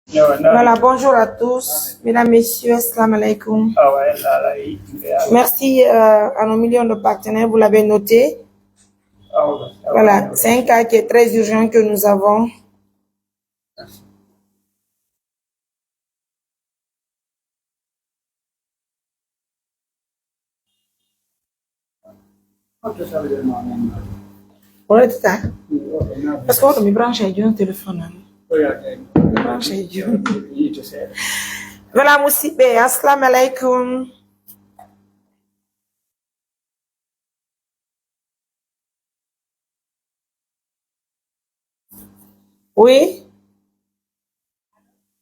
Voilà, bonjour à tous, mesdames, messieurs, assalamu alaikum. Merci à nos millions de partenaires, vous l'avez noté. Voilà, c'est un cas qui est très urgent que nous avons. Voilà, tout ça. Parce qu'on me branche avec un téléphone. Branche avec un. Voilà, Moussibé, assalamu alaikum. Oui?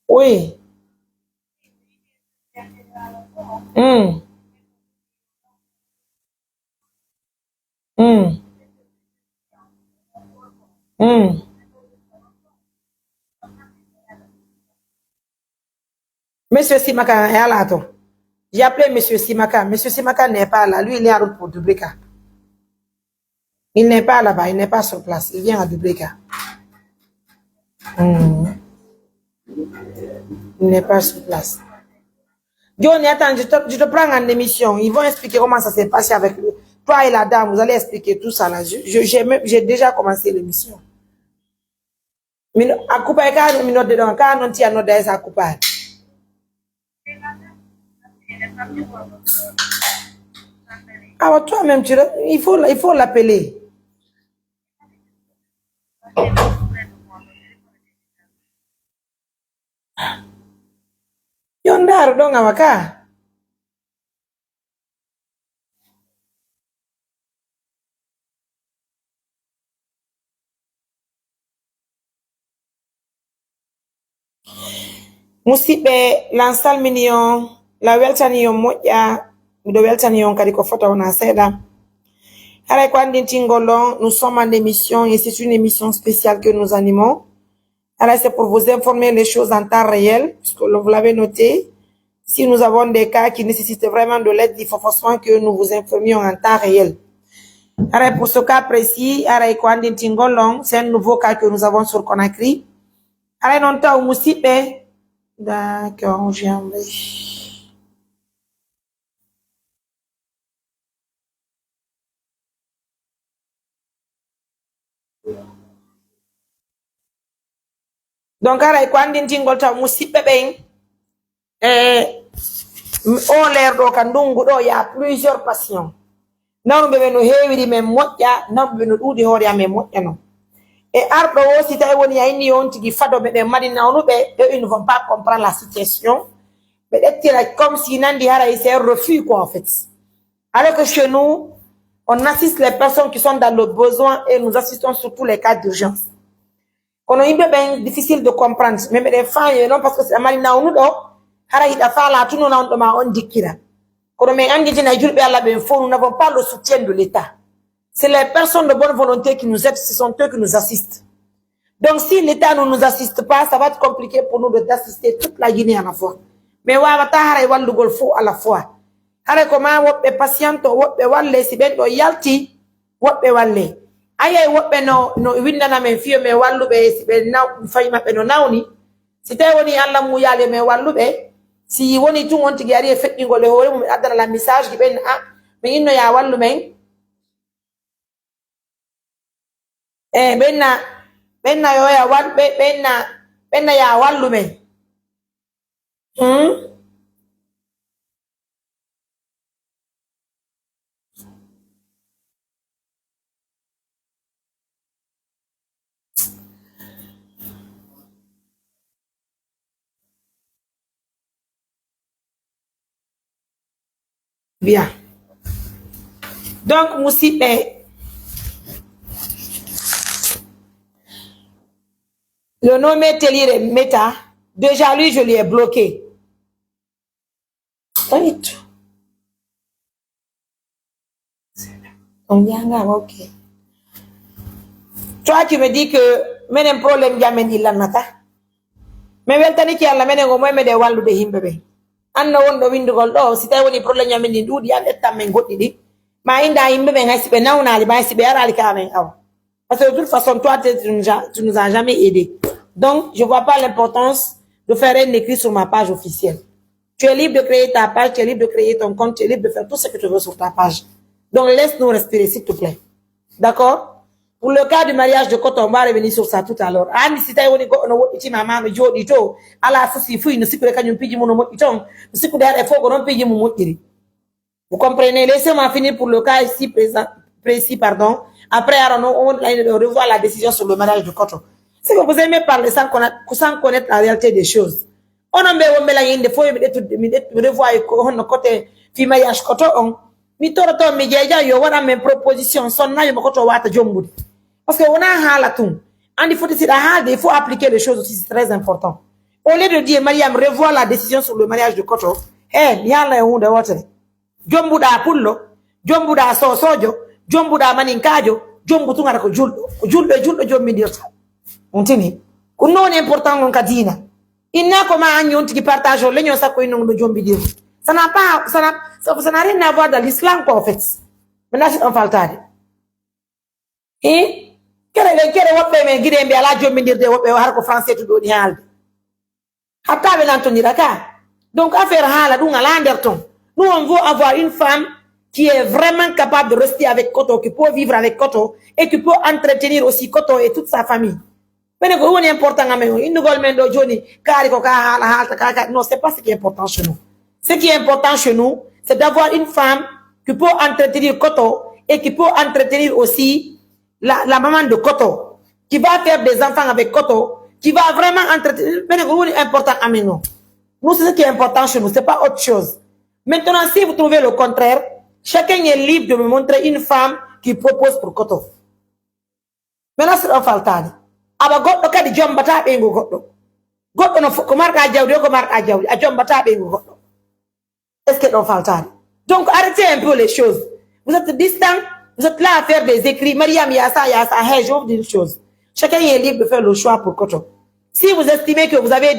Oui. Monsieur Simaka est là. J'ai appelé Monsieur Simaka. Monsieur Simaka n'est pas là. Lui, il est en route pour Dubrika. Il n'est pas là-bas. Il n'est pas sur place. Il vient à Dubrika. Il n'est pas sur place. Johnny, attends, je te prends en émission. Ils vont expliquer comment ça s'est passé avec lui. Toi et la dame, vous allez expliquer tout ça là. J'ai déjà commencé l'émission. À couper quand minute dedans, quand on tient notre à couper. Ah, toi-même, il faut l'appeler. Yondaro dong awaka. Musibe lansal minion la weltanion moja do weltanion kadiko foto on a seda. Alors nous sommes en émission et c'est une émission spéciale que nous animons. Alors c'est pour vous informer les choses en temps réel puisque vous l'avez noté. Si nous avons des cas qui nécessitent vraiment de l'aide, il faut forcément que nous vous informions en temps réel. Alors pour ce cas précis, c'est un nouveau cas que nous avons sur Conakry. Alors non ta musibe. D'accord, j'ai envie. Donc, quand on dit il y a plusieurs patients. Non, mais nous heavy mais moya, non, mais nous udi horia mais moya non. Et arbre aussi, ils ne vont pas comprendre la situation. Peut-être comme si Nandi Hara c'est un refus, quoi, en fait. Alors que chez nous, on assiste les personnes qui sont dans le besoin et nous assistons sur tous les cas d'urgence. On a bien difficile de comprendre. Même les femmes, non, parce que c'est Marina Onudo, Hara Hida Fala, tout le monde on dikira. Quand on nous n'avons pas le soutien de l'État. C'est les personnes de bonne volonté qui nous aident, ce sont eux qui nous assistent. Donc, si l'État ne nous assiste pas, ça va être compliqué pour nous d'assister toute la Guinée à la fois. Mais Wawata Hara le Golfo à la fois. Hara comment woppe patiente, woppe walle, si ben do yalti, woppe walle. Aye woppe no windana men fiyo me wallube, si ben fayma be no nawni. Si tay woni Allah mu yale me wallube, si woni tout wonti gari e feddi ngole hore mu adana la message ki ben me inno ya wallu men. Benna yo ya wal benna ya wallu men. Bien. Donc, Moussipe, le nommé Télire Meta, déjà lui, je lui ai bloqué. Ok. Toi, tu me dis que mais un problème jamais il la nata. Mais weltani ki alla menen go moy me de wallude himbe be. Anna wondo windugol do si tay woni problème jamais ni dudi an etta men goddi di. Ma inda himbe be ngasibe nawnaali ba sibe arali ka men aw. Parce que de toute façon toi tu nous as jamais aidé. Donc je vois pas l'importance de faire un écrit sur ma page officielle. Tu es libre de créer ta page, tu es libre de créer ton compte, tu es libre de faire tout ce que tu veux sur ta page. Donc laisse-nous respirer, s'il te plaît. D'accord? Pour le cas du mariage de Koto, on va revenir sur ça tout à l'heure. Ah, si tu as dit que maman me jodi to, ala fusi fui ne sikure kanyum piji mo mo itong, ne sikure ada fo gonon piji mo motiri. Vous comprenez? Laissez-moi finir pour le cas ici précis, pardon. Après, on revoit la décision sur le mariage de Koto. Si vous aimez parler sans connaître la réalité des choses, on a mis la yende fois me revoir on côté fi mariage Koto on mi toroto mi jeja yo wana mes propositions son na yo Koto wata jombudi. Parce que on a halatum. And il faut appliquer les choses aussi, c'est très important. Au lieu de dire, Mariam, revois la décision sur le mariage de Koto, il y a là où de water. Jombuda pullo, jombuda sosojo, jombuda maninkajo, jombutunga ko juldo jommi dirta. Ontini? Non è important non kadina. Inna comme agnon qui partage l'union sa ko ino do jombi dir. Ça n'a rien à voir dans l'islam quoi en fait. Maintenant c'est un faltade. Et kere woppe men gide mbi ala jommindirde woppe har ko français to doni halde hatta be lantonira ka donc affaire hala dum ala nder ton nous on veut avoir une femme qui est vraiment capable de rester avec Koto, qui peut vivre avec Koto et qui peut entretenir aussi Koto et toute sa famille. Mais ko woni important ngamen indugol men do joni kari ko ka hala halta ka non, c'est pas ce qui est important chez nous. Ce qui est important chez nous, c'est d'avoir une femme qui peut entretenir Koto et qui peut entretenir aussi la maman de Koto, qui va faire des enfants avec Koto, qui va vraiment entretenir. Mais c'est important à nous. Nous, c'est ce qui est important chez nous, c'est pas autre chose. Maintenant, si vous trouvez le contraire, chacun est libre de me montrer une femme qui propose pour Koto. Maintenant, c'est un faltade. Aba goddo kadi jombata be ngo goddo. Goddo no ko marka jawdi ko marka jawdi, a jombata be ngo goddo. Est-ce que c'est un faltade? Donc, arrêtez un peu les choses. Vous êtes distants. Vous êtes là à faire des écrits. Mariam, il y a ça. Hey, je vais vous dire une chose. Chacun est libre de faire le choix pour Koto. Si vous estimez que vous avez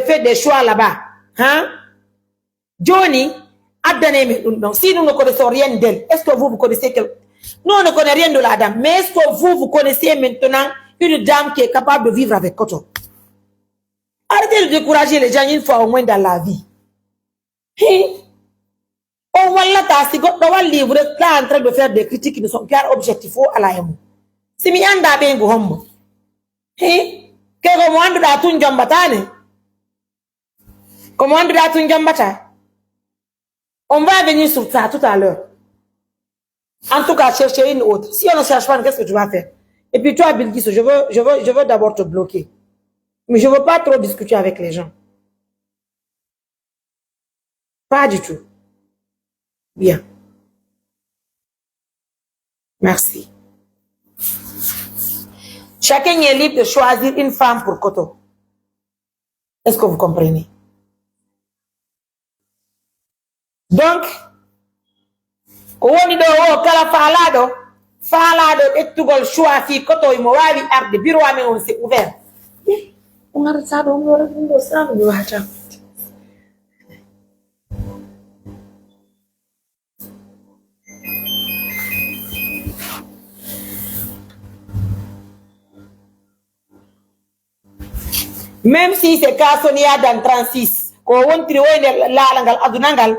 fait des choix là-bas, hein, Johnny, si nous ne connaissons rien d'elle, est-ce que vous connaissez quelqu'un? Nous, on ne connaît rien de la dame. Mais est-ce que vous connaissez maintenant une dame qui est capable de vivre avec Koto? Arrêtez de décourager les gens une fois au moins dans la vie. On voit là, si vous êtes là en train de faire des critiques qui ne sont pas objectifs à la yamu. Si mi anda bengu hombo. Comment on doit tout jambatane? Comment on doit tout jambata? On va venir sur ça tout à l'heure. En tout cas, chercher une autre. Si on ne cherche pas, qu'est-ce que tu vas faire? Et puis toi, Bilgis, je veux d'abord te bloquer. Mais je ne veux pas trop discuter avec les gens. Pas du tout. Bien. Merci. Chacun est libre de choisir une femme pour Koto. Est-ce que vous comprenez? Donc, woni do o kala falado ettugol choix fi Koto mo wawi arde bureau ami on c'est ouvert. On a ça donc on ça do hata. Même si c'est cas Sonia dans 36, ko wontri woyne lalangal adunangal,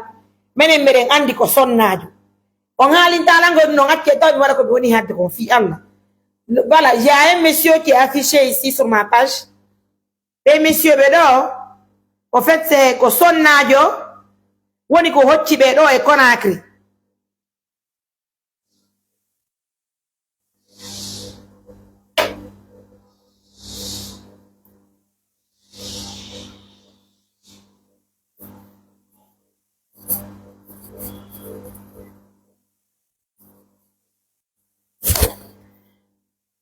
menen meren andi ko sonnajo. On halin talango no ngacce taw mi wara ko woni hadde ko fi Allah. Voilà, il y a un monsieur qui est affiché ici sur ma page. Et monsieur Bedo, en fait c'est ko sonnajo woni ko hocci be do e Conakry.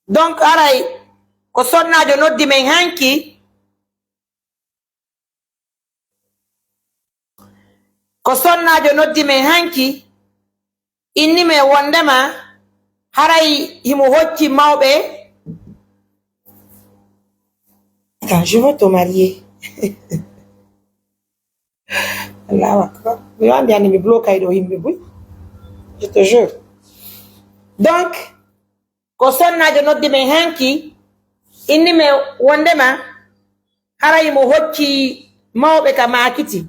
Donc, aray, ko sonnajo noddi men hanki, inni me wondema, haray himo hocci mawɓe. Attends, je veux te marier. Allahu Akbar. Mi wandi hande mi bloquay ɗo yimɓe buy. Je te jure. Donc, ko sonnajo noddi men hanki inni me wondema haray mo hokki mawɓe ka makiti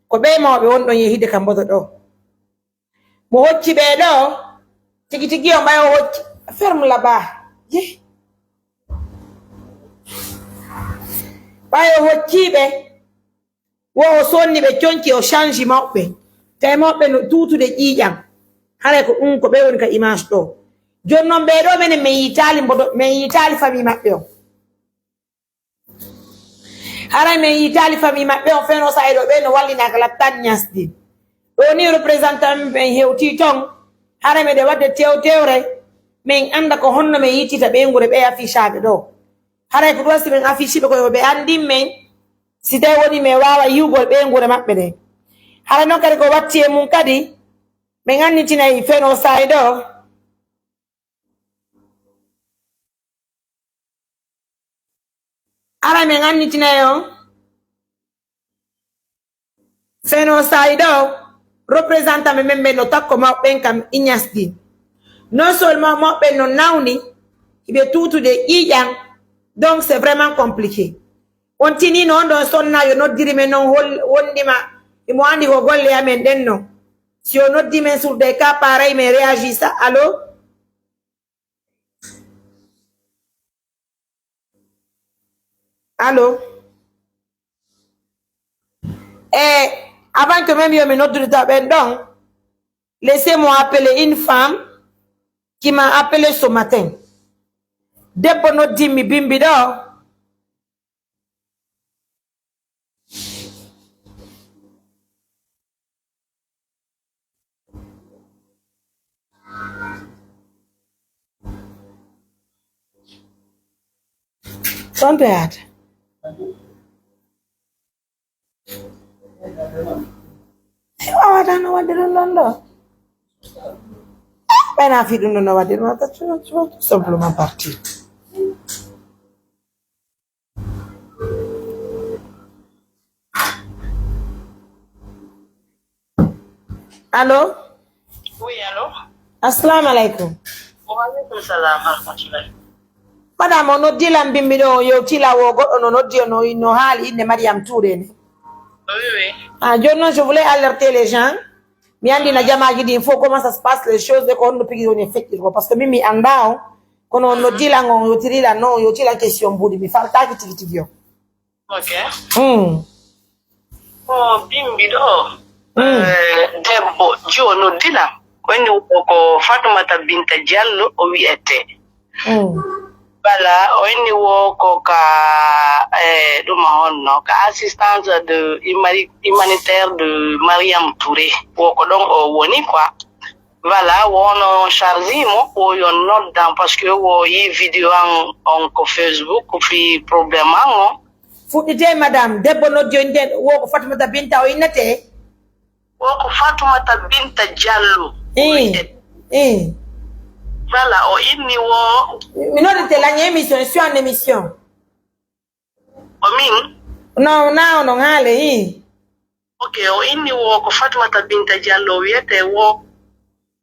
ko ɓe mawɓe wonɗon yehide ka mboto ɗo mo hokki ɓe ɗo tigi tigi o ɓayo hokki ferme là-bas ye ɓayo hokkiɓe wo o sonni ɓe conki o change mawɓe tawi mawɓe no tutude ƴiƴam haray ko ɗum ko ɓe woni ka image ɗo joni noon ɓe ɗo menen min yitali famille maɓɓe o haray min yitali famille maɓɓe on feno sa ɗo ɓe no wallinaka lattan ñasdi ɗo ni représentant min hewti ton haray meɗe wadde tewre min anda ko honno min yittita ɓe ngure ɓe affichaɓe ɗo haray ko ɗum si min affiche ɓe koyo ɓe andin men si tawi woni min wawa yiwgol ɓe ngure maɓɓe ɗe haray noon kadi ko watti e mum kadi min annitinayi feno say ɗo ara min annitinayi on feno say ɗo représentant ɓe men ɓe no takko mawɓen kam iñasdi non seulement mawɓe no nawni hiɓe tutude ƴiƴan donc c'est vraiment compliqué on tinino on ɗon sonnayo noddiri men noon wondima imo andi ko golle amen ɗen no si o noddi men sur des cas pareil mais réagit ça allo allô et avant que même yo me noddude ben donc laissez-moi appeler une femme qui m'a appelé ce matin debbo noddi mi bimbi ɗo sonto yaata wawatano wadde ɗum ɗon ɗo ɓayna fi ɗum ɗon no wadde ɗum tout simplement parti allo oui allo assalamu aleykum waaleykum salam warahmatullah madame o noddilam bimbi ɗo o yewtila wo goɗɗo no noddi no haali inde Mariam Touré ne oui joni noon je voulais alerter les gens mi andina jamaji ɗi il faut comment ça se passe les choses de ko honno pigui woni feƴƴirko par ce que min mi anda on kono on noddilan on yewtirilan noon o yewtilan question mbuɗi mi fartaki tigi tigi o ok o bimbi ɗo debbo joni noddilam woni ko Fatoumata Binta Diallo o wiyete voilà woni wo ko ka ɗum honno ka assistance de humanitaire de Mariam Touré woko ɗon o woni quoi voilà wono charge mo o yo noddan parce que wo yi vidéo an on ko Facebook ko fi probléme an o fuɗɗite madame debbo noddi o nden wo ko Fatoumata Binta o innete woko Fatoumata Binta Diallo voilà o inni wo mi noddite lañe émission je suis en émission o min non na onon haale ok o inni wo ko Fatoumata Binta Diallo wiyete wo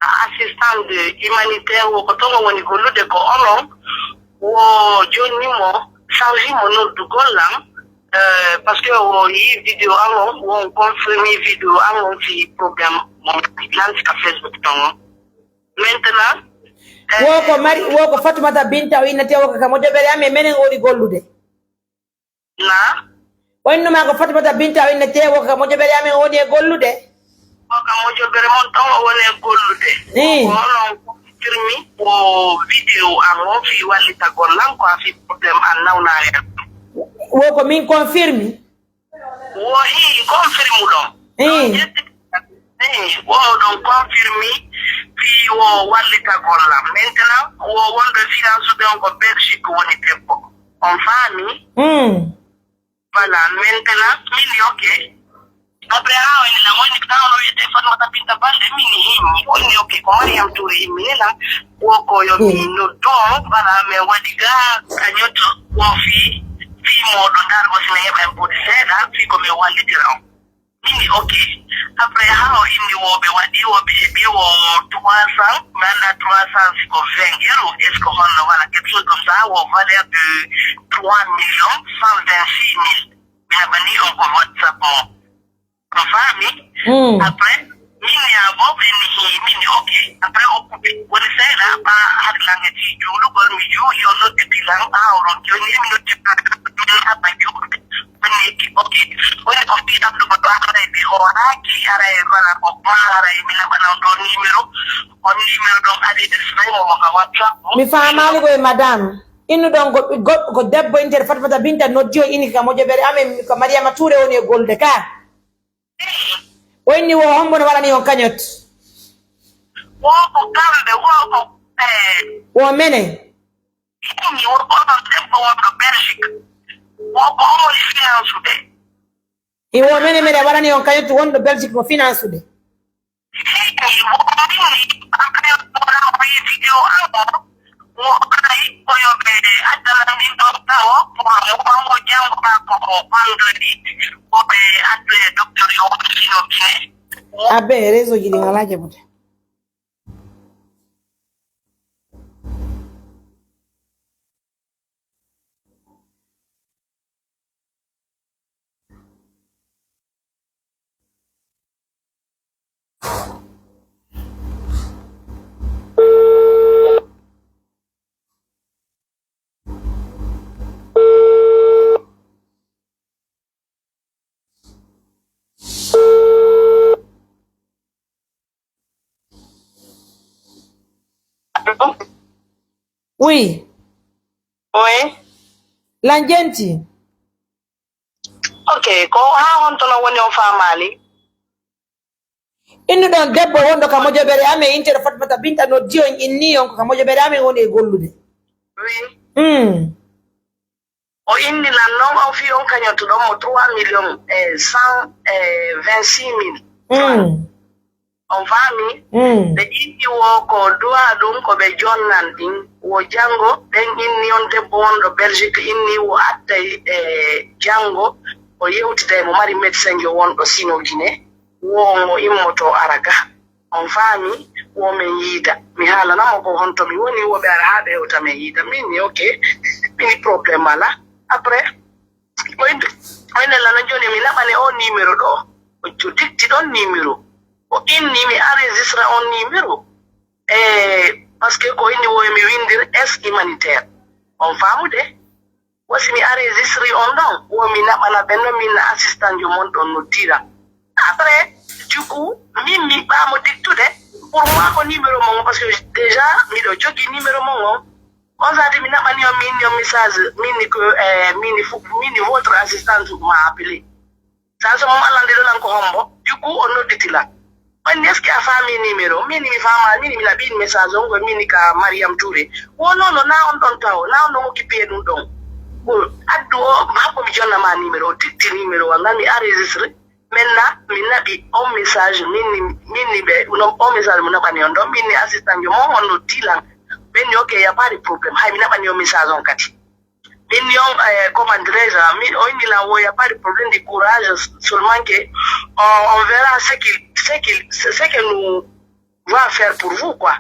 assistant de humanitaire wo ko tongo woni gollude ko onon wo joni mo charge mo noddugol lan parce que wo yi vidéo an on won confirme vidéo an on fi programme mon lance ka Facebook tongo maintenant woko Fatoumata Binta o innete woko ka moƴoɓere amen minen oɗi gollude na wonnuma ko Fatoumata Binta o innete woko ka moƴoɓere amen woni e gollude o ka moƴoɓere mon tan o woni e gollude onon confirme o vidéo an o fi wallita gollan ko a fi probléme an nawnare woko min confirme wo confirme ɗon wo ɗon confirme fi wo wallita gollam maintenant wo wonɗo finance ɗon ko Belgique woni debbo on faami voilà maintenant min ok après ha woni la woni tawno wiyete Fatoumata Binta Balde min himmi woni ok ko Mariam Touré himminelan wo ko yo min no don voilà mais waɗi ga kañoto wo fi moɗo dargo sina heɓa en ɓuuri seeɗa fi ko min wallitira on mini ok après how indi wobe wadi wobe biwo 300 mana 320 euros est-ce que on voilà quelque chose comme ça ou valeur de 3 millions 126 000 mais abani on peut WhatsApp mon famille après mini abo mini ok après occupé on essaie là pas har langue ti julu ko mi ju yo no tipilang awro yo ni mi no tipilang apa ju ok on copie up le botton ara di hora ki ara wala ko ara mi la bana do numéro on numéro donc ali de sray mo ka WhatsApp mi famali ko madame inu don go debbo inter fatfata binta noddio ini ka mojo bere ame ko Mariama Touré woni e golde ka woni wo hombo no walani on kanyot wo ko kambe wo ko wo mene ni wo ko debbo wo do Belgique wo ko mo finance de e wo mene mene walani on kanyot wondo Belgique mo finance de wo ko ni akaya ko na video amo wo kai ko yo be adala ni do tawo ko mo jango ba ko pandri ko be atre doctor yo yo abe rezo gidi ngalaje bote Oui. Oui. Langenti. Okay, ko ha on to no woni on famali. Inu don debbo wondo ka mojo bere ame inter Fatmata Binta no dio inni on ka mojo bere ame woni e gollude. Oui. O inni la non on fi on kanyo to do mo 3 millions 126 000. On fami de inni wo ko doa dum ko be jonnan din wo jango den inni on debbo wondo Belgique inni wo attay jango o yewtida mo mari médecin yo wondo sino Guinée wo mo immoto araga on fami wo men yida mi hala na ko honto mi woni wo be ara habe o ta men yida min okay min problème ala après oyne la na joni mi labane o numéro do o jodikti don numéro o inni mi enregistre on numéro parce que ko inni wo mi windir es humanitaire on famu de wasi mi enregistre on don wo mi nabana benno min assistant jo mon don no tira après du coup mi ba mo dictude pour moi ko numéro mon parce que déjà mi do jogi numéro mon on ça dit mi nabani o min yo message min que min votre assistant m'a appelé ça so mo alande do lan ko hombo du coup on no ditila on est-ce que a famille numéro mi fama mi la bin message on go mi ka Mariam Touré wo no na on don taw na on no occupé dum don addo ma ko mi jonna ma numéro titti numéro wala mi enregistre maintenant mi nabi on message min be on message mo nabani on don min assistant jo mo on no tilan ben yo ke ya pas de problème hay mi nabani on message on kati min yo comment dirais-je mi on ni la wo ya pas de problème de courage seulement que on verra ce que nous va faire pour vous quoi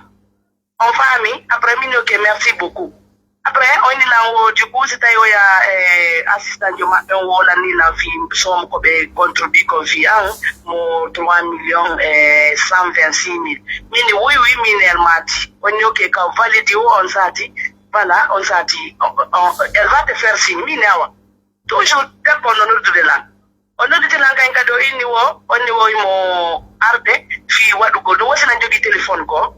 en famille après min yo ke merci beaucoup après on ni la wo du coup c'était yo ya assistant jo ma on wo la ni la vie somme ko be contribuer ko vie mo 3 millions 126 000 min oui min el mati on yo ke ka valide on sati voilà on sati elle va te faire signe minawa toujours dès qu'on de là on de là kan kado inni wo onni wo mo arde fi wadu ko do wasina jogi téléphone ko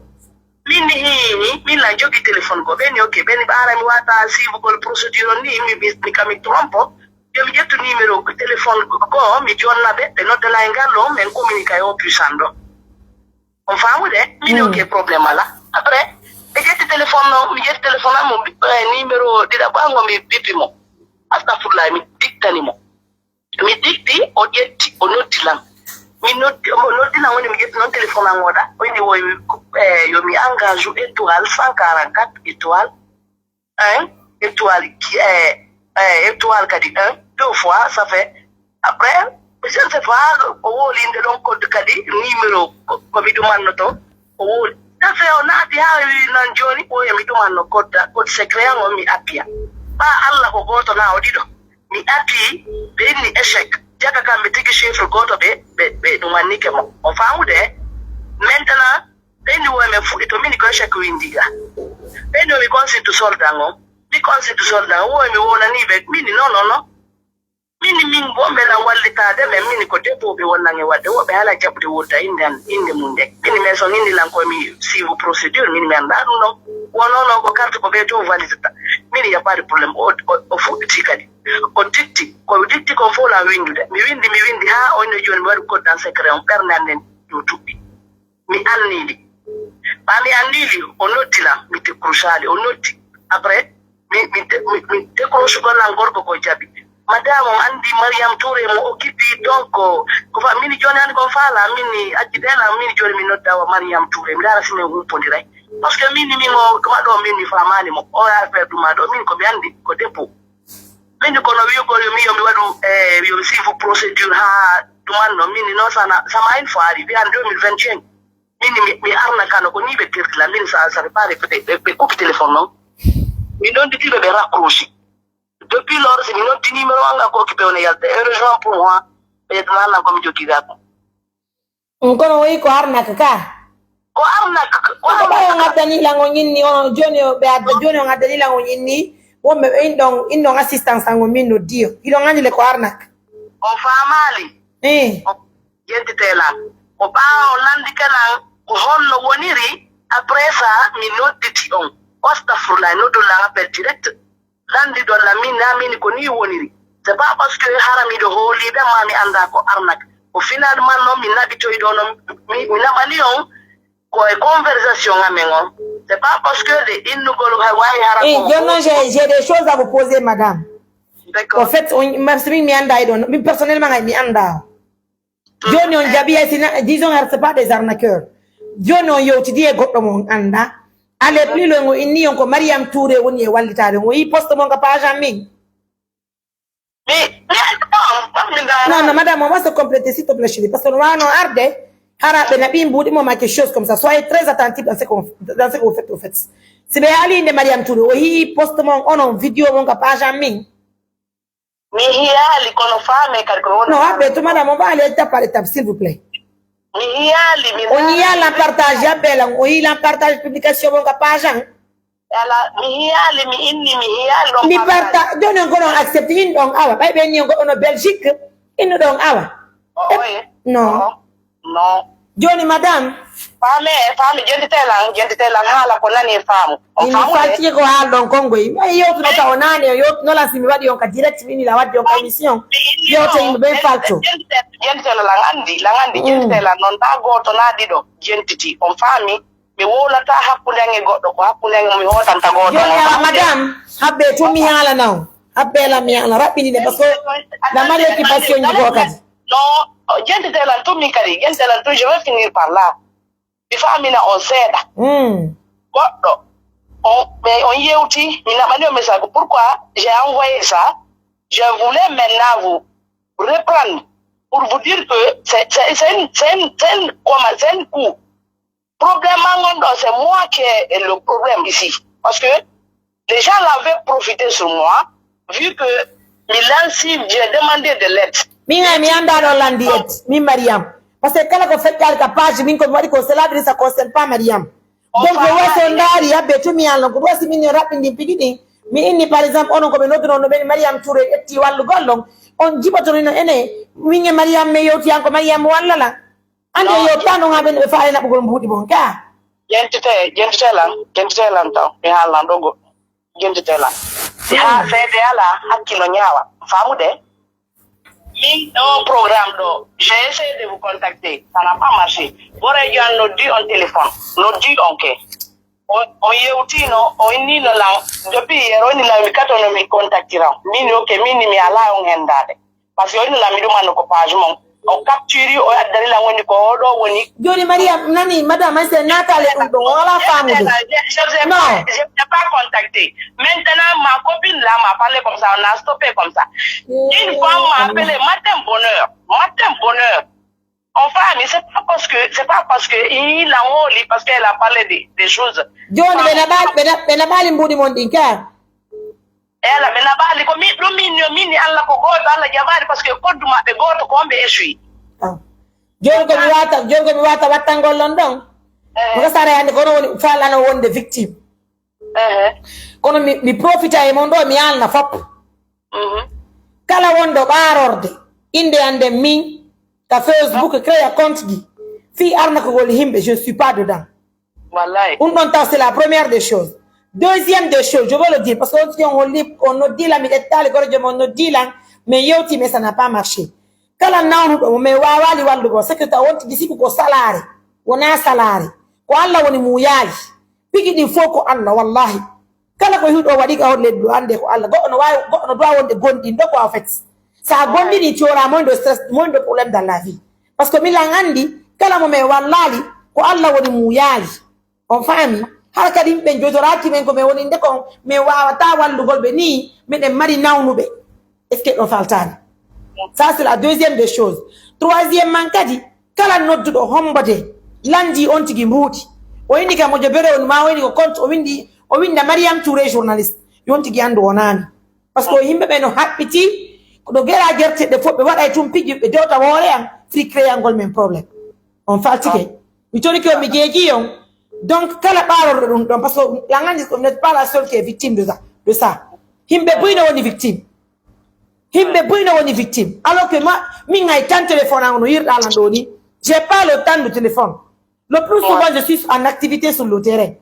min la jogi téléphone ko ben okay ben bara mi wata si bu ko procédure ni mi kami trompo yo mi jettu numéro ko téléphone ko mi jonna be no de la ngalo men communique yo puissando on famu de min okay problème ala après e jetti téléphone no mi jetti téléphone mo numéro dida bango mi bipi mo astafurlah mi diktani mo mi dikti o jetti o noddilan mi noddilan woni mi jetti non téléphone ngoda o indi wo yo mi engage étoile 144 étoile 1 étoile qui étoile kadi 1 deux fois ça fait après je ne sais pas o wolinde ɗon kodde kadi numéro ko mi ɗumanno to o woli tafe o naati ha nan joni ɓoya mi ɗumanno code secret an o mi appiya ɓa Allah ko goto na o ɗiɗo mi appi ɓe inni échec jaga kamɓe tigi chiffre goto ɓe ɗumannike mo o famude maintenant ɓe inni woymen fuɗɗi to mini ko échec windiga ɓe inni omi consilte soldan o mi consilte soldan o woymi wonaniɓe mini non mini min bombe la wallitade men mini ko deboɓe wonnange wadde woɓe haala jaɓde wurda inde mum nde mini men son indi lan komi suive procédure mini mi annda ɗum ɗon wonono ko carte ko ɓe to validata mini ya pas de probléme o fuɗɗiti kadi o dikti ko fof la windude mi windi ha onne joni mi waɗi code en secret on ɓernde anden yo tuɓɓi mi anniɗi ɓa mi anniɗi o noddilam mi décrochali o noddi après mi décroche gollan gorko ko jaɓi madame on andi Mariam Touré mo occupi donc ko fa mini joni hande kon faala mini ajjidela mini joni mi noddawa Mariam Touré mi dara simin humpodiray par ce que mini mimo ɗuma ɗo min mi famani mo o affaire ɗuma ɗo min komi andi ko dépôt mini kono wiyugol yomi waɗu yomi suive procédure ha ɗumanno mini noon sama une fois ari wiyan 2025 mini mi arna kano ko ni ɓe tirtila mini ça répare ɓe coupe téléphone noon min ɗon ditiɓe ɓe raccrochi depuis lors c'est notre numéro anga ko occupé on yalta heureusement pour moi be dana ko mi jogiga ko ngono wi ko arnak ko ba ngadani la ngonyini on joni be adda joni on ngadani la ngonyini wombe indon assistance ngo minno dio ilo ngani le ko arnak on famali yenti tela o ba o landi kala ko honno woniri après ça mi nodditi on ostafurla no do la appel direct landi don la mini ko ni woniri c'est pas parce que harami do holi be mami anda ko arnak au finalement non mi nabi to idono mi nabali on ko e conversation amengo c'est pas parce que de innugolo way harako j'ai des choses à vous poser madame d'accord en fait on m'assume mi anda idon mi personnellement mi anda joni on jabi disons c'est pas des arnaqueurs joni on yoti die goddo mon anda allez plus loin inni on ko Mariam Touré woni e wallitade o yi poste mon ka page en ligne non madame on va se compléter s'il te plaît chérie parce que on arde harabe na bimboudi mo ma quelque chose comme ça soyez très attentifs dans ce que vous faites au fait si be ali de Mariam Touré o yi poste mon on vidéo mon ka page en ligne mi hiali kono fame kalko non abe to madame on va aller étape par étape s'il vous plaît on y a la partage appel on y la partage publication mon page ala mi hiali mi partage donne encore accepter in donc awa bay ben ni on Belgique in donc awa non joni madame fame jendi tela hala ko nani famu on fati ko hal don kongo yo to ta onane yo no la simi wadi on ka direct mini la wadi on ka mission yo to imbe facto jendi tela langandi jendi tela non ta goto na dido jentiti on fami mi wolata hakkunde nge goddo ko hakkunde mi hotanta goto yo madame habbe to mi hala naw habbe la mi hala rapini de parce que la mari occupation ni ko kadi non jendi tela to mi kadi jendi tela to je vais finir par là mi famina on seda goddo on yeuti mina mani o message pourquoi j'ai envoyé ça je voulais maintenant vous reprendre pour vous dire que c'est un coup problème c'est moi qui ai le problème ici parce que les gens l'avaient profité sur moi vu que j'ai demandé de l'aide mi anda do landiet mi Mariam parce que kala ko fekkal ka page min ko wadi ko cela ça concerne pas Mariam donc le waso ndari abbe to mi yalla ko wasi min rapindi pigidi mi inni par exemple onon ko be noddo no be Mariam Touré etti wallu gollon on jibato no ene min Mariam me yoti anko Mariam walla la ande yo tanu ngabe be faale na bugol mbudi bon ka jentite lan taw mi halan dogo jentite lan ha fede ala hakkilo nyaawa famude un programme do j'ai essayé de vous contacter ça n'a pas marché bore jan no di on téléphone no di onke on yeutino o inni no la depuis yero ni la mi katono mi contactira mini okay mini mi ala on hendade parce que on la mi do man ko page mon o capture o addari la woni ko do woni joni Maria nani madame c'est Nathalie on wala femme je n'ai pas contacté. Maintenant ma copine là m'a parlé comme ça, on a stoppé comme ça. Une femme m'a appelé matin bonheur. Enfin, mais c'est pas parce que il a only parce qu'elle a parlé des choses. joni benabali mbudi mondinka ela benabali ko mi mini alla ko goto alla jabari parce que koddu mabbe goto ko be esui joni ko mi wata wattangol london ko sare hande kono woni falano wonde victime kono mi profita e mon do mi alna fop kala wondo barorde inde ande min ka Facebook créer compte gi fi arna ko gol himbe je suis pas dedans. Wallahi. C'est la première des choses. Deuxième des choses, je veux le dire, parce qu'on nous dit la militaire, on nous dit là, mais ça n'a pas marché. Quand on a c'est que tu as honte d'ici pour salaire. On a un salaire. Ko Allah woni muyali. Pigi di foko Allah wallahi. Kala ko hido wadi ka hodle do ande ko Allah. Go no do wonde gondi ndo ko en fait. Ça gondi ni tiora moins de stress, moins de problèmes dans la vie. Parce que milangandi kala mo me wallahi ko Allah woni muyali. On famille har kadi ben jodorati men ko me woni ndeko me wawata wallugol be ni meden mari nawnube est-ce que on faltani ça c'est la deuxième des choses. Troisième mankadi kala noddudo hombode landi on tigi mbuuti o indi ka mo jobere on ma woni ko compte o winda Mariam Touré journaliste yon tigi andu onani parce que himbe be no happiti ko do gera gerte de fobbe wada tum pigi be dewta wore am free créer ngol men problème on faltike mi toni ko mi jeji yon. Donc, quand la parole, parce que vous n'êtes pas la seule qui est victime de ça. Himbe bouine on est victime. Alors que moi, minga tant téléphone à nous dans l'andoni, j'ai pas le temps de téléphone. Le plus souvent, je suis en activité sur le terrain.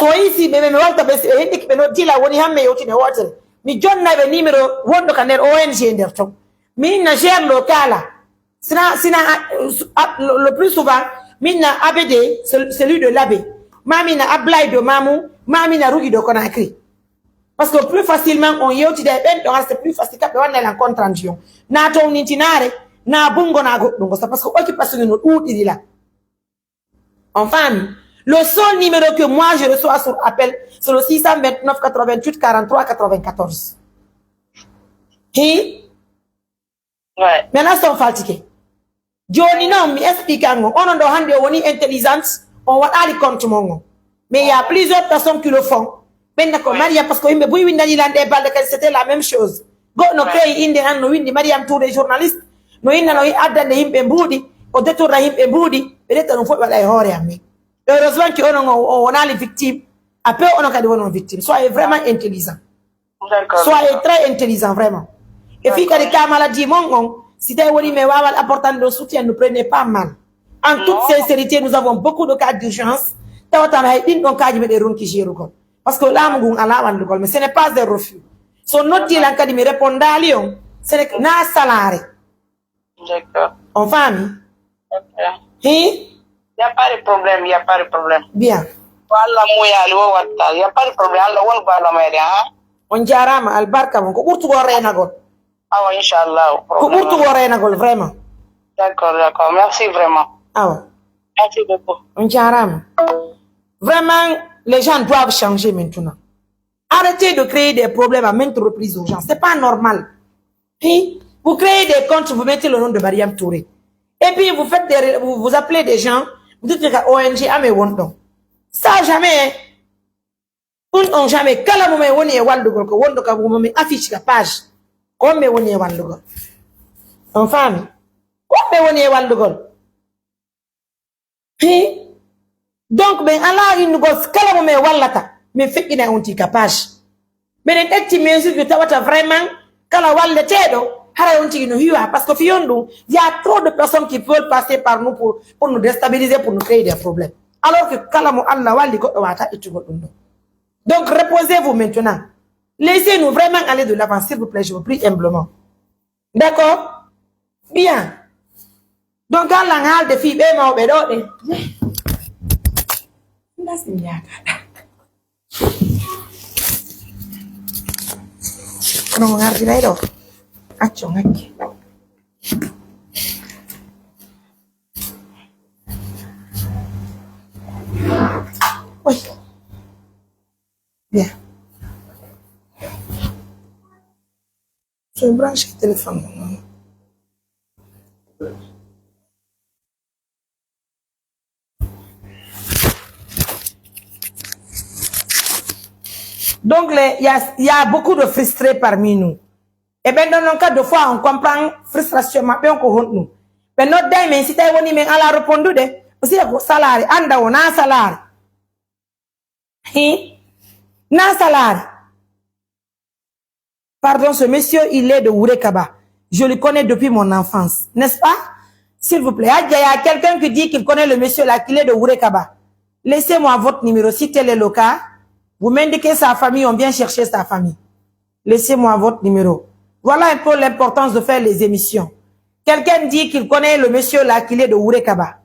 So ici, mais wata bes hendik be no dila woni hamme yoti ne wotel. Mi jonna be numéro wondo kaner ONG nder ton. Mi na gère locala. Sina le plus souvent Mina ABD, celui de l'abbé. Mami na Ablaï de Mamou, Mami na Rugi de Conakry. Parce que plus facilement, on y a c'est plus facile quand on est en compte rendu. Na ton nintinare, na bungo na go. Donc, c'est parce que occupation de notre outil est là. Enfin, le seul numéro que moi je reçois sur appel, c'est le 629 88 43 94. Qui? Ouais. Maintenant, c'est un faltiqué. Joni non mi explique ngo on do hande woni intelligence on wadali compte mongo mais il y a plusieurs personnes qui le font ben ko Maria parce que himbe buy windani lande balde que c'était la même chose go no créer inde han no windi Mariam Touré journaliste no inna no addande himbe mbudi o détourna himbe mbudi be reta no fo wala e hore ammi heureusement que on a les victimes après on a kadi wonon victime soyez vraiment intelligent. D'accord. Soyez très intelligent vraiment et puis kadi ka maladie mongo. Si tu as apportant de soutien, ne prenez pas mal. En toute sincérité, nous avons beaucoup de cas d'urgence. Parce que là, mais ce n'est pas un refus. Son autre dit en cas de me répondre à Lyon, ce n'est qu'un salaire. D'accord. En famille. Il n'y a pas de problème, il n'y a pas de problème. Bien. Il n'y a pas de problème. On jarama albarka mon ko burtu go rena gol. Ah ouais, Inch'Allah. Ko burtu go rena gol vraiment. D'accord. Merci vraiment. Ah ouais. Merci beaucoup. On jarama. Vraiment, les gens doivent changer maintenant. Arrêtez de créer des problèmes à maintes reprises aux gens. C'est pas normal. Puis, vous créez des comptes, vous mettez le nom de Mariam Touré. Et puis, vous faites vous appelez des gens, vous dites que ONG, ah mais wondon. Ça, jamais, on jamais. Quand la moment on est waldugol, que wondo ka vous affiche la page. Comme on est waldugol. En famille. Comme on est waldugol. Puis, donc, ben, Allah, il nous gosse, quand la moment wallata, mais fait qu'il a un petit capage. Mais les petits mesures que tu as vraiment, quand la walletedo, parce que il y a trop de personnes qui veulent passer par nous pour nous déstabiliser, pour nous créer des problèmes. Alors que donc reposez-vous maintenant. Laissez-nous vraiment aller de l'avant, s'il vous plaît, je vous prie humblement. D'accord? Bien. Donc, quand la de filles, non, guardi lei dopo. Accio, Bien. Je branche le téléphone. Donc, il y a beaucoup de frustrés parmi nous. Et bien, dans le cas de fois, on comprend frustration, mais on comprend nous. Mais notre dame, si tu as dit, mais elle a répondu, aussi, il y a salaire, anda, on a un salaire. Na salaire. Pardon, ce monsieur, il est de Ourekaba. Je le connais depuis mon enfance. N'est-ce pas? S'il vous plaît. Il y a quelqu'un qui dit qu'il connaît le monsieur là, qu'il est de Ourekaba. Laissez-moi votre numéro. Si tel est le cas, vous m'indiquez sa famille, on vient chercher sa famille. Laissez-moi votre numéro. Voilà un peu l'importance de faire les émissions. Quelqu'un dit qu'il connaît le monsieur là, qu'il est de Ourekaba.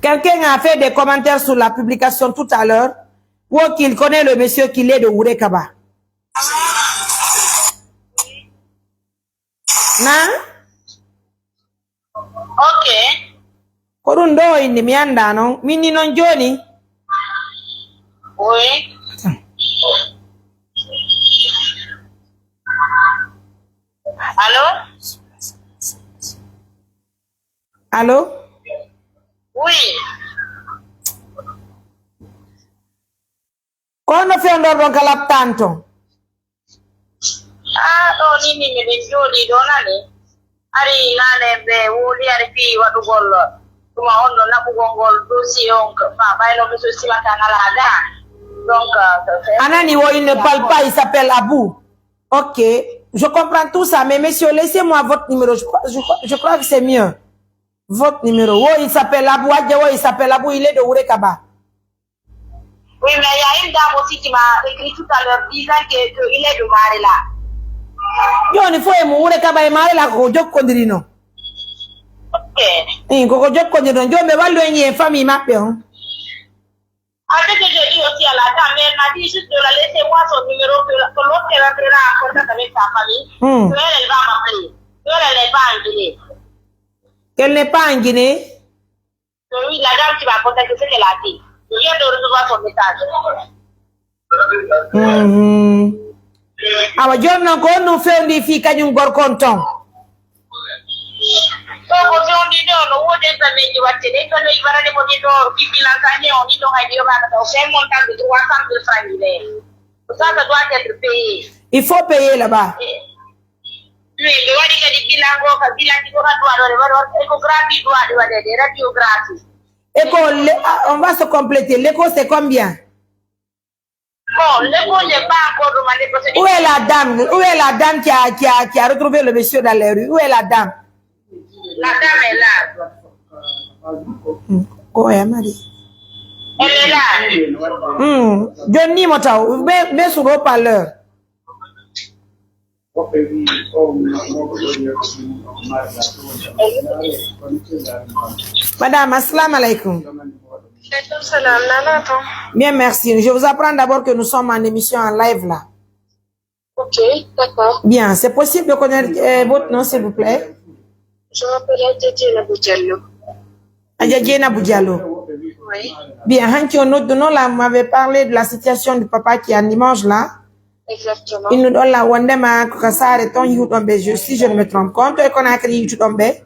Quelqu'un a fait des commentaires sur la publication tout à l'heure ou qu'il connaît le monsieur qui est de Ourekaba. Na? Ok. Korundo indi mianda non? Mini non joni? Oui. Allô? Allô? Oui. Kono fe ndordo galap tanto? Ah, ɗo ni min miɗen jooɗi ɗo nani. Ari nane ɓe woli ari fi waɗugol ɗuma on no naɓugol ngol dossier on ma ɓayno ɓe so simata ngalaga. Donc, Anani, il ne parle pas, il s'appelle Abou. Ok, je comprends tout ça, mais monsieur, laissez-moi votre numéro. Je crois que c'est mieux. Votre numéro. Oh, il s'appelle Abou. Il s'appelle Abou, il est de Ourekaba. oui, mais il y a une dame aussi qui m'a écrit tout à l'heure disant qu'il est de Marela. Yo, il faut que Ourekaba et Marela, Kojo Kondrino. Ok. Kojo Kondrino. Yo, mais voilà, il y a une famille, ma père. Après que j'ai dit aussi à la dame, elle m'a dit juste de la laisser moi son numéro, que l'autre elle rentrera en contact avec sa famille, que elle va m'appeler. Elle n'est pas en Guinée. Qu'elle n'est pas en Guinée? Oui, la dame qui m'a contacté, c'est qu'elle a dit. Je viens de recevoir son message. Ah, je ne nous fait une fille qui a une gorconton. Donc, on dit non, on va dire que les gens qui ont dit que c'est un montant de 300 francs. Ça doit être payé. Il faut payer là-bas. Oui, le wadi kadi bilango ka bilangi ko eko gratuit doit des radio gratuit. On va se compléter. L'écho, c'est combien? Bon, l'écho, j'ai pas encore demandé parce que... Où est la dame? Où est la dame qui a retrouvé le monsieur dans les rues? Où est la dame? La dame est là. Oh, elle m'a dit. Elle est là. Johnny Motao, mets sur le parleur. Madame, assalamu alaikum. Bien, merci. Je vous apprends d'abord que nous sommes en émission en live là. Ok, d'accord. Bien, c'est possible de connaître votre nom, s'il vous plaît? Je m'appelle Adjadjena Boudjallo. Adjadjena Boudjallo. Oui. Bien, Hanki, au autre nom là, m'avait parlé de la situation du papa qui est en Limoges là. Exactement. Il nous donne la Wandema Kokasare ton Youtombe, si je ne me trompe. Quand tu connais que Youtombe?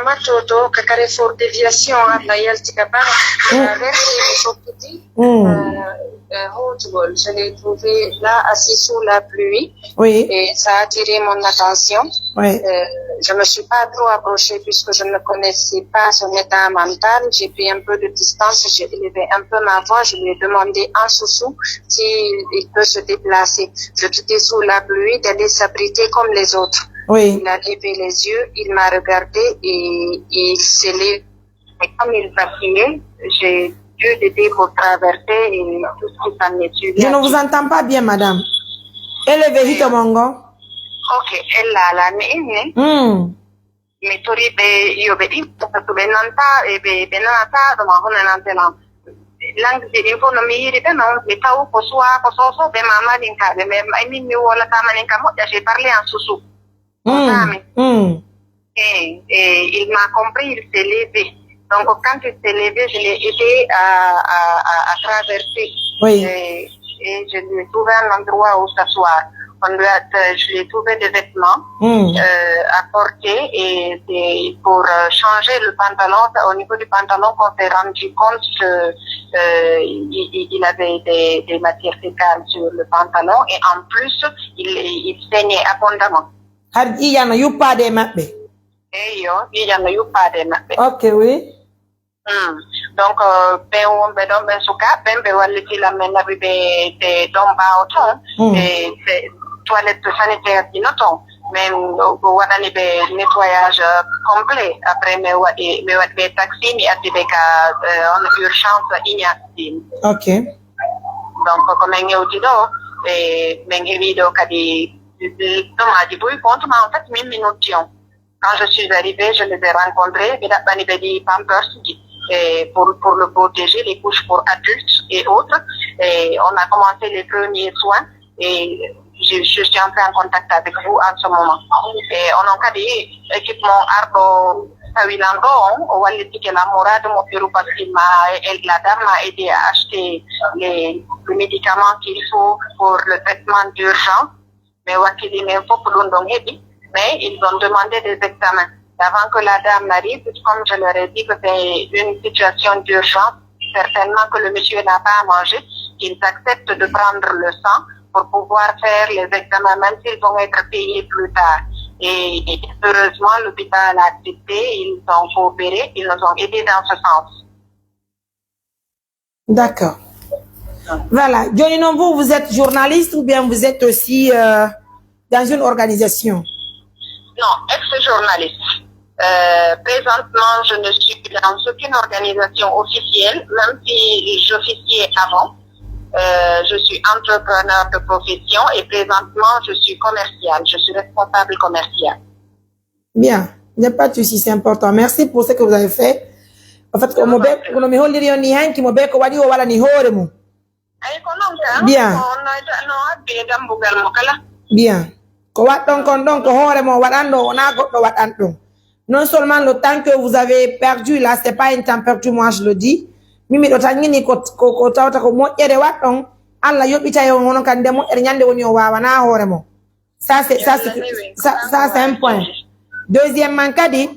Matoto, Carrefour Déviation, la Yaltikaba, je l'ai trouvé là, assis sous la pluie. Oui. Et ça a attiré mon attention. Oui. Je me suis pas trop approchée puisque je ne connaissais pas son état mental. J'ai pris un peu de distance, j'ai élevé un peu ma voix, je lui ai demandé en sous-sous s'il peut se déplacer. Je quittais sous la pluie, d'aller s'abriter comme les autres. Oui. Il a levé les yeux, il m'a regardé et il s'est levé. Et comme il vacillait, j'ai dû l'aider pour traverser et tout ce qui s'en est suivi. Je ne vous entends pas bien, madame. Elle est vite au Mongo. Ok, elle a la nez. mi toriɓe yo ɓe ɗi to ɓe nanta e ɓe nanata ɗoma hono nantenan langue ji ɗin fof no mi yiɗi ɓe noon mi taw ko suwa ko soso ɓe mamaɗinkaɓe mais min mi wolatamanin ka moƴƴa j'ai parlé en sousou et il m'a compris, il s'est levé. Donc, quand il s'est levé, je l'ai aidé à traverser. Oui. Et je lui ai trouvé un endroit où s'asseoir. Je lui ai trouvé des vêtements à porter et pour changer le pantalon, au niveau du pantalon, on s'est rendu compte qu'il avait des matières fécales sur le pantalon et en plus, il saignait abondamment. Ok, oui. Donc, ben wonɓe ɗon ɓen suka ɓen ɓe wallitila men naɓi ɓe ɗon ɓawo ton e toilette sanitaire ɗino ton min waɗani ɓe nettoyage complet après mi waɗi ɓe taxi mi addi ɓe ka on urgence iñasɗin. Ok. Donc komin yewti ɗo min heewi ɗo kadi domaji boyi compte ma en fait min mi notti on. Quand je suis arrivée, je les ai rencontrés, Pampers, pour le protéger, les couches pour adultes et autres. Et on a commencé les premiers soins et je suis entrée en contact avec vous en ce moment. Et on a dit équipement Arbo Tawilando, on va le dire que la morale de mon bureau parce que la dame m'a aidé à acheter les médicaments qu'il faut pour le traitement d'urgence. Mais mais ils ont demandé des examens. Avant que la dame n'arrive, comme je leur ai dit que c'est une situation d'urgence, certainement que le monsieur n'a pas à manger, qu'ils acceptent de prendre le sang pour pouvoir faire les examens, même s'ils vont être payés plus tard. Et heureusement, l'hôpital a accepté, ils ont coopéré, ils nous ont aidés dans ce sens. D'accord. Voilà. Johnny Nombo, vous êtes journaliste ou bien vous êtes aussi dans une organisation? Non, ex-journaliste. Présentement, je ne suis dans aucune organisation officielle, même si j'officiais avant. Je suis entrepreneur de profession et présentement, je suis commercial. Je suis responsable commercial. Bien, il n'y a pas de souci, c'est important. Merci pour ce que vous avez fait. En fait, bien. Bien. Non seulement le temps que vous avez perdu là, c'est pas un temps perdu, moi je le dis. Mimi do tangini ko tawta ko moƴƴere waɗɗon Allah yoɓita yo hono kan demo ñande woni o wawana hoore mo. Ça c'est un point. Deuxièmement kadi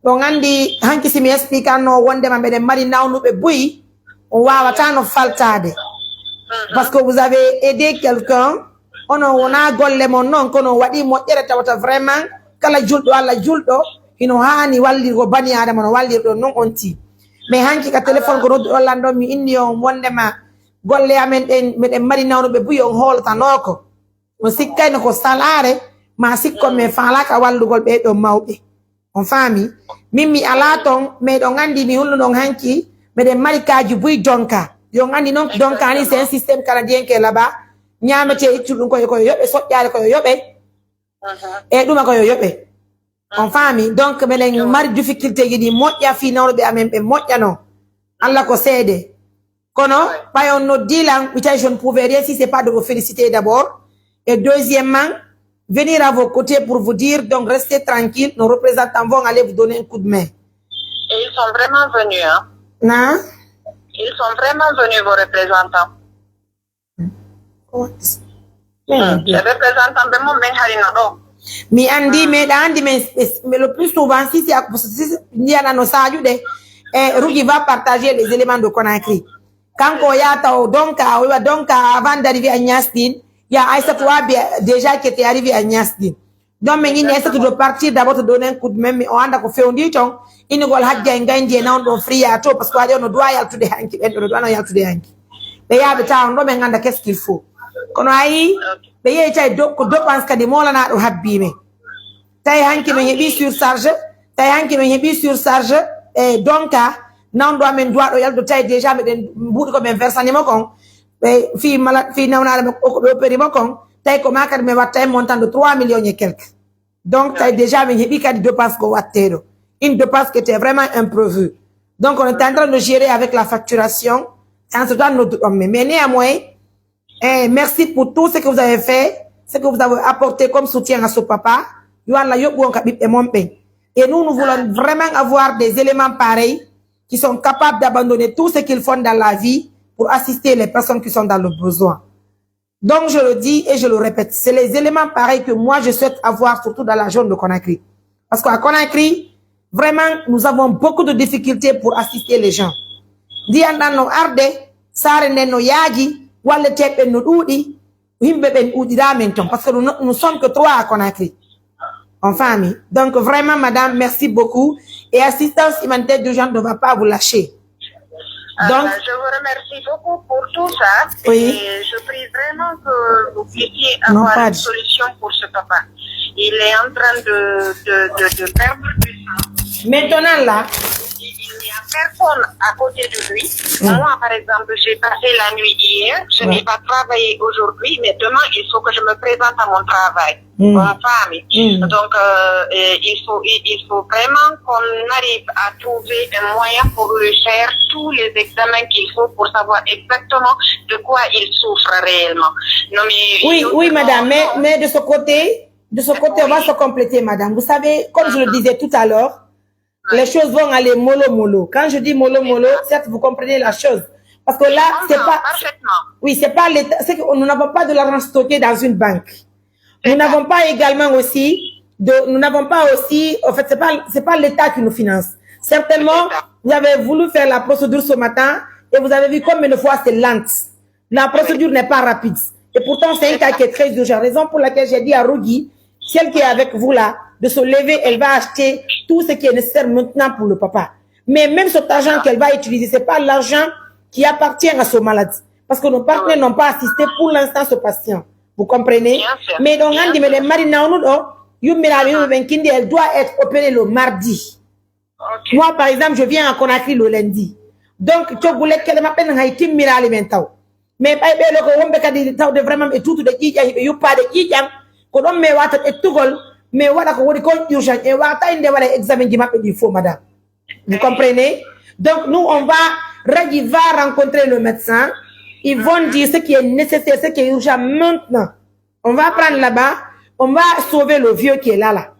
ɗo gandi hanki simi expliquanno wondema mbeɗen mari nawnuɓe buyi on wawata no faltade parce que vous avez aidé quelqu'un ono wona golle mon non kono waɗi moƴƴere tawata vraiment kala julɗo Allah julɗo ino hani wallirgo bani adama no wallirɗo non on ti mais hanki ka téléphone ko noddu ɗollanɗo mi inni on wondema golle amen ɗen meɗen mari nawnuɓe buyi on holtanoko on sikkayno ko salare ma sikko me falaka wallugol ɓeɗo mawɓe on faami min mi ala ton meɗon andi mi hulluɗon hanki meɗen mari kaji buyi donka yo andi noon donka ni c'est un système canadien ke là-bas ñamete ittuɗum koyo yoɓe soƴƴare koyo yoɓe e ɗuma koyo yoɓe on faami donc meɗen mari difficulté ji ɗi moƴƴa fi nawɗoɓe amen ɓe moƴƴano Allah ko seede kono ɓay on noddilan ɓitay je ne pouvais rien si c'est pas de vous féliciter d'abord et deuxièmement venir à vos côtés pour vous dire donc restez tranquille, nos représentants vont aller vous donner un coup de main. Et ils sont vraiment venus, hein? Non? Ils sont vraiment venus, vos représentants. Les représentants de mon Benharino. Mi andi me andi mais le plus souvent si il y a no sajude Rugi va partager les éléments de Conakry. Quand Koyata donc avant d'arriver à Niastin, il y a Aïssatou déjà qui était arrivé à Niastin. Donc mais il essaie de partir d'abord te donner un coup de main mais on a fait un diton il ne va pas gagner non on free à tout parce qu'on ne doit y aller to the hanky et on doit y aller to the hanky. Mais il y a des temps on doit gagner qu'est-ce qu'il faut. Quand on aille mais il y a deux pense que des mots là na habime. Tay hanky mais il sur charge, tay hanky mais il sur charge et donc non doit men doit y aller de tay déjà mais den bout comme un versant kon et fi malade fi nawna ko opérer kon tay ko makar me watta montant de 3 millions et quelques Donc, tu as déjà deux passes une deux passes qui était vraiment imprévue. Donc, on est en train de gérer avec la facturation. Mais néanmoins, merci pour tout ce que vous avez fait, ce que vous avez apporté comme soutien à ce papa. Et nous voulons vraiment avoir des éléments pareils qui sont capables d'abandonner tout ce qu'ils font dans la vie pour assister les personnes qui sont dans le besoin. Donc, je le dis et je le répète, c'est les éléments pareils que moi, je souhaite avoir, surtout dans la zone de Conakry. Parce qu'à Conakry, vraiment, nous avons beaucoup de difficultés pour assister les gens. Parce que nous sommes que trois à Conakry. En famille. Donc, vraiment, madame, merci beaucoup. Et assistance humanitaire d'urgence ne va pas vous lâcher. Donc, je vous remercie beaucoup pour tout ça. Oui. Et je prie vraiment que vous puissiez avoir une solution pour ce papa. Il est en train de perdre du sang. Maintenant, là, il n'y a personne à côté de lui. Moi, par exemple, j'ai passé la nuit hier. Je n'ai pas travaillé aujourd'hui, mais demain, il faut que je me présente à mon travail. Comme femme. Donc, il faut vraiment qu'on arrive à trouver un moyen pour lui faire tous les examens qu'il faut pour savoir exactement de quoi il souffre réellement. Non, mais oui, madame, mais de ce côté, on va se compléter, madame. Vous savez, comme je le disais tout à l'heure, les choses vont aller mollo. Quand je dis mollo, certes, vous comprenez la chose. Parce que là, c'est pas... Oui, c'est pas l'État. C'est que nous n'avons pas de l'argent stocké dans une banque. Nous n'avons pas également aussi... Nous n'avons pas aussi... En fait, c'est pas l'État qui nous finance. Certainement, vous avez voulu faire la procédure ce matin et vous avez vu combien de fois c'est lente. La procédure n'est pas rapide. Et pourtant, c'est un cas qui est très urgent. Raison pour laquelle j'ai dit à Rougui, celle qui est avec vous là, de se lever, elle va acheter tout ce qui est nécessaire maintenant pour le papa. Mais même cet argent qu'elle va utiliser, c'est pas l'argent qui appartient à ce malade. Parce que nos partenaires n'ont pas assisté pour l'instant ce patient. Vous comprenez? Mais donc, elle doit être opérée le mardi. Moi, par exemple, je viens à Conakry le lundi. Donc, tu voulais qu'elle m'appelle un haïti mirali maintenant. Mais pas de vraiment et tout de qui y a pas de qui ko don me wata et tugol mais wala ko woni ko urgent et wata inde wala examen qui m'appelle il faut madame. Vous comprenez? Donc nous on va rencontrer le médecin, ils vont dire ce qui est nécessaire, ce qui est urgent maintenant. On va prendre là-bas, on va sauver le vieux qui est là.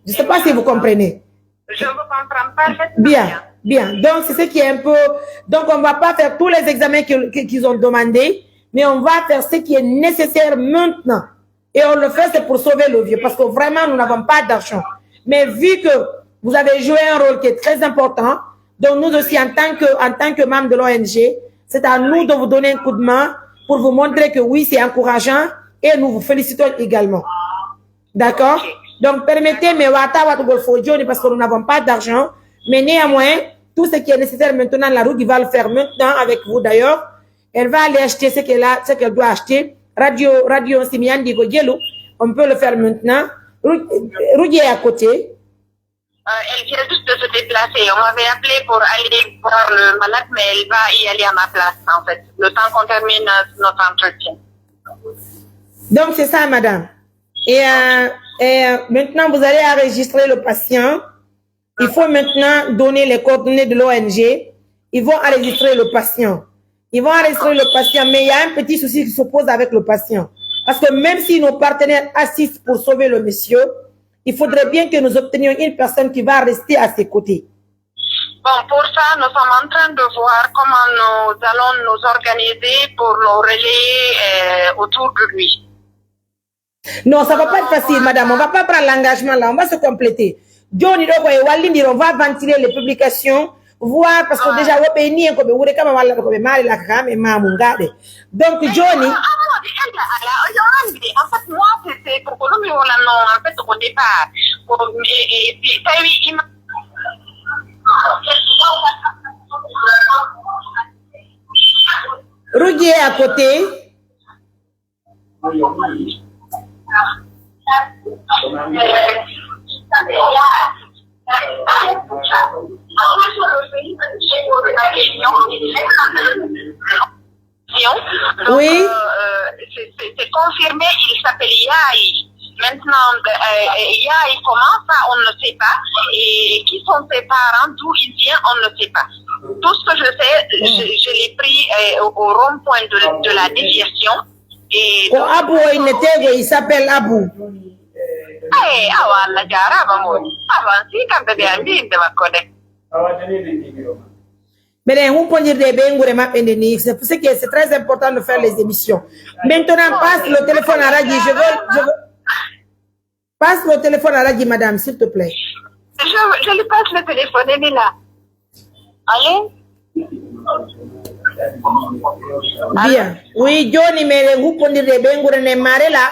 Je sais pas si vous comprenez. Je vous comprends parfaitement. Bien. Donc c'est ce qui est un peu. Donc on va pas faire tous les examens qu'ils ont demandé, mais on va faire ce qui est nécessaire maintenant. Et on le fait, c'est pour sauver le vieux, parce que vraiment, nous n'avons pas d'argent. Mais vu que vous avez joué un rôle qui est très important, donc nous aussi, en tant que membres de l'ONG, c'est à nous de vous donner un coup de main pour vous montrer que oui, c'est encourageant et nous vous félicitons également. D'accord? Donc, permettez-moi, parce que nous n'avons pas d'argent, mais néanmoins, tout ce qui est nécessaire maintenant, la route, il va le faire maintenant avec vous d'ailleurs. Elle va aller acheter ce qu'elle doit acheter. Radio Simian Digo, on peut le faire maintenant. Rougier est à côté. Elle vient juste de se déplacer. On m'avait appelé pour aller voir le malade, mais elle va y aller à ma place, en fait, le temps qu'on termine notre entretien. Donc, c'est ça, madame. Et maintenant, vous allez enregistrer le patient. Il faut maintenant donner les coordonnées de l'ONG. Ils vont enregistrer le patient. Ils vont enregistrer le patient, mais il y a un petit souci qui se pose avec le patient. Parce que même si nos partenaires assistent pour sauver le monsieur, il faudrait bien que nous obtenions une personne qui va rester à ses côtés. Bon, pour ça, nous sommes en train de voir comment nous allons nous organiser pour le relayer autour de lui. Non, ça ne va pas être facile, madame. On ne va pas prendre l'engagement là. On va se compléter. Johnny, on va ventiler les publications. Voir parce que déjà donc Johnny en fait moi c'est pour que nous en fait au départ et puis Rougier à côté. Oui. C'est confirmé, il s'appelle Yahi. Maintenant, comment ça, on ne sait pas. Et qui sont ses parents, d'où il vient, on ne sait pas. Tout ce que je sais, je l'ai pris au rond-point de la déviation. Et Abou, il s'appelle Abou. Mais on peut dire des c'est pour ça que c'est très important de faire les émissions. Maintenant, passe le téléphone à Radi. Je veux... Passe le téléphone à Radi, madame, s'il te plaît. Je lui passe le téléphone, elle est là. Allez? Bien. Oui, Johnny, mais vous pouvez dire des bengures ne marre là.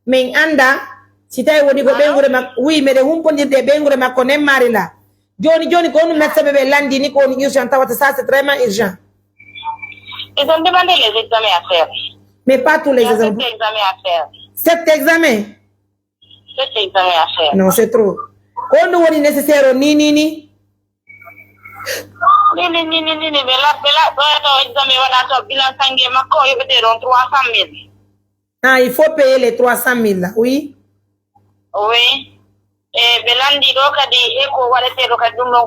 Mais anda, si tu as dit que oui, mais vous pouvez dire des bengures ma connaît marre là. Johnny, quand nous mettons bébé lundi, ni qu'on urgent, ça c'est vraiment urgent. Ils ont demandé les examens à faire. Mais pas tous les examens. 7 examens à faire. 7 examens? 7 examens à faire. Non, c'est trop. Quand nous avons nécessaire, ni. Mais là, examen, on a bilan sanguin, ma corps, il peut 300 000. Ah, il faut payer les 300 000 là, oui? Oui. Et Belandi, donc, a dit, et qu'on va laisser le cas du non.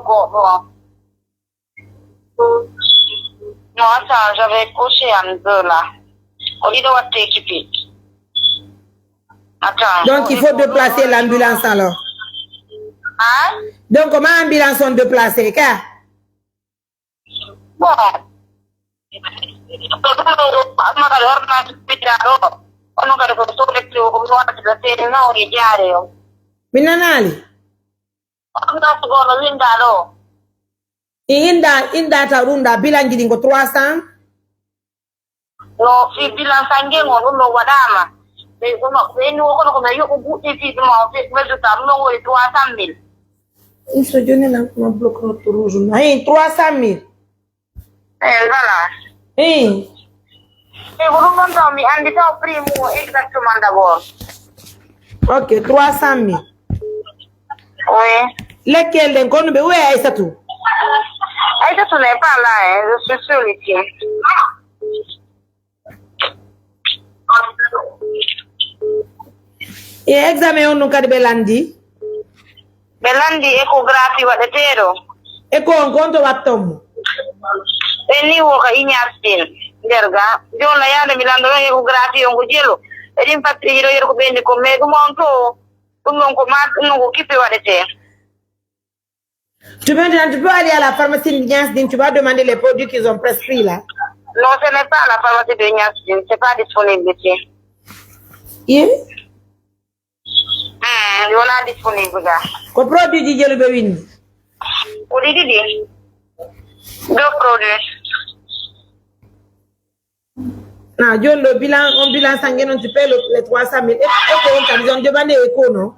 Non, attends, j'avais couché en deux là. Au lieu de voir équipé. Attends. Donc, il faut déplacer l'ambulance alors. Hein? Donc, comment l'ambulance sont déplacées, car? Bon. Minanali? Inda tarunda bilan gidi ngo 300? No, fi bilan sange ngo no wadama. Be kuma ni wo kono kuma yo ku fi ma fi mezu tam no wo 300 000. Isso jone la ma bloc notre rouge. Hein, 300 000. Voilà. Hein. Et vous demandez mi andi ta primo exactement d'abord. OK, 300 000. Oui. Lequel d'un con be ouais Aïssatou? Aïssatou n'est pas là, hein. Je suis sur le tien. Et examen on nous kadi belandi? Belandi échographie wadetero. Eko on compte watom. Eni wo ka inyartin derga jona yande milando échographie on gujelo. Edim patri hiro yero ko bendi ko me ko monto. Tu peux aller à la pharmacie de Niasdine, tu vas demander les produits qu'ils ont prescrits là. Non, ce n'est pas à la pharmacie de Niasdine, c'est pas disponible ici. Oui? On a disponible là. Quel produit dit le bébé? Oui, deux produits. Non, John, le bilan sanguin, on tu payes les 300 000. Et on t'a demandé écho, non?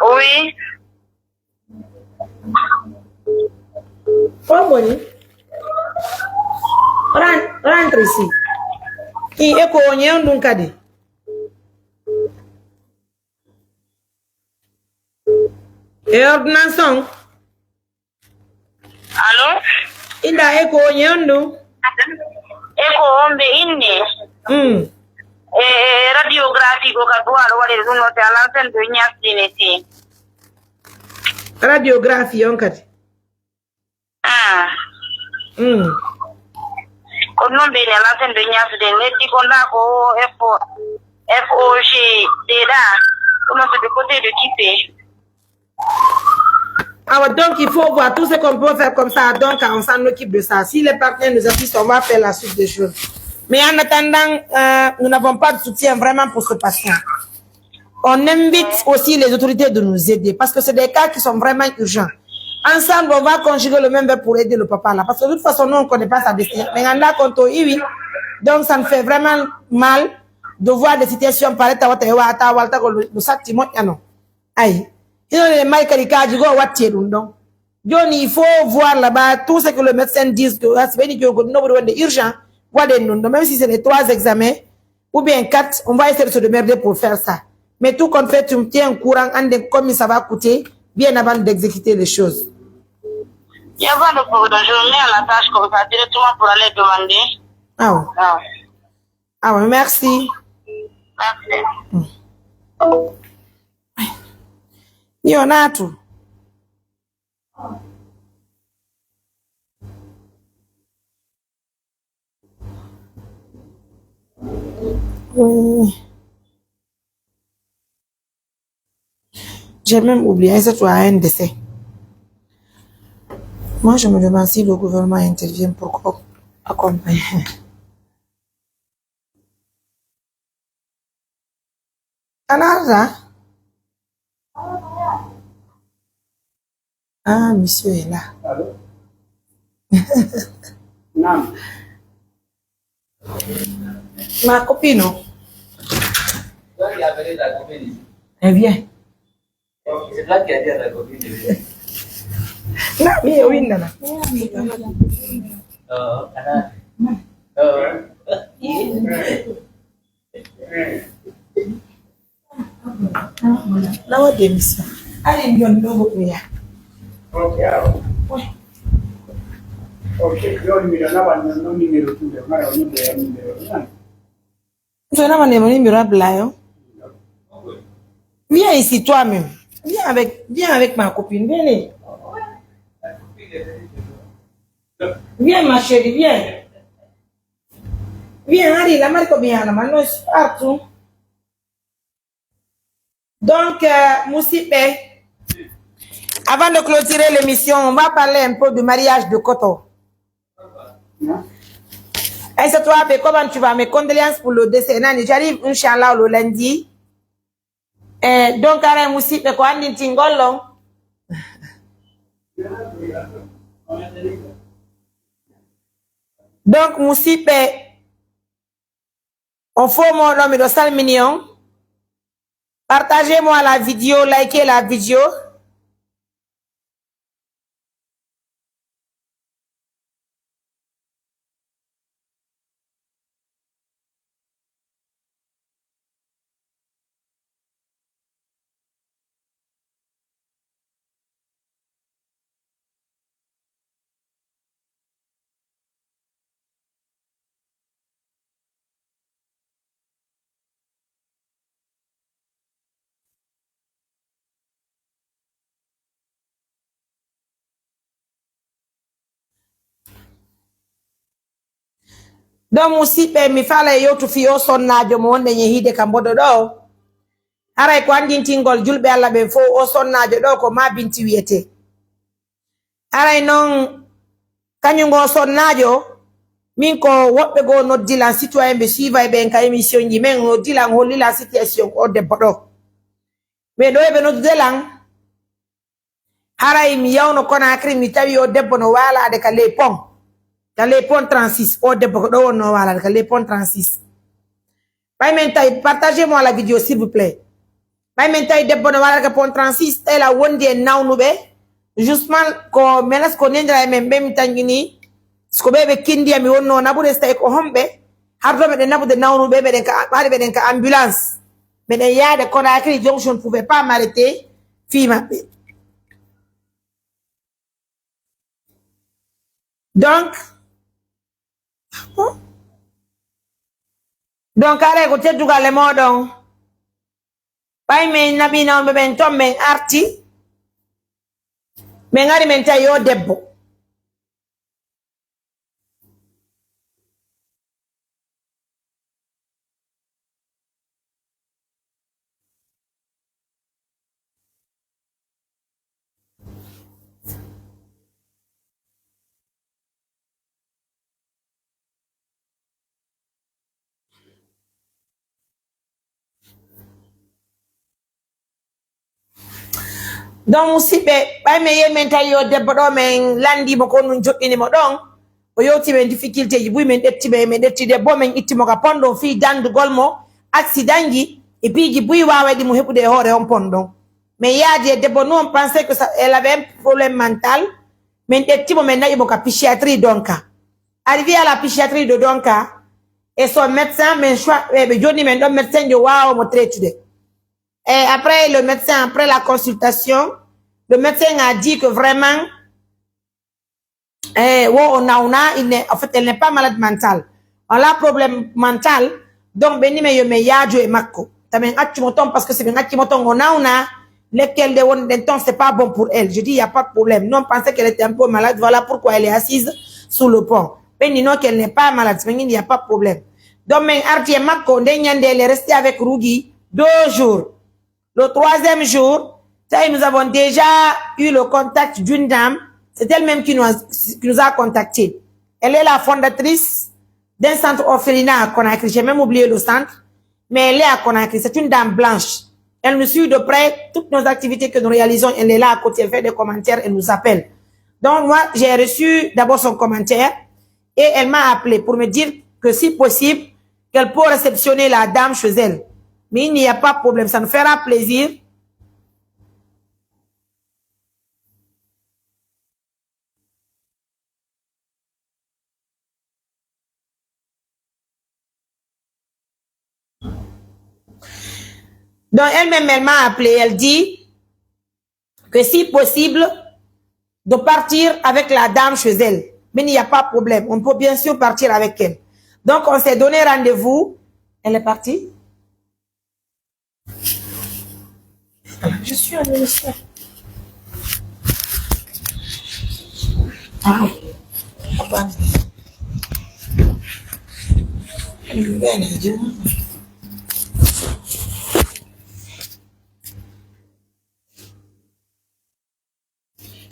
Oui. Oh, bon. Rentre ici. Qui écho, on y est, on a dit. Et ordonnance? Allô? Il a écho, on y est, on Eko ombe inni. Radiographie ko kadwa wale zuno te alansen do Niasdine ti. Radiographie on kati. Ko non be alansen do Niasdine ne ti ko na ko FOG deda. Comment c'est de côté de Kipé. Alors donc il faut voir tout ce qu'on peut faire comme ça, donc on s'en occupe de ça. Si les partenaires nous assistent, on va faire la suite des choses. Mais en attendant, nous n'avons pas de soutien vraiment pour ce patient. On invite aussi les autorités de nous aider parce que c'est des cas qui sont vraiment urgents. Ensemble, on va conjuguer le même verbe pour aider le papa là. Parce que de toute façon, nous, on ne connaît pas sa destinée. Mais on a compte oui. Donc ça me fait vraiment mal de voir des situations pareilles. Aïe. Johnny, il faut voir là-bas tout ce que le médecin dit que c'est urgent. Même si c'est les 3 examens ou bien 4, on va essayer de se démerder pour faire ça. Mais tout compte fait, tu me tiens au courant comme ça va coûter bien avant d'exécuter les choses. Il y a pas de problème, je me mets à la tâche comme ça directement pour aller demander. Ah ouais. Ah ouais, merci. Merci. Neonato. Oui. J'ai même oublié, ça toi un décès. Moi, je me demande si le gouvernement intervient pour accompagner. Canada? Ah, monsieur est là. Allô? Non. Ma copine, non? Toi qui as appelé ta copine ici. Elle vient. C'est toi qui as dit à ta copine de venir. Non, mais oui, non. Anna. Now, démission. Allez, nous allons vous dire. Ok, alors. Oui. Ok, yo numéro tout le monde, numéro. Tu as un numéro là, viens ici toi-même. Viens avec ma copine. Venez. Viens ma chérie, viens. Viens, allez, la marque bien, la main partout. Donc, Moussipe, avant de clôturer l'émission, on va parler un peu du mariage de Koto. Et c'est toi, comment tu vas? Mes condoléances pour le décès. J'arrive, Inch'Allah, le lundi. Donc, Arrête Moussipe, quoi, on dit Tingolo? Donc, Moussipe, on fait mon nom de Salmignon. Partagez-moi la vidéo, likez la vidéo. Donc, Moussipe, mi fala yo tu fiyo sonnajo mo wonde nyehide kambodo do. Aray ko andin tingol julbe alla be fo o sonnajo do ko ma binti wiyete. Aray non kanyungo sonnajo min ko wobbe go noddilan citoyen be suiva e ben ka émission ji men noddilan holila situation o debbo do. Me do e be noddilan aray mi yawno Conakry mi tawi o debbo no wala de ka le pont. Ka le pont 36 o debbo do wonno wala de ka le pont 36. Partagez-moi la vidéo s'il vous plaît. Maintenant, debbo no wala ka pont 36 tela wondi en nawnube justement ko menas ko nendra men bem tangini sko bebe kindi mi wonno nabude stay ko hombe hardo me nabude nawnube be den ka bari be den ka ambulance me den yaade Conakry Junction ne pouvait pas m'arrêter fi mabbe. Donc are ko teddugal e modon bay men nabi non be ben tom men arti men ngari men tayo debbo donc Moussibe bay me yemen tayo debbo do men landi mo ko nun joddini mo don o yoti men difficulté ji buy men detti debbo men ittimo ka pondo fi dandugol mo accident ji et puis ji buy waawedi mo hebude hoore on pondon mais yaade debbo nous on pensait que ça elle avait un problème mental men dettimo men nayi mo ka psychiatrie donc arrivé à la psychiatrie de Donka et son médecin men choix be joni men don médecin de waawo mo traitude. Et après le médecin, après la consultation, le médecin a dit que vraiment, en fait, elle n'est pas malade mentale. On a un problème mental, donc, beni me yome yadjo e makko. T'as parce que c'est bien on a, lesquels de on temps, c'est pas bon pour elle. Je dis, il n'y a pas de problème. Nous, on pensait qu'elle était un peu malade. Voilà pourquoi elle est assise sous le pont. Mais non, qu'elle n'est pas malade. Il n'y a pas de problème. Donc, mais Artiema Konde Nyande, elle est restée avec Rougui 2 jours. Le 3e jour, nous avons déjà eu le contact d'une dame. C'est elle-même qui nous a contactés. Elle est la fondatrice d'un centre orphelinat à Conakry. J'ai même oublié le centre. Mais elle est à Conakry. C'est une dame blanche. Elle nous suit de près. Toutes nos activités que nous réalisons, elle est là à côté. Elle fait des commentaires. Elle nous appelle. Donc, moi, j'ai reçu d'abord son commentaire. Et elle m'a appelé pour me dire que si possible, qu'elle peut réceptionner la dame chez elle. Mais il n'y a pas de problème. Ça nous fera plaisir. Donc, elle-même, elle m'a appelé. Elle dit que si possible, de partir avec la dame chez elle. Mais il n'y a pas de problème. On peut bien sûr partir avec elle. Donc, on s'est donné rendez-vous. Elle est partie. Je suis en émission. Ah.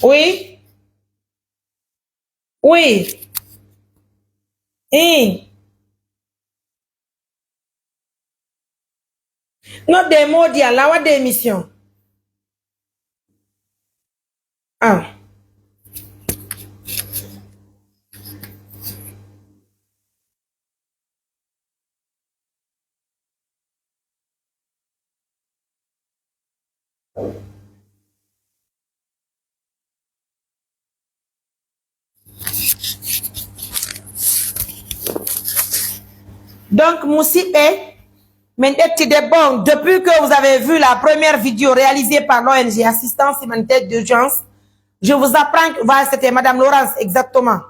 Oui. Oui. Non, des mots d'y aller, la démission. Ah. Donc, Moussipé, bon, depuis que vous avez vu la première vidéo réalisée par l'ONG Assistance Humanitaire d'Urgence, je vous apprends que voilà, c'était Madame Laurence, exactement.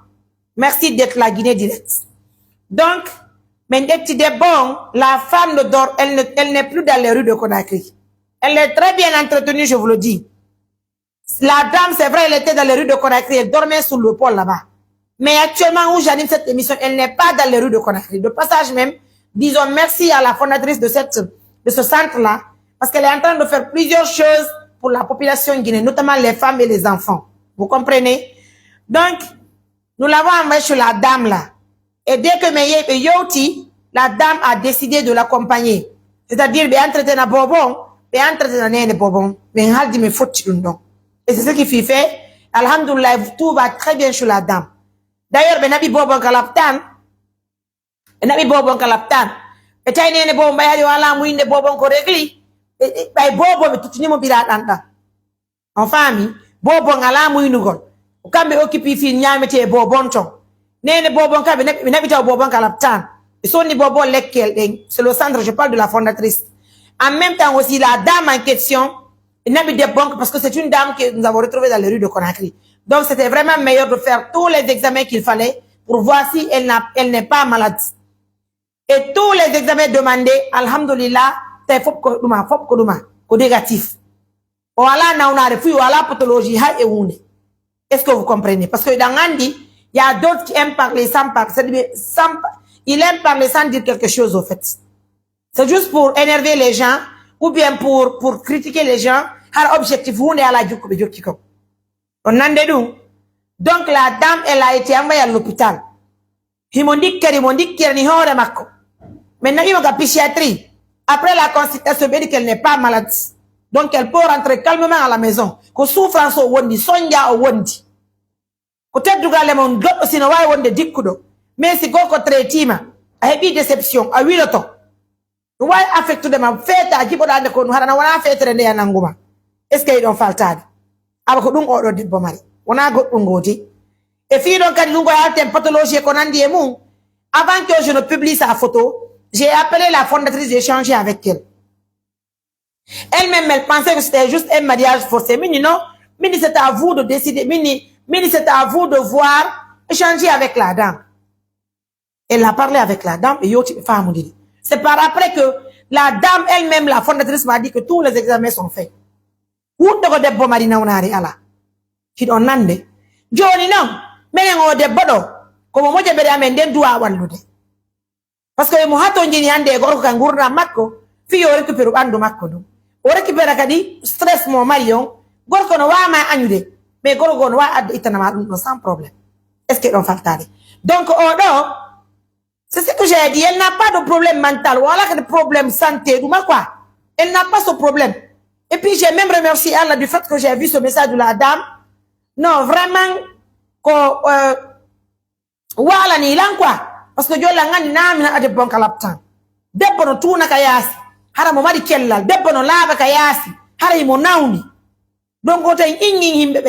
Merci d'être la Guinée directe. Donc, bon, la femme ne dort, elle n'est plus dans les rues de Conakry. Elle est très bien entretenue, je vous le dis. La dame, c'est vrai, elle était dans les rues de Conakry, elle dormait sous le pôle là-bas. Mais actuellement, où j'anime cette émission, elle n'est pas dans les rues de Conakry. De passage même, disons merci à la fondatrice de ce centre-là, parce qu'elle est en train de faire plusieurs choses pour la population guinéenne, notamment les femmes et les enfants. Vous comprenez? Donc, nous l'avons envoyé chez la dame là. Et dès que Meye Yoti, la dame a décidé de l'accompagner. C'est-à-dire, entretenir Bobon, entretenir Bobon, me faut. Et c'est ce qui fait, alhamdoulilah, tout va très bien chez la dame. D'ailleurs, Benabi Bobon Kalaptan, et Taïne Bobon Bayari Wala Mouine Bobon Koregli, et Bobon, mais tout le monde anda. En famille, Bobon Ala Mouinugol, ou quand me occupe Finia Mete Bobon Chon. Nene Bobon Kabe, Nabita Bobon Kalaptan, et son Bobon Lekel, c'est le centre, je parle de la fondatrice. En même temps aussi, la dame en question, parce que c'est une dame que nous avons retrouvée dans les rues de Conakry. Donc, c'était vraiment meilleur de faire tous les examens qu'il fallait pour voir si elle n'est pas malade. Et tous les examens demandés, alhamdoulilah, c'est fop négatif. Voilà, on a refusé, voilà, pathologie, est-ce que vous comprenez? Parce que dans Gandhi, il y a d'autres qui aiment parler sans parler. Il aime parler sans dire quelque chose, au fait. C'est juste pour énerver les gens, ou bien pour critiquer les gens. Objectif, on est à la on a donc la dame, elle a été envoyée à l'hôpital. Ils m'ont dit qu'elle n'y aurait pas. Maintenant, il y a une psychiatrie. Après la consultation, elle dit qu'elle n'est pas malade. Donc, elle peut rentrer calmement à la maison. Que souffrance au wondi, sonja au wondi. Peut-être que le monde doit aussi n'avoir wondi dikudo. Mais c'est quoi que traitement? A heavy déception, a 8 ans. Nous voyons affecté de ma fête à Jiboda de Konou, Hana fait render à Nanguma. Est-ce qu'ils ont fait ça? Abako dung odo dit bomari. On a got ngoti. Et puis donc quand nous voyons une pathologie qu'on a dit avant que je ne publie sa photo, j'ai appelé la fondatrice, j'ai échangé avec elle. Elle-même, elle pensait que c'était juste un mariage forcé. Mini non, mini c'est à vous de décider, mini c'est à vous de voir, échanger avec la dame. Elle a parlé avec la dame et yoti femme dit. C'est par après que La dame elle-même, la fondatrice, m'a dit que tous les examens sont faits. Où de debbo marina onari ala. Qui on nande. Joni non. Mais on debbo do. Comme moi, j'ai amen den doua wallude. Parce que mo hato njini hande gorko kan gurna makko. Fi o récupérer ando makko do. O récupérer kadi stress mo marion. Gorko no wa ma anyude. Mais gorko no wa ad itanama sans problème. Est-ce que on faltari? Donc, c'est ce que j'ai dit. Elle n'a pas de problème mental. Voilà que de problème santé. Quoi? Elle n'a pas ce problème. Et puis, j'ai même remercié Allah du fait que j'ai vu ce message de la dame. Non, vraiment, voilà, ni lan quoi. Parce que je l'ai n'a pas de bon calaptan. Debbo no tuna kayasi. Hara mo mari kellal. Debbo no laba kayasi. Hara mo nauni. Donc, on t'a himbe.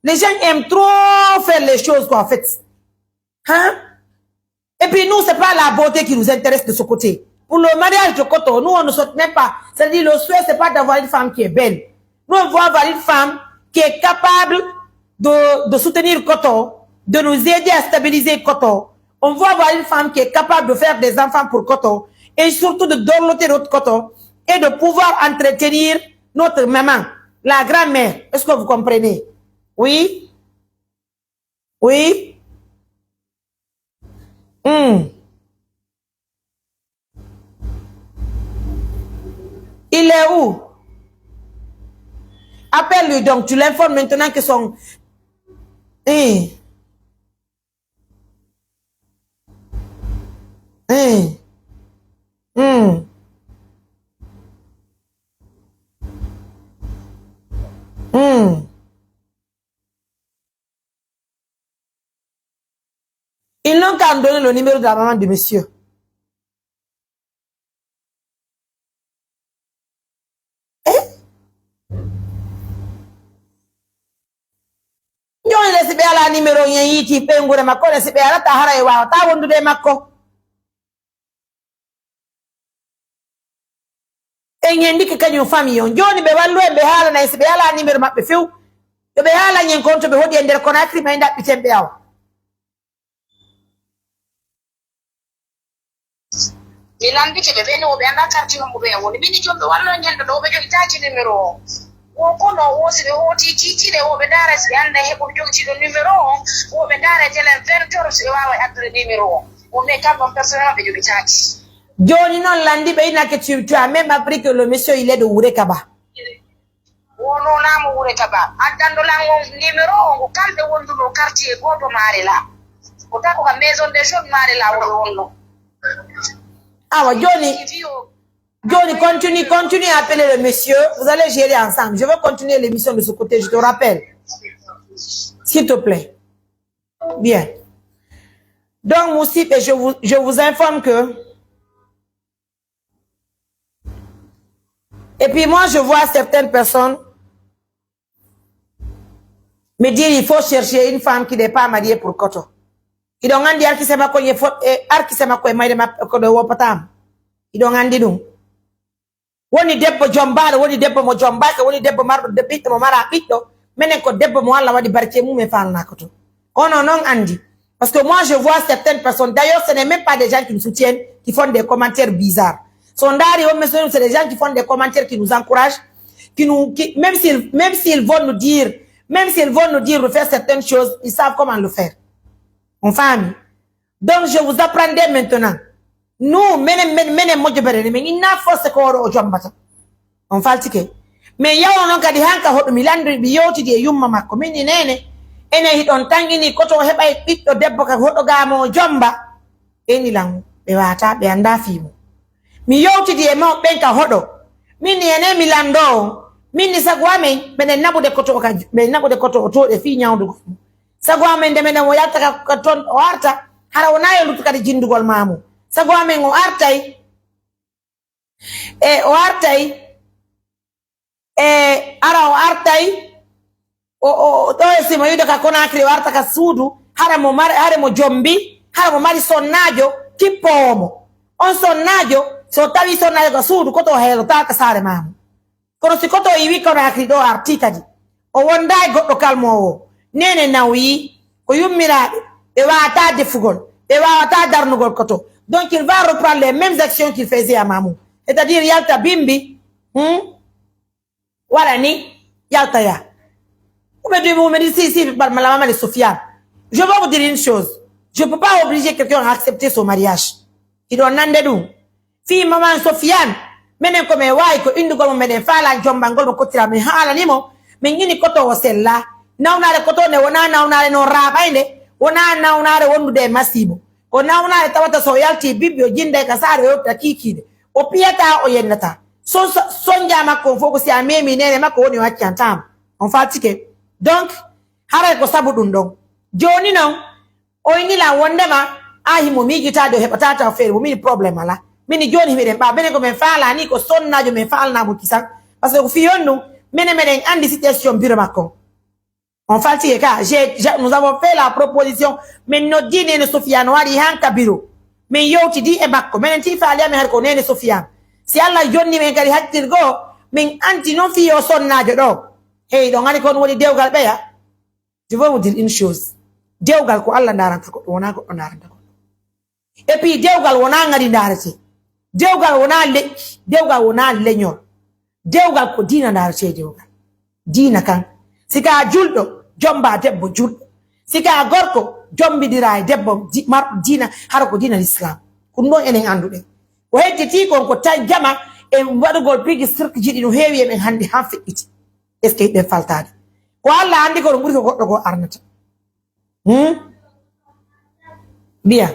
Les gens aiment trop faire les choses quoi, en fait. Hein? Et puis nous, c'est pas la beauté qui nous intéresse de ce côté. Pour le mariage de Koto, nous, on ne saute même pas. C'est-à-dire, le souhait, c'est pas d'avoir une femme qui est belle. Nous, on veut avoir une femme qui est capable de soutenir Koto, de nous aider à stabiliser Koto. On veut avoir une femme qui est capable de faire des enfants pour Koto et surtout de dorloter notre Koto et de pouvoir entretenir notre maman, la grand-mère. Est-ce que vous comprenez? Oui? Oui? Il est où? Appelle-lui donc, tu l'informes maintenant que son... Ils n'ont qu'à me donner le numéro de la maman du monsieur. Nyon le sibe ala numéro yen yiti pengure makko le sibe ala tahara e wa ta wondude makko. Enyen dik kanyo famille on joni be wallu e be hala na sibe ala numéro mabbe few. Be hala nyen konto be hodi e der Conakry may nda bitembe yaw. Milan bike be beni obe anda karti mo be woni bini jombe wallo nyendo do be jogi taati numéro wo kono wo sibe hoti titi de wo be dara si anda hebo jogi do numéro wo be dara tele 20 heures si wawa adre numéro wo me kam personnel be jogi taati Joni non landi be ina que tu as même appris que le monsieur il est de Ourekaba. Wo no na mo Ourekaba adando la ngo numéro ngo kalbe wondu no quartier goto mare la o ta ko maison de jeunes mare la wo wonno. Ah ouais, Johnny, continue à appeler le monsieur. Vous allez gérer ensemble. Je veux continuer l'émission de ce côté, je te rappelle. S'il te plaît. Bien. Donc, Moussip, et je vous informe que... Et puis moi, je vois certaines personnes me dire il faut chercher une femme qui n'est pas mariée pour Koto. Il don't andi arki sema ko ye fot arki sema ko mayde ma ko do wopatam il don't andi dum woni debbo jombare woni debbo mo jombake woni debbo mardo de bitto mo mara bitto menen ko debbo mo Allah wadi barke mum e falna ko to ono non andi parce que moi je vois certaines personnes d'ailleurs ce n'est même pas des gens qui nous soutiennent qui font des commentaires bizarres sondari o monsieur c'est des gens qui font des commentaires qui nous encouragent même s'ils vont nous dire de faire certaines choses ils savent comment le faire. En famille. Donc, je vous apprendrai maintenant. Nous, mene mojibere, mais il n'a force qu'on jombata. On faltike. Mais ya on kadi hanka hodo milandu biyoti di yumma makko mini nene ene hidon tangini koto heba bitto debbo ka hodo gamo jomba eni lang be wata be anda fimu. Mi yoti di mo benka hodo. Mini ene milando. Mini sagwame bene nabude koto ka be nabude koto to e fi nyaawdu. Sagwame ndemene mo yatta ka ton o arta hara wonayo lutu kadi jindugol mamu sagwame ngo artay ara o artay o to e simo yude ka Conakry o arta ka suudu hara mo jombi hara mo mari sonnajo kippomo on sonnajo so tawi sonnajo ka suudu koto helo ta ka sare mamu kono si koto yiwi Conakry do arti kadi o wonday goddo kalmowo nene nawi ko yummiraɓe ɓe wawata defugol ɓe wawata darnugol koto donc il va reprendre les mêmes actions qu'il faisait à Mamou c'est-à-dire yalta bimbi voilà ni yalta ya vous me dites si par la maman de Sofiane. Je vais vous dire une chose, je peux pas obliger quelqu'un à accepter son mariage. Il doit n'andedou. Fi maman Sofiane, menen comme wai ko indu ko menen fala jombangol ko kotira me hala nimo men ngini koto wasella nawnare koto ne wona nawnare no rabainde wona nawnare wondude masibo ko nawnare tawata so yalti bibio jinde ka sare yo takikide o piyata o yennata so jama ko foko si amemi nene mako woni wakyantam on fatike donc hara ko sabu dum don joni non o ngila wondema ahi mo migita do hepatata fere mo mi problem ala mini joni meden ba bene ko men faala ni ko sonnajo men faalna mo kisan parce que ko fiyonnu menen andi situation biro makko on falti ka nous avons fait la proposition mais no dine ne Sofiane wari hanka biro men yowti di e makko menen ti faali am har ko nene Sofiane si Allah jonni men gari hattir go men anti non fiyo sonnajo do hey do ngani kon woni dewgal be ya je veux vous dire une chose dewgal ko Allah daranta ko wona ko daranta ko et puis dewgal wona ngari darati dewgal wona le dewgal wona leñol dewgal ko dina darate dewgal dina kan sika juldo jomba debbo juldo sika gorko jombidira e debbo dina hara ko dina l'islam kun non enen andude o hedditi kon ko tay jama e wadugol pigi sirk jidi no heewi e men hande han fedditi est ce que be faltade ko Allah andi ko nguri ko goddo ko arnata bien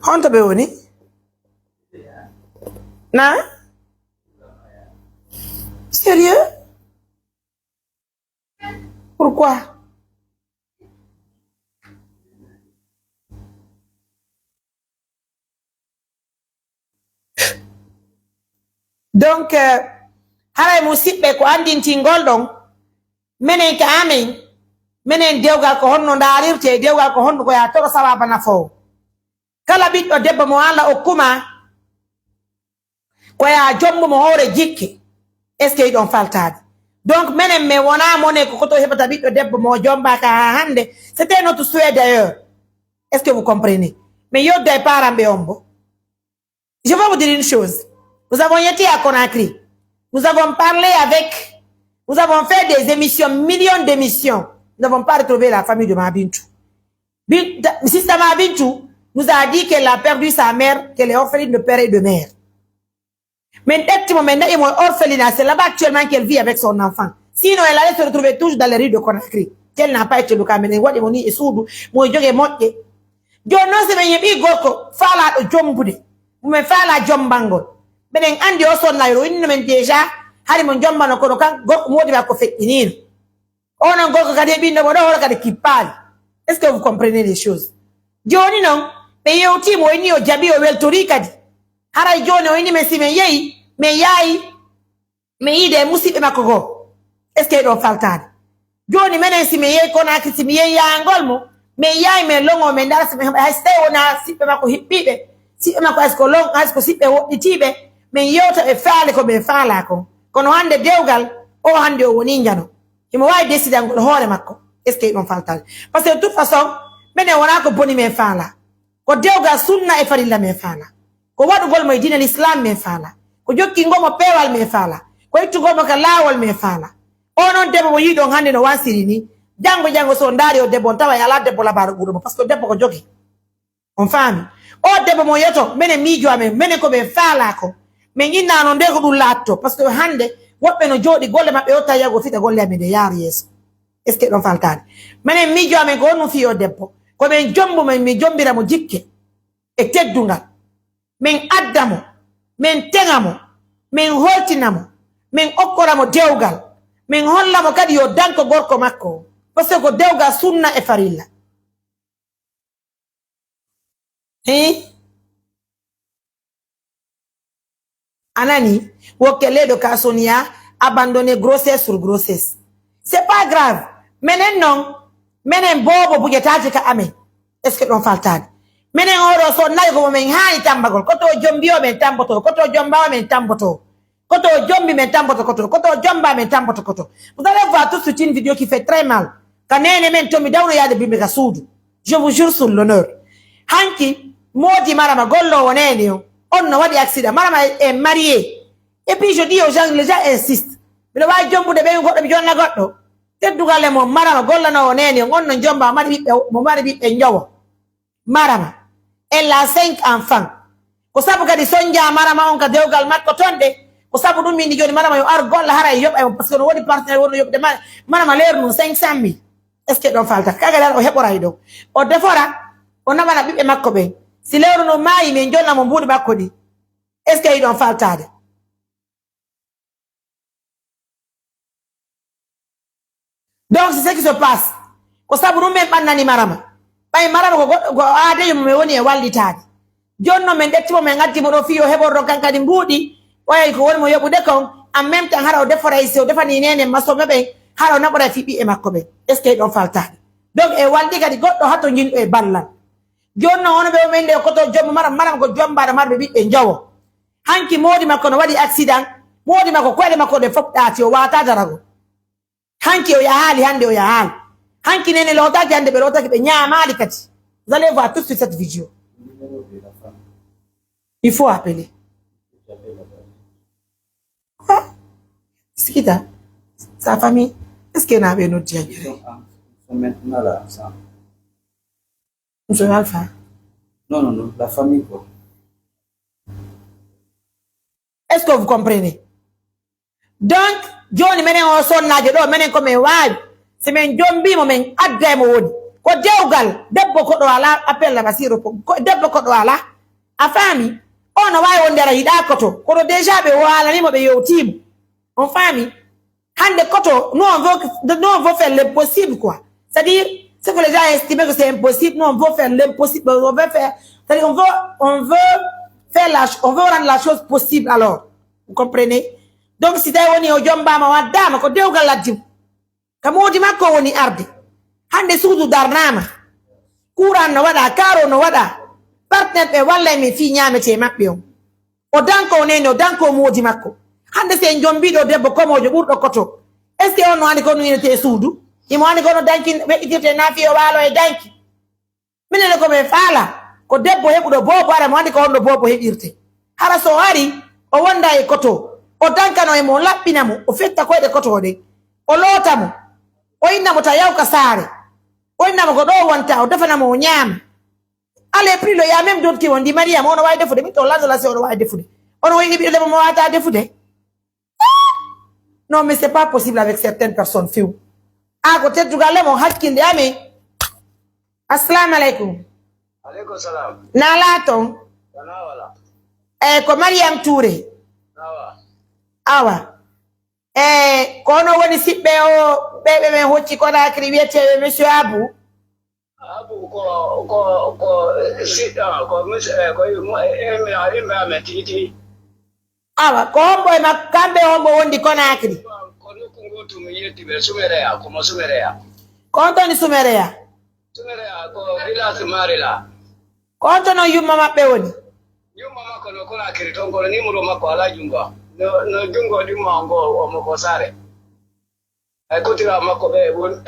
honto be woni na sérieux pourquoi donc haray musibbe ko andinti ngoldon menen ka amen menen dewgal ko honno ndarirte dewgal ko honno ko ya toro sababa nafo kala biddo debbo mo ala okuma ko ya jombo mo hore jikki est ce que don faltade donc menen me wona moné ko to hebata biddo debbo mo jomba ka hande c'était notre souhait d'ailleurs est ce que vous comprenez mais yo des parents be ombo je vais vous dire une chose nous avons été à Conakry nous avons parlé avec nous avons fait des émissions millions d'émissions nous n'avons pas retrouvé la famille de Mabintou Sister Mabintou nous a dit qu'elle a perdu sa mère qu'elle est orpheline de père et de mère. Mais maintenant, elle est orpheline. C'est là-bas actuellement qu'elle vit avec son enfant. Sinon, elle allait se retrouver toujours dans les rues de Conakry. Qu'elle n'a pas été le cas. Mais elle est sourde. Moi, je suis monté. Je ne sais pas si je fala jombude. Vous me fala jombango. Mais andi oso na yoro inu men déjà. Hari mon jombano kono kan go modi ba ko fetinir. On go ko kade bi no do hora kade kipali. Est-ce que vous comprenez les choses? Joni non. Mais yo ti mo ni o jabi o wel torikadi. Hara joni o ni mesi me yei, me yai, me ide musibe makogo. Est-ce que do faltade? Joni menen si me yei kona kiti me yei angolmo, me yai me longo me ndara si me haste ona sipe mako hippibe. Sipe mako asko long asko sipe wotitibe, me yota e faale ko be faala ko. Kono hande dewgal o hande o woni njano. Kimo way décider ngol hoore makko. Est-ce que do faltade? Parce que de toute façon, menen wona ko boni me faala. Ko dewgal sunna e farilla me faala ko wadugol mo dina l'islam me faala ko jokki ngomo pewal me faala ko ittu ngomo ka lawol me faala onon debbo mo yido hande no wasiri ni jango so ndari o debbo tawa yala debbo la bar gudo parce que debbo ko jogi on fami o debbo mo yeto menen mijo amen menen ko be faala ko men inna non de ko dum latto parce que hande wobbe no jodi golle mabbe o tayago fita golle amen de yar yeso est ce que don faltade menen mijo amen ko no fiyo debbo ko men jombo men mi jombira mo jikke e teddungal men addamo men tengamo men holtinamo men okkoramo dewgal men hollamo kadi yo danko gorko makko parce que ko dewgal sunna e farilla anani wokeledo ka sonia abandonner grossesse sur grossesse c'est pas grave menen non menen bobo bujetaji ka amen est ce que don faltade menen oro so nayi ko men hani tambagol koto jombi o men tamboto koto jomba o men tamboto koto jombi men tamboto koto jomba men tamboto koto. Vous allez voir tout de suite une vidéo qui fait très mal kanene men to mi dawno yaade bimbe ka suudu je vous jure sur l'honneur hanki modi marama gollo woneni on no wadi accident marama est mariée et puis je dis aux gens les gens insistent mais wa jombu de be goddo bi jonna goddo teddugale mo marama gollano woneni on no jomba mari bibbe mo mari bibbe njowo marama elle a 5 enfants ko sabu kadi sonja marama on ka dewgal makko tonde ko sabu dum min joni marama yo ar golla hara yob ay parce que no wodi partenaire wono yobde marama leer no 500.000 est ce que don falta kaga dal o hebora do o defora o nabana bibbe makko be si leero no maayi men jonna mo mbudi makko di est ce que don faltade donc c'est ce qui se passe ko sabu dum men bannani marama bay marama ko ade yo me woni e wallitaade jonno men dettimo men ngatti mo do fiyo heboro kankadi mbudi way ko woni mo yobude kon en même temps hara o defora iso o defani nene maso mebe hara o nabora fibi e makko be est ce que don faltade donc e waldi kadi goddo hato jindo e ballal jonno on be o men de ko to jom maram ko jombaade marbe bibbe njawo hanki modi makko no wadi accident modi makko kwede makko de fopdati o wata darago hanki o ya hali hande o ya hali hanki nene lotaki hande be lotaki be nyaamali kati. Vous allez voir tout de suite cette vidéo. Il faut appeler. Quoi? C'est qui ça? Sa famille? Est-ce qu'il y en avait un autre diable? Ils sont maintenant là, ensemble. Monsieur Alpha? Non, la famille quoi. Est-ce que vous comprenez? Donc, Johnny menen o sonnaje do menen ko men waawi se men jombi mo men adda mo woni ko dewgal debbo ko do ala appel la basiro ko debbo ko do ala a fami on waawi wondera hida koto ko do déjà be wala ni mo be yewtim on fami hande koto nous on veut faire l'impossible quoi, c'est-à-dire ce que les gens estiment que c'est impossible, nous on veut faire l'impossible, on veut faire, c'est-à-dire on veut rendre la chose possible alors, vous comprenez? Donc si tay woni o jomba ma wadama ko dewgal laddim kamodi makko woni arde hande suudu darnama kuran no wada karo no wada partenaire be walla mi fi nyamete mabbe o danko nene o danko modi makko hande se jombi do debbo ko mojo burdo koto est ce que on wani ko no yete suudu imo wani ko no danki be itirte nafi o walo e danki minene ko be faala ko debbo hebudo bobo ara mo wani ko on do bobo hebirte hara so wari o wonda e koto o dankano e mo labbina mo o fetta koyde kotode o lota mo o inna mo ta yawka saare o inna mo ko do wonta o defana mo nyam ale prilo ya même d'autres qui ont dit Maria mo no way defude mi to lado la se o way defude on way bi mo wata defude non mais c'est pas possible avec certaines personnes fiu a ko teddugale mo hakkinde ami assalamu alaikum salam na laton wala ko Mariam Touré awa kono woni sibbe o bebe men hocci ko da kriwete monsieur Abu ko sita ko monsieur ko eme titi awa ko hombo e makambe hombo wondi Conakry ko ngutu mi yeti be sumerea ko mo sumerea ko to ni sumerea ko village marila ko to no yumma mabbe woni yumma makko no Conakry ton ko ni muro makko ala jungo no jungo di mango o mo ko sare ay ko tira makko be won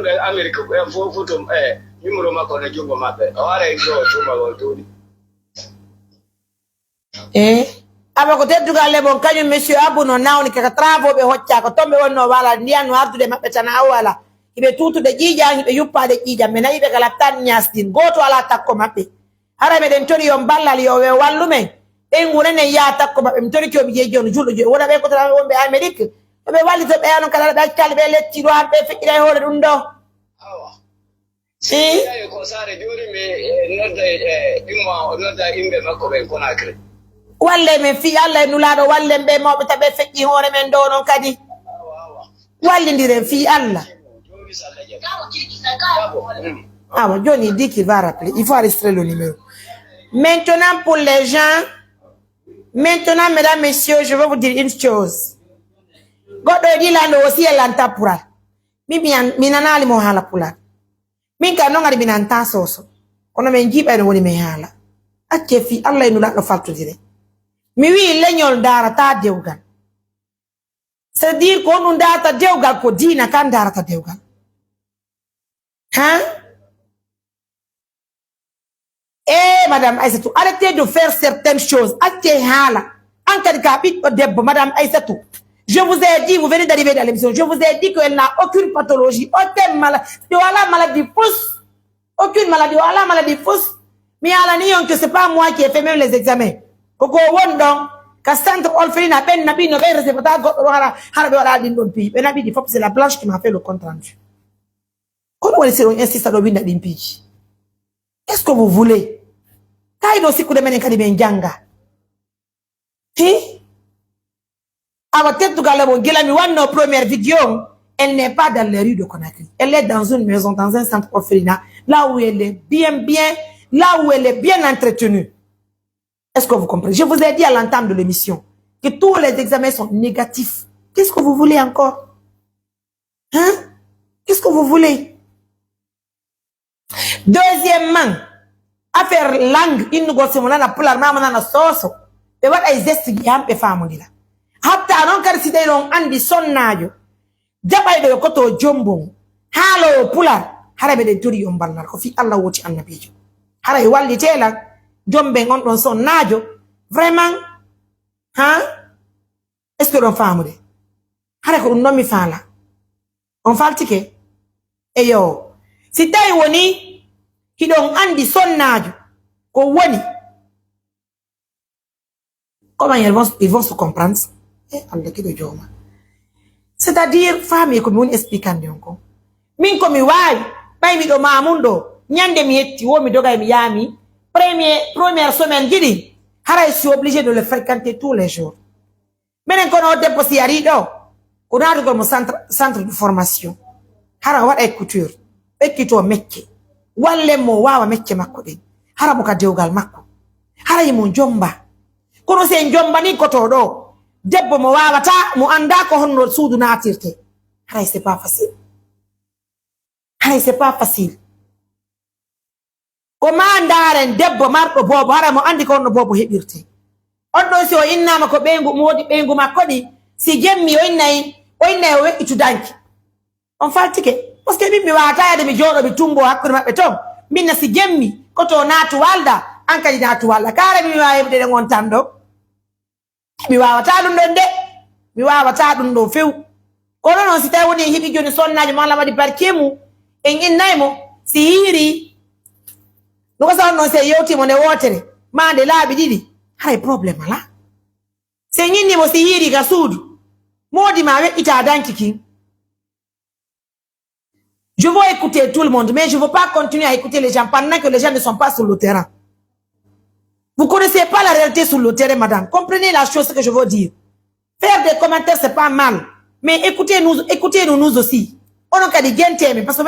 be America be fofutum nimuro makko no jungo mabbe o ara go tuma go tuni aba ko teddugale bon kanyum monsieur Abu no nawni ka travo be hocca ko tombe wonno wala ndian wardude mabbe tan awala ibe tutude jiija ibe yuppade jiija me nayi be kala tan nyastin goto ala takko mabbe hara me den tori yo ballal yo we wallumen en wurene ya takko mabbe mi tori ko mi jeji on juldo jo wona be ko tan wonbe Amerique be walli to be anon kala be talbe letti do hambe fikira hore dum do si ko sare jori me nodda dimma nodda imbe makko be Conakry walle men fi Allah en nulado walle be mawbe tabe fekki hore men do non kadi wallindiren fi Allah ah Johnny dit qu'il va rappeler, il faut enregistrer le numéro. Maintenant pour les gens, maintenant mesdames messieurs, je vais vous dire une chose. Godo di lando aussi elanta pura. Minanali mo hala pula. min ka non ngari binanta soso kono men jiba no woni me hala acce fi Allah inu la do falto dire mi wi leñol dara ta dewgal c'est dire ko non data dewgal ko dina kan dara ta dewgal hein madame Aïssatou arrêtez de faire certaines choses acce hala enkadi ka bit debbo madame Aïssatou. Je vous ai dit, vous venez d'arriver dans l'émission, je vous ai dit qu'elle n'a aucune pathologie, aucune maladie, voilà maladie fausse, aucune maladie, voilà maladie fausse. Mais à la nion que c'est pas moi qui ai fait même les examens. Koko wondon, ka centre orpheline à peine nabi no ben récepta harabe wala din don pi. Ben nabi di fop c'est la blanche qui m'a fait le compte rendu. Comment on essaie insiste à winda din pi? Qu'est-ce que vous voulez? Kaido siku de menen kadi ben janga. Notre première vidéo, elle n'est pas dans les rues de Conakry. Elle est dans une maison, dans un centre orphelinat, là où elle est là où elle est bien entretenue. Est-ce que vous comprenez? Je vous ai dit à l'entame de l'émission que tous les examens sont négatifs. Qu'est-ce que vous voulez encore? Hein? Qu'est-ce que vous voulez? Deuxièmement, affaire langue, il nous gosse la pour la maman na soso. Et what is this yam pe family la? Hatta non kar si long andi sonnajo jabay do koto jombo halo pular harabe de turi yomballar ko fi Allah woti annabijo haray walli tela jombe ngon don sonnajo vraiment hein est-ce que l'on famude haray ko nomi fala on faltike e yo si tay woni hidon andi sonnajo ko woni comment ils vont se comprendre? C'est-à-dire, femme, comme on explique encore. Min comme wai, bay mi do mamundo, nyande mi etti wo mi doga mi yami, première semaine gidi, hara je suis obligé de le fréquenter tous les jours. Menen kono tempo si arido, on a comme centre de formation. Hara wat ay couture, ekito mekke. Walle mo wawa mekke makko de. Hara mo ka dewgal makko. Hara yimo jomba. Kono se jomba ni koto do. Debbo mo wawata mo anda ko honno suudu natirte. Haray c'est pas facile. Haray c'est pas facile. Ko mandaren debbo mardo bobo hara mo andi ko honno bobo hebirte. On do so innama ko bengu modi bengu makko di si gemmi o innay o wekitu danki. On faltike parce que mi wata de mi jodo bi tumbo hakkude mabbe tom. Minna si gemmi ko to natu walda ankadi natu walda kare mi wawi hebde de ngon tando. Mi wawata dum don de mi wawata dum do few kono non si taw woni hibi joni sonnaji mo Allah wadi barkemu en innaymo si hiri no ko sa non se yewti mo ne wotere mande laabi didi hay problème ala se nyinni mo si hiri ga suudu modi ma we ita dankiki. Je veux écouter tout le monde mais je veux pas continuer à écouter les gens pendant que les gens ne sont pas sur le terrain. Vous connaissez pas la réalité sur le terrain, madame. Comprenez la chose que je veux dire. Faire des commentaires, c'est pas mal. Mais écoutez-nous nous aussi. On a dit gente, parce que on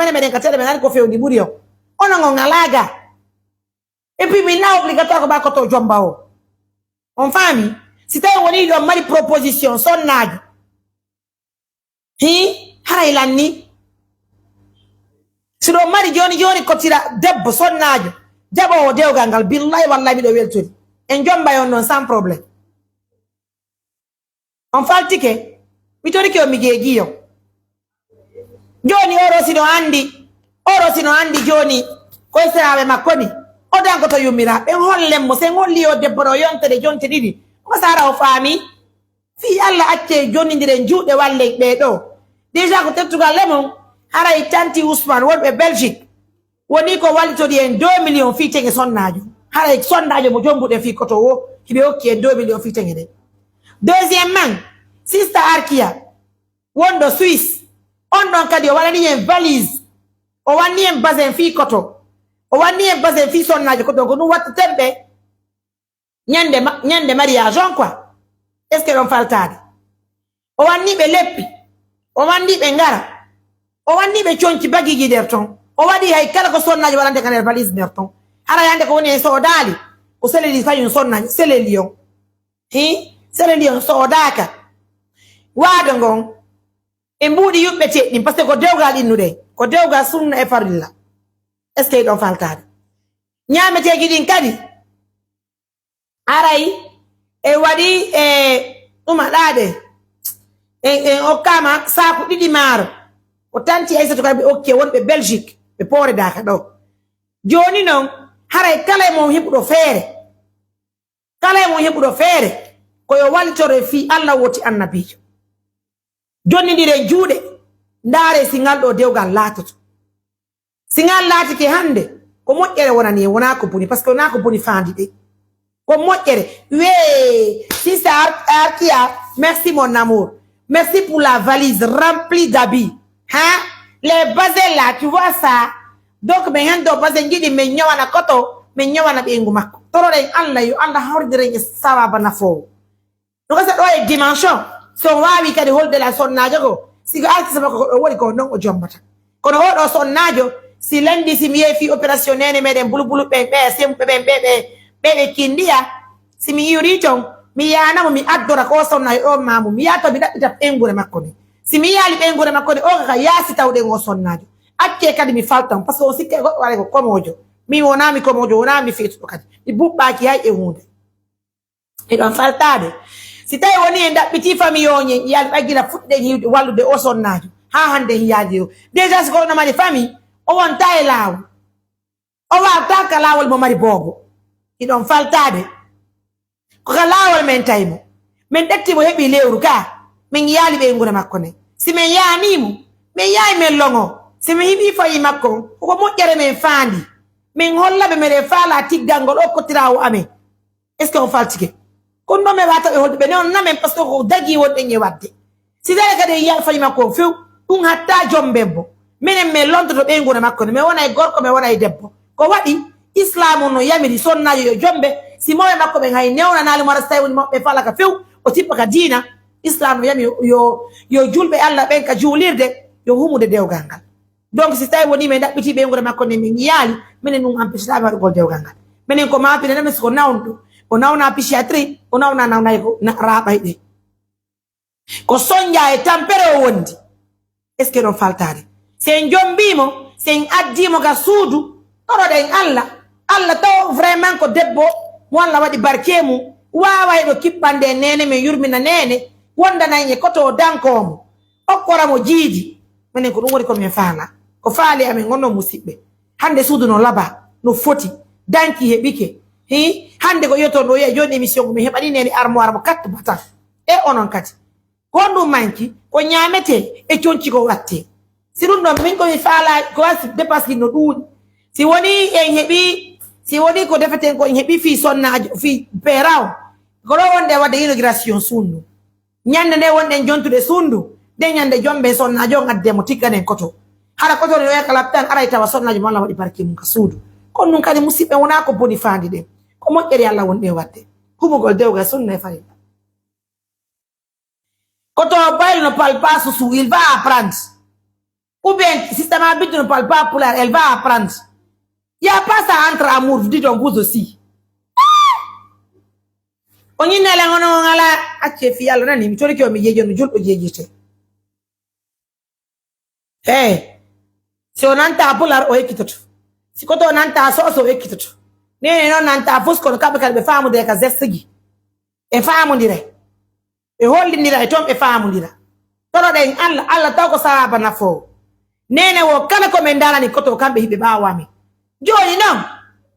a ngalaga. Et puis maintenant obligatoire ba koto jombao. On famille, si tu as une mari proposition son nage. Hailani. Si le mari joni kotira debbo son nage. Jabo deo gangal billahi wallahi mi do weltoni en jomba yon non sans problème. On faltike mi tori ke o mi geegi yo joni oro sino andi joni ko serabe makoni o dango to yumira be hollem mo se ngolli o debbo yontere jonte didi ko sara o fami fi alla acce joni ndiren juude walle be do déjà ko tettugal lemon hara tanti Ousmane wonbe Belgique woni ko walito di en 2 millions fi tenge sonnajo hara sonnajo mo jombude fi koto wo hibe okki en 2 millions fi tenge de. Deuxièmement sister Arkia wondo Suisse on don kadi o walani en valise o wani en bazen fi koto o wani en bazen fi sonnajo ko donc no watta tembe nyande mariage on quoi. Est-ce que l'on faltade o wani be leppi o wani be ngara o wani be chonci bagigi derton o wadi hay kala ko sonnaji walante kanel valise derton ara yande ko woni so dali ko sele di fayun sonnaji sele lion sele lion so daka wada ngon e mbudi yubbe te ni parce que ko dewgal innude ko dewgal sunna e farilla est ce que ɗon faltade ñameteji ɗin kadi aray e waɗi ɗumaɗaɗe en okkama saku ɗiɗi maaro ko tanti Aissatou kadi ɓe okke wonɓe Belgique ɓe poore daka ɗo joni noon haray kala e mon heɓuɗo feere koyo walitore fi Allah woti annabijo jonnidire juuɗe ndaare si ngal ɗo dewgal laatoto si ngal laatike hande ko moƴƴere wonani wona ko boni par ce que wona ko boni fandi ɗe ko moƴƴere si ça Arkia merci mon amour merci pour la valise remplie d'habits hein les bazels là tu vois ça donc mais hando bazen jiɗi min ñawana koto min ñawana ɓeygu makko toroɗen Allah yo Allah hawridiren e sawaba nafoowo no gasa ɗo e dimension so wawi kadi holde la sonnajo ko sigo arti sama ko ɗo woni ko non o jombata kono oɗo sonnajo si lendi si mi yeefi opération nene meɗen bulbulu ɓe semɓe ɓe kindiya si mi yuri ton mi yanamo mi addora ko sonnajo ɗo mamu mi yato mi ɗaɓɓita ɓengure makko ni si mi yaali ɓengure makko ni o kaka yaasi tawɗen o sonnajo acce kadi mi faltan par ce que o sikke goɗɗo waɗa ko komojo mi wonami komojo wonami feetuɗo kadi mi buɓɓaki hay e hunde eɗon faltade si tawi woni en ɗaɓɓiti famille o ñen yaali ɓaggila fuɗɗen hiwde wallude o sonnajo ha hande hiyaadi o déjà si kono mari famille o wonta e laawol o wawta ka laawol mo mari boobo iɗon faltade koka laawol men tawimo min ɗettimo heeɓi lewru ka min yaali ɓeygure makko ne si min yanimo min yayi min longo si min hiɓi fayi makko koko moƴƴere men faandi min hollaɓe meɗen faala tiggal ngol o kottirawo amen est ce que on faltike kono ɗon mi wata ɓe holde ɓe non namen par ce que ko dagi wonɗen e wadde si tawii kadi en yaali fayi makko few ɗum hatta jomben bo minen min londoto ɓeygure makko ne mi wona e gorko mi wona e debbo ko waɗi islam no yamiri sonnajo yo jombe si mawɓe makko ɓen hay newnanali mara so tawi woni mawɓe falaka few o tippa ka diina islam no yami yo julɓe Allah ɓen ka juulirde yo humude dewgal ngal donc si tawi woni min ɗaɓɓiti ɓeygure makko ne min yaali minen ɗum empêchetaɓe waɗugol dewgal ngal minen ko mapine nami siko nawnuɗo o nawna psychiatrie o nawnayi ko raɓay ɗe ko soñja e tampere o wondi est ce que ɗon faltade sen jombimo sen addimo ka suudu toroɗen Allah taw vraiment ko debbo mo Allah waɗi barke mum wawa ɗo kippande nene min yurmina nene wondanayi e koto dankomo okkoramo jiidi minen ko ɗum woni komin faala ko faali amin gonno musidɓe hande suudu no laba no foti danki heɓike hande ko yetto ɗo yiya joni émission ko mi heɓani nene armoire mo 4 batan e onon kadi kon ɗum manki ko ñamete e conci ko watte si ɗum ɗon min komi faala ko wasi dépasse no ɗuuɗi si woni en heɓi si woni ko defeten ko en heɓi fi sonnajo fi pera o ko ɗo wonde wadde inauguration sundu ñande nde wonɗen jontude sundu nde ñande jombe sonnajo o gaddemo tigganen koto hara koto ne wiyaka laptan aray tawa sonnajo mo Allah waɗi barke mum ka suudu kono ɗum kadi musidɓe wona ko boni faandi ɗen ko moƴƴere Allah wonɗe wadde humugol dewgal sunna e fayi koto bayl ne parle pas sousou il va apprendre ou bien système habitude ne parle pas pulaar elle va apprendre il y a pas ça entre amour vous dites vous aussi o ñinnele ngono ngala acce fi Allah nani mi tori ko mi jeejono julɗo jeejite si o nanta pulaar o ekkitoto si koto o nanta soso o ekkitoto nene noon nanta fuskono kamɓe kadi ɓe faamude ka zestigi e faamodire ɓe hollidira e toon ɓe faamodira toroɗen Allah taw ko sawaba nafoowo nene wo kala komin darani koto kamɓe hiɓe ɓawami joni noon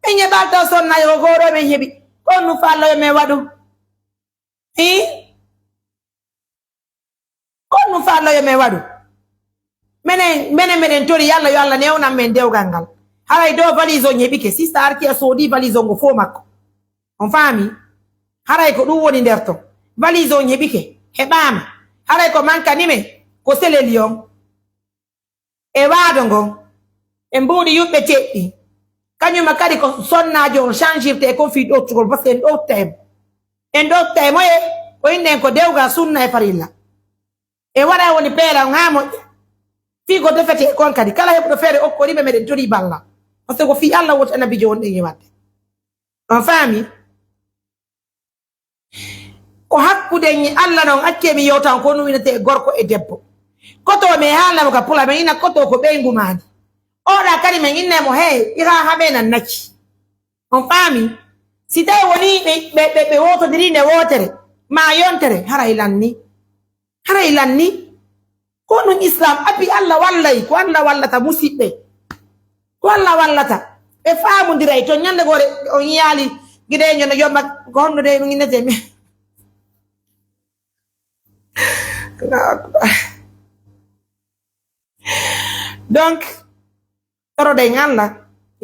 ɓe ñeɓal taw sonnayo ko goɗo ɓen heeɓi kon nu falloyo min waɗu kon nu falloyo min waɗu minen meɗen tori yalla yo Allah newnan men dewgal ngal haray dow valise o heɓike sista Arkia soodi valise o ngo fo makko on faami haray ko ɗum woni nder ton valise o heɓike heɓama haray ko mankanime ko selelion e waado ngon e mbuuɗi yumɓe teɗɗi kañuma kadi ko sonnajo on changirte e kon fi ɗottugol par ce que en ɗottaymo e ko innen ko dewgal sunna e farilla e waɗa woni peela on ha moƴƴa fi ko defete e kon kadi kala heɓuɗo feere okkoriɓe meɗen tori balla par ce que ko fi Allah woti annabijo wonɗen e wadde on faami ko hakkude Allah noon accemi yewtan ko nu winete gorko e debbo koto mi haalamo ka pula mi ina koto ko ɓeygu maani ora kani mengine mo hey ira habe na naki on fami si tay woni be woto diri ne wotere ma yontere hara ilanni ko no islam abi Allah wallahi ko Allah wallata musibbe ko Allah wallata e faamu diray to nyande gore on yali gide nyono yomba ko honno de ngi nete mi donc toro de ngalla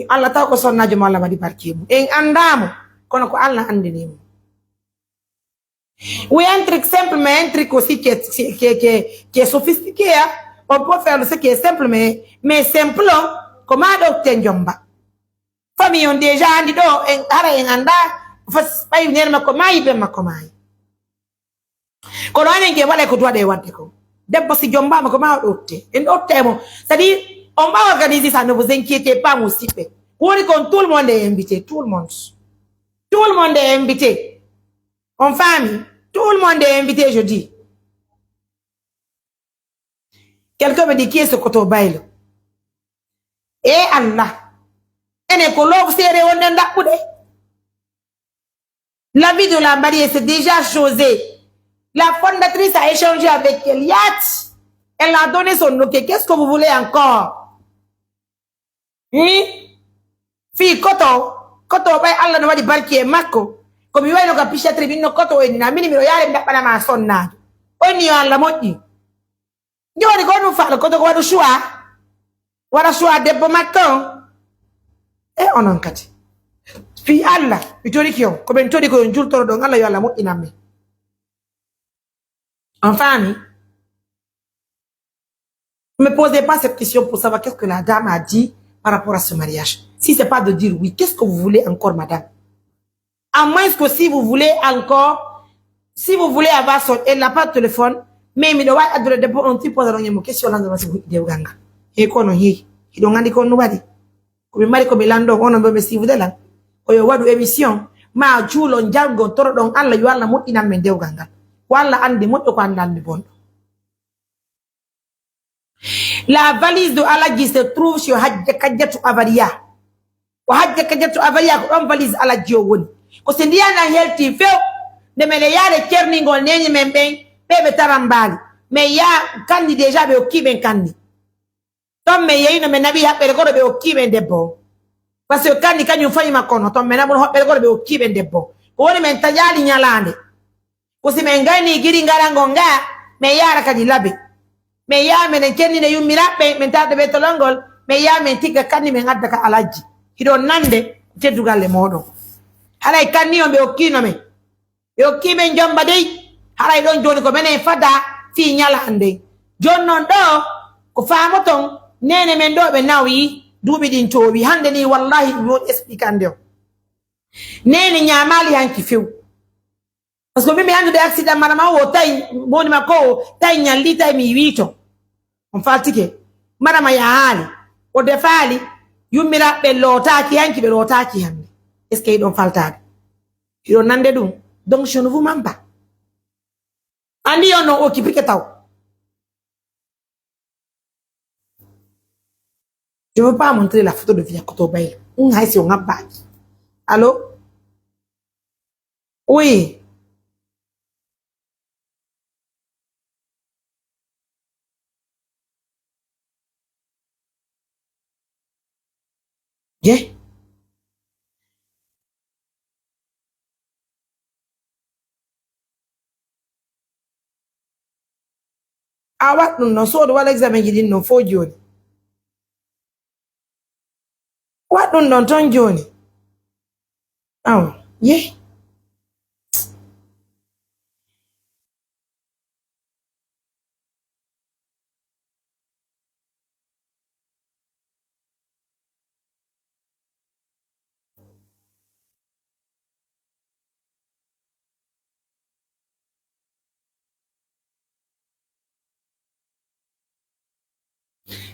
Allah taw ko sonnajo mo Allah wadi barkemu en andamo kono ko Allah andinimo oui un truc simplement un truc aussi qui est sophistiqué hein? On peut faire ce qui est simple mais simple comment docteur Njomba famille on déjà andi do en ara en anda fas pay ner ma ko may be ma ko may ko lo anen ke wala ko doade wadde ko debbo si Jomba ma ko ma dotte en dotte mo c'est-à-dire on va organiser ça ne vous inquiétez pas mon sipe woni kon tout le monde est invité tout le monde est invité en famille tout le monde est invité je dis quelqu'un me dit qui est ce koto bailo et Allah ene ko love sere wonde ndakkude la vie de la mariée c'est déjà chose. La fondatrice a échangé avec Eliat. Elle a donné son ok. Qu'est-ce que vous voulez encore? Fille, koto, bay Allah no wadi barki e makko. Comme il y a une capiche tribune koto e na mini mi yale ndapana ma sonna. Oni Allah moji. Joni ko no fa koto ko wadu shua. Wada shua debbo makko. E onon kati. Fi Allah, bitori kiyo. Ko ben tori ko njultoro don Allah yo Allah mo iname. Enfin, ne me posez pas cette question pour savoir qu'est-ce que la dame a dit par rapport à ce mariage. Si c'est pas de dire oui, qu'est-ce que vous voulez encore, madame? À moins que si vous voulez encore, si vous voulez avoir son, elle n'a pas de téléphone, mais il doit être de on t'y pose une question là dans le ganga. Et qu'on y, il doit dire qu'on nous va dire. Comme il m'a dit comme il a dit, on a si vous êtes là. Ou il y a une émission, ma chulo njango toro don Allah yo Allah mo ina mende ganga. Wala andi moto ko andal bon. La valise de Aladji se trouve sur Hadja Kajatu Avaria. Wa Hadja Kajatu Avaria ko on valise Aladji o woni. Ko se ndiya na helti few de mele yare kerningol nenyi membe bebe tarambali. Me ya kandi deja be okiben kandi. Tom me yeyi no me nabi haɓɓere goɗo ɓe okkiɓe debbo parce que kandi kañum fayi makko no tom me naɓuno hoɓɓere goɗo ɓe okkiɓe debbo ko woni men taƴali ñalande ko si men gayni giri ngarango nga min yara kadi labe min ya menen kennine yummiraɓe min tarde ɓe tolongol min ya min tigga kanni min adda ka Aladji hiɗon nande teddugalle moɗon haray kanni on ɓe okkino men ɓe okkimen Jomba dey haray ɗon joni ko menen fada fi ñalande joni noon ɗo ko famoton nene men do be nawi dubi din tobi hande ni wallahi mo expliquande o nene nyamali hanki few parce que mimi hande de accident marama wo tay boni mako tay nyalli tay mi wito on fatike marama ya hali o defali yumira be lotaki hanki be lotaki hande est ce que don faltade yo nande dum donc je ne vous mens pas ani ono o kipike taw. Je ne veux pas montrer la photo de Via Kotobaï. On a ici, on a bac. Allô? Oui. Yeah. Ah, what? Non, so do l'examen qui dit non, faut Johnny. What don't turn Johnny? Oh, yeah.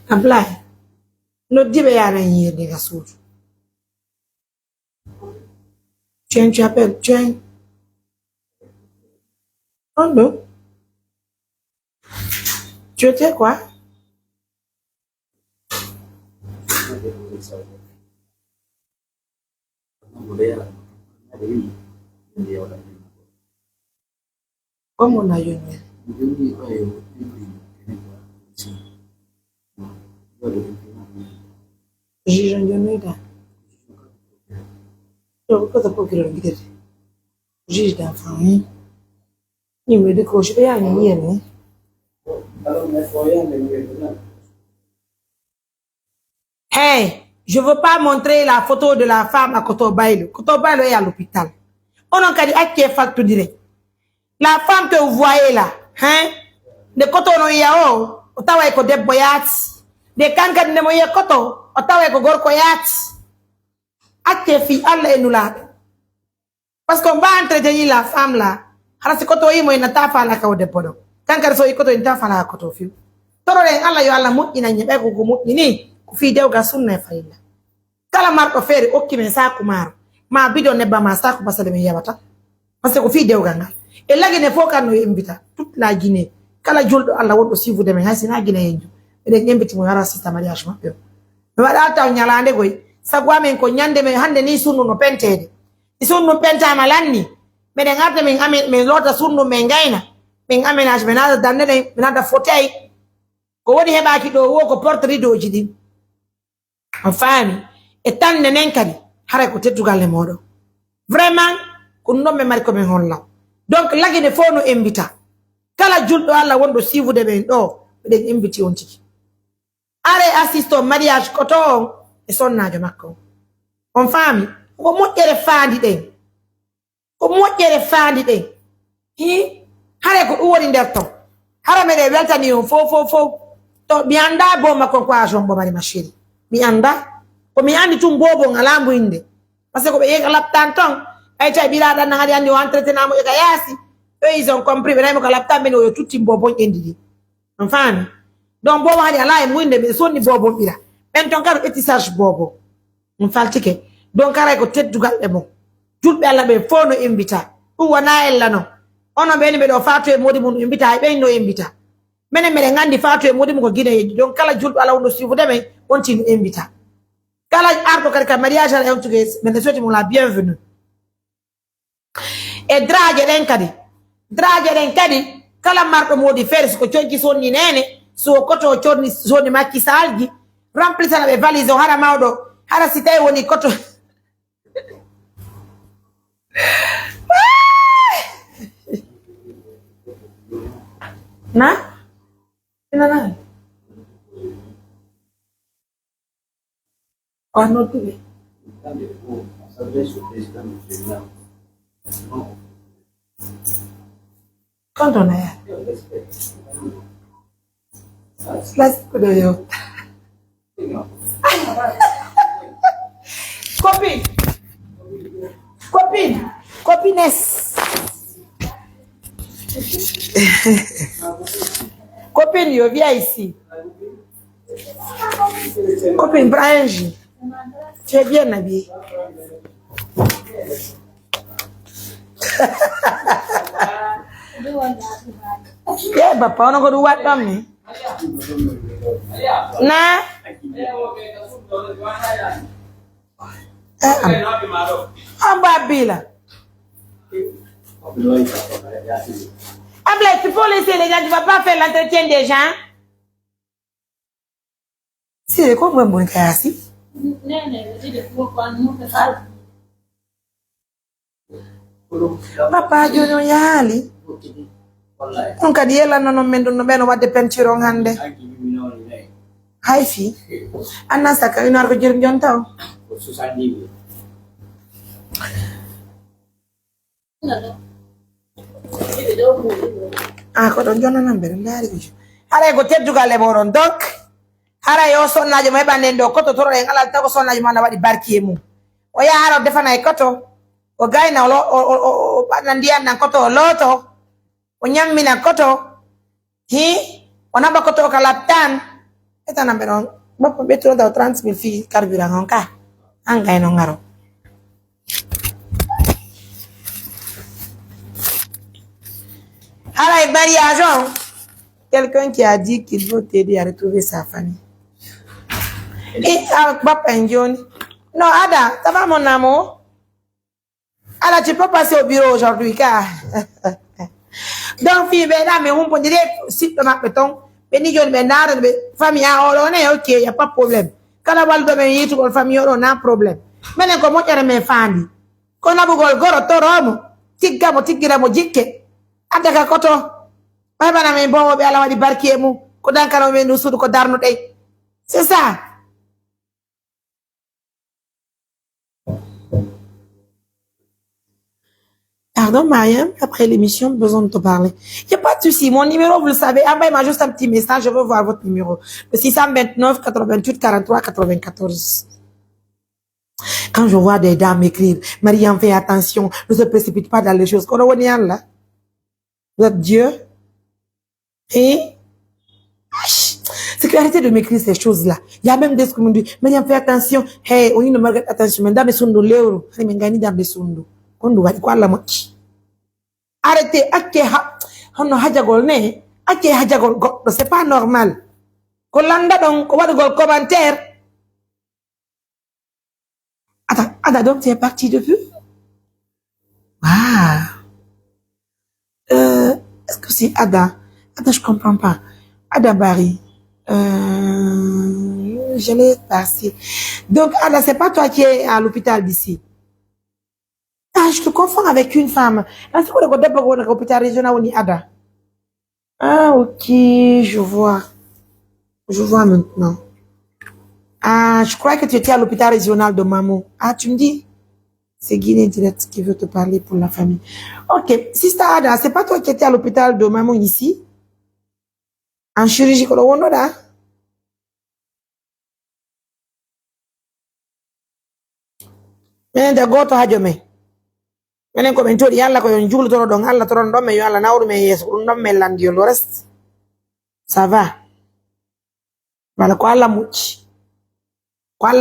Apply. No dibe yana hier de gasur. Tu appelles, tiens. Oh non. Tu étais quoi? Comment on a eu Juge d'enfant. Yo, cosa può che non dire? Juge d'enfant, il me décroche pas ni rien. Hey, je veux pas montrer la photo de la femme à Kotobailo. Kotobailo est à l'hôpital. On a qu'à dire à qui est fait tout dire. La femme que vous voyez là, hein, de Kotono yao, otawa eko de boyati, de kanga de moye koto, otawa eko gorko yati. Ake fi Allah nous là. Parce qu'on va entretenir la femme là. Alors c'est koto yimo ina tafa la ka de podo. Kanga so ikoto ina tafa la koto fi. Toro len Allah yo Allah mut ina nyebe ko mut ni ku fi dew ga sunna farilla. Kala marko fere okki men sa kumar. Ma bido ne ba ma sa ku basale me yabata. Parce que ku fi dew ga ngal. Et là, il faut qu'on nous invite toute la Guinée. Quand la journée Allah want aussi vous demain, c'est la Guinée. Et les invite mon assistant mariage ma peur. Mais voilà, t'as une yalande goy. Ça quoi men ko nyande men hande ni sunu no pentede. Ni sunu no penta malani. Mais les gars men amen men l'autre sunu men gaina. Men aménage men nada danne men nada fauteuil. Ko woni heba ki do wo ko porte rido jidi. En famille. Et tan nenen kadi. Hare ko tetugal le modo. Vraiment, ko no me mariko men holla. Donc là il faut nous inviter. Kala juldo Allah wondo sivu de ben do de invite on tiki. Are assiste au mariage koto e sonnajo makko. On famille ko moƴƴere faandi den. Ko moƴƴere faandi den. Hi hare ko woni der to. Hara me de weltani on fo to mi anda bo makko ko ajon bo mari ma chérie. Mi anda ko mi andi tum bobo ngalambu inde. Parce que ko be yega laptan ton ay tay birada na hadi andi o entretenamo e gayasi eux ils ont compris benay mo kala tambe no tutti bobo endidi on fami donc bobo hadi ala e muinde be sonni bobo bira ben ton kado etissage bobo on faltike donc ara ko teddugal e mo julbe alla be fono invita dum wana ella no ono be ni be do fatu e modi mun invita be no invita menen mede ngandi fatu e modi mun ko gine donc kala julbe alla wono suivu de be on tin invita kala arto kala mariage ala en tout cas men souhaite mon la bienvenue. E drage den kadi kala marko modi fers ko cionki sonni nene so koto cionni sonni makki salgi remplissana be valise o hara mawdo hara sitay woni koto na ina oh no tuve quand on est classique de yo copinesse copine yo viens ici copine Brange tu es bien habillée. Yeah, papa, on go do what on me? Nah. I'm Babila. I'm like, tu peux laisser les gens, tu vas pas faire l'entretien des gens. C'est quoi, moi, mon cas, si? Papa jono yali on kadi yela nono mendo no beno wadde peinture on hande hay fi anna saka inar ko jir jontaw ko don jonna nambe ndari ko ara ko teddugal e boron donc ara yo sonnaje may banden do koto toro en ala taw sonnaje man wadi barki e mum o yaaro defana e koto o gayna o banandian nan koto loto o nyammina koto hi onaba koto kala tan etana benon boppo betro da 30,000 fi carburant on ka angay no ngaro ala e mariage quelqu'un qui a dit qu'il veut t'aider à retrouver sa famille Et avec Papa Johnny. Non, Ada, ça va mon amour? Ada, tu peux passer au bureau aujourd'hui, car. Donc, fille, ben là, mais on peut dire, si tu m'as péton, ben, il y a une famille, on est ok, il n'y a pas de problème. Quand on va le domaine, tu vas famille, on a un problème. Mais comment tu as mes familles? Quand on a besoin de goro, toromo, tigamo, tigamo, jikke. Ada ka koto. Pas bana mais bon, ben, ala di barkiemu. Ko dan kano men no sudu ko darno dey. C'est ça. Pardon, Mariam, après l'émission, besoin de te parler. Il n'y a pas de souci. Mon numéro, vous le savez. Envoyez-moi juste un petit message. Je veux voir votre numéro. Le 629 88 43 94. Quand je vois des dames écrire, Mariam, fais attention. Ne se précipite pas dans les choses. Qu'on a là. Vous êtes Dieu. Et c'est arrêtez de m'écrire ces choses-là. Il y a même des qui me disent, Mariam, fais attention. Hey, on ne me regarde attention. Mais dans mes sondos, l'euro. Je me gagne dans mes sondos. On doit quoi la moitié. Arrêtez, on a hajagol ne, hajagol go, c'est pas normal. Kolanda donc, on va de commentaire. Attends, donc tu es parti depuis? Ah. Est-ce que c'est Ada? Ada, je comprends pas. Ada Barry. Je l'ai passé. Donc, Ada, c'est pas toi qui es à l'hôpital d'ici. Ah, je te confonds avec une femme. Est-ce que vous avez l'hôpital régional ou ni Ada? Ah, ok, je vois. Je vois maintenant. Ah, je crois que tu étais à l'hôpital régional de Mamou. Ah, tu me dis? C'est Guinée Direct qui veut te parler pour la famille. Ok, Sister Ada, c'est pas toi qui étais à l'hôpital de Mamou ici? En chirurgie, quoi, on a? Mais d'accord, tu as jamais. Menen ko men todi yalla ko yon juglu toro don Allah toro don me yo Allah nawru me yeso don me landi yo le reste ça va wala ko Allah mucci pas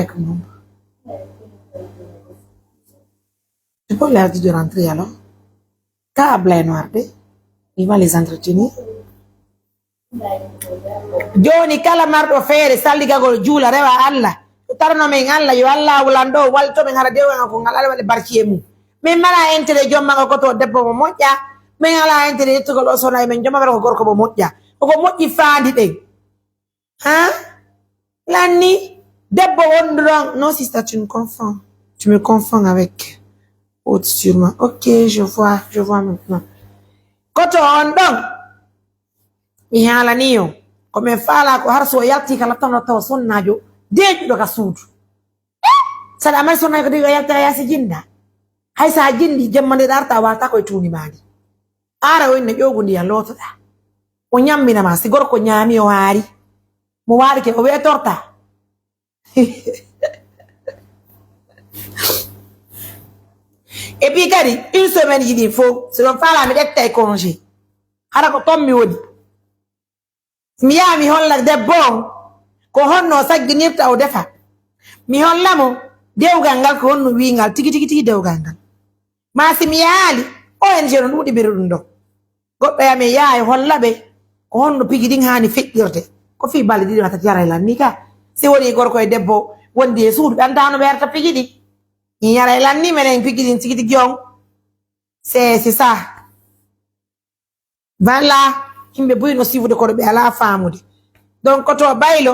comme tu peux leur dire de rentrer alors? Câble noir, il va les entretenir. Joni kala mardo fere salli gagol jula rewa Allah. Tarno men Allah yo Allah wulando walto men hara dewa ko ngala wale barkiemu. Men mala entere jomma ko to debbo mo mojja. Men ala entere to ko sona men jomma ko gorko mo mojja. Ko mojji faandi de. Hein? Lani debbo wondron non sister tu me confonds. Tu me confonds avec autre sûrement. Ok, je vois maintenant. Koto ondong. Mi hala niyo. Kome fala ko har so yalti kala tono to sonnajo. Deju do ka sudu. Sada mal sonna ko diga yalta ya si jinda. Hay sa jindi jemmande darta wata ko tuni mani. Ara wonna jogundi ya loto da. O nyammina ma si gorko nyami o hari. Mo wari ke o we torta. Et puis, Kadi, une semaine, il dit, faut, c'est donc faire la médecine de congé. Hara ko tommi wodi. Mi ya mi holla de bon, ko honno saggi nirta o defa. Mi holla mo, dewgal ngal ko honno wingal, tigi dewgal ngal. Ma si mi yaali, ONG no ɗuɗi ɓiri ɗum ɗo. Goɗɗo ya mi yaay holla ɓe, ko honno pigi ɗin hani feƴƴirte. Ko fi balɗe ɗiɗi wata jara lan ni ka. Si woni gorko e debbo, wondi e suudu, ɓantano ɓe herta pigi ɗi. Il y a l'année, mais il y a c'est ça. Voilà. Il me bouille aussi vous de corbe à la femme. Donc, quand on baille,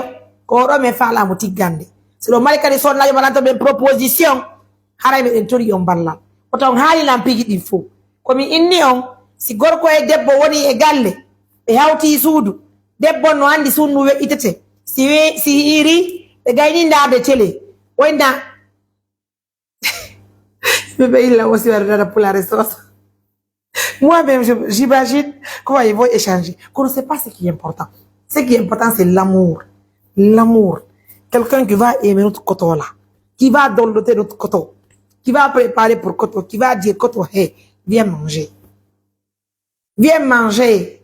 quand on me fait la moutique gande. C'est le mal que son là, il m'a donné une proposition. Haram est intori on balla. Quand on hali l'ampigi il faut. Comme il n'y a, si gorko e debbo woni e galle, e hawti suudu, debbo no andi sunu we itete. Si iri, e gayni ndade télé. Wenda bébé, il a aussi pour la ressource. Moi-même, j'imagine comment ils vont échanger. Qu'on ne sait pas ce qui est important. Ce qui est important, c'est l'amour. L'amour. Quelqu'un qui va aimer notre coton là. Qui va downloader notre coton. Qui va préparer pour coton. Qui va dire coton, hey, viens manger. Viens manger.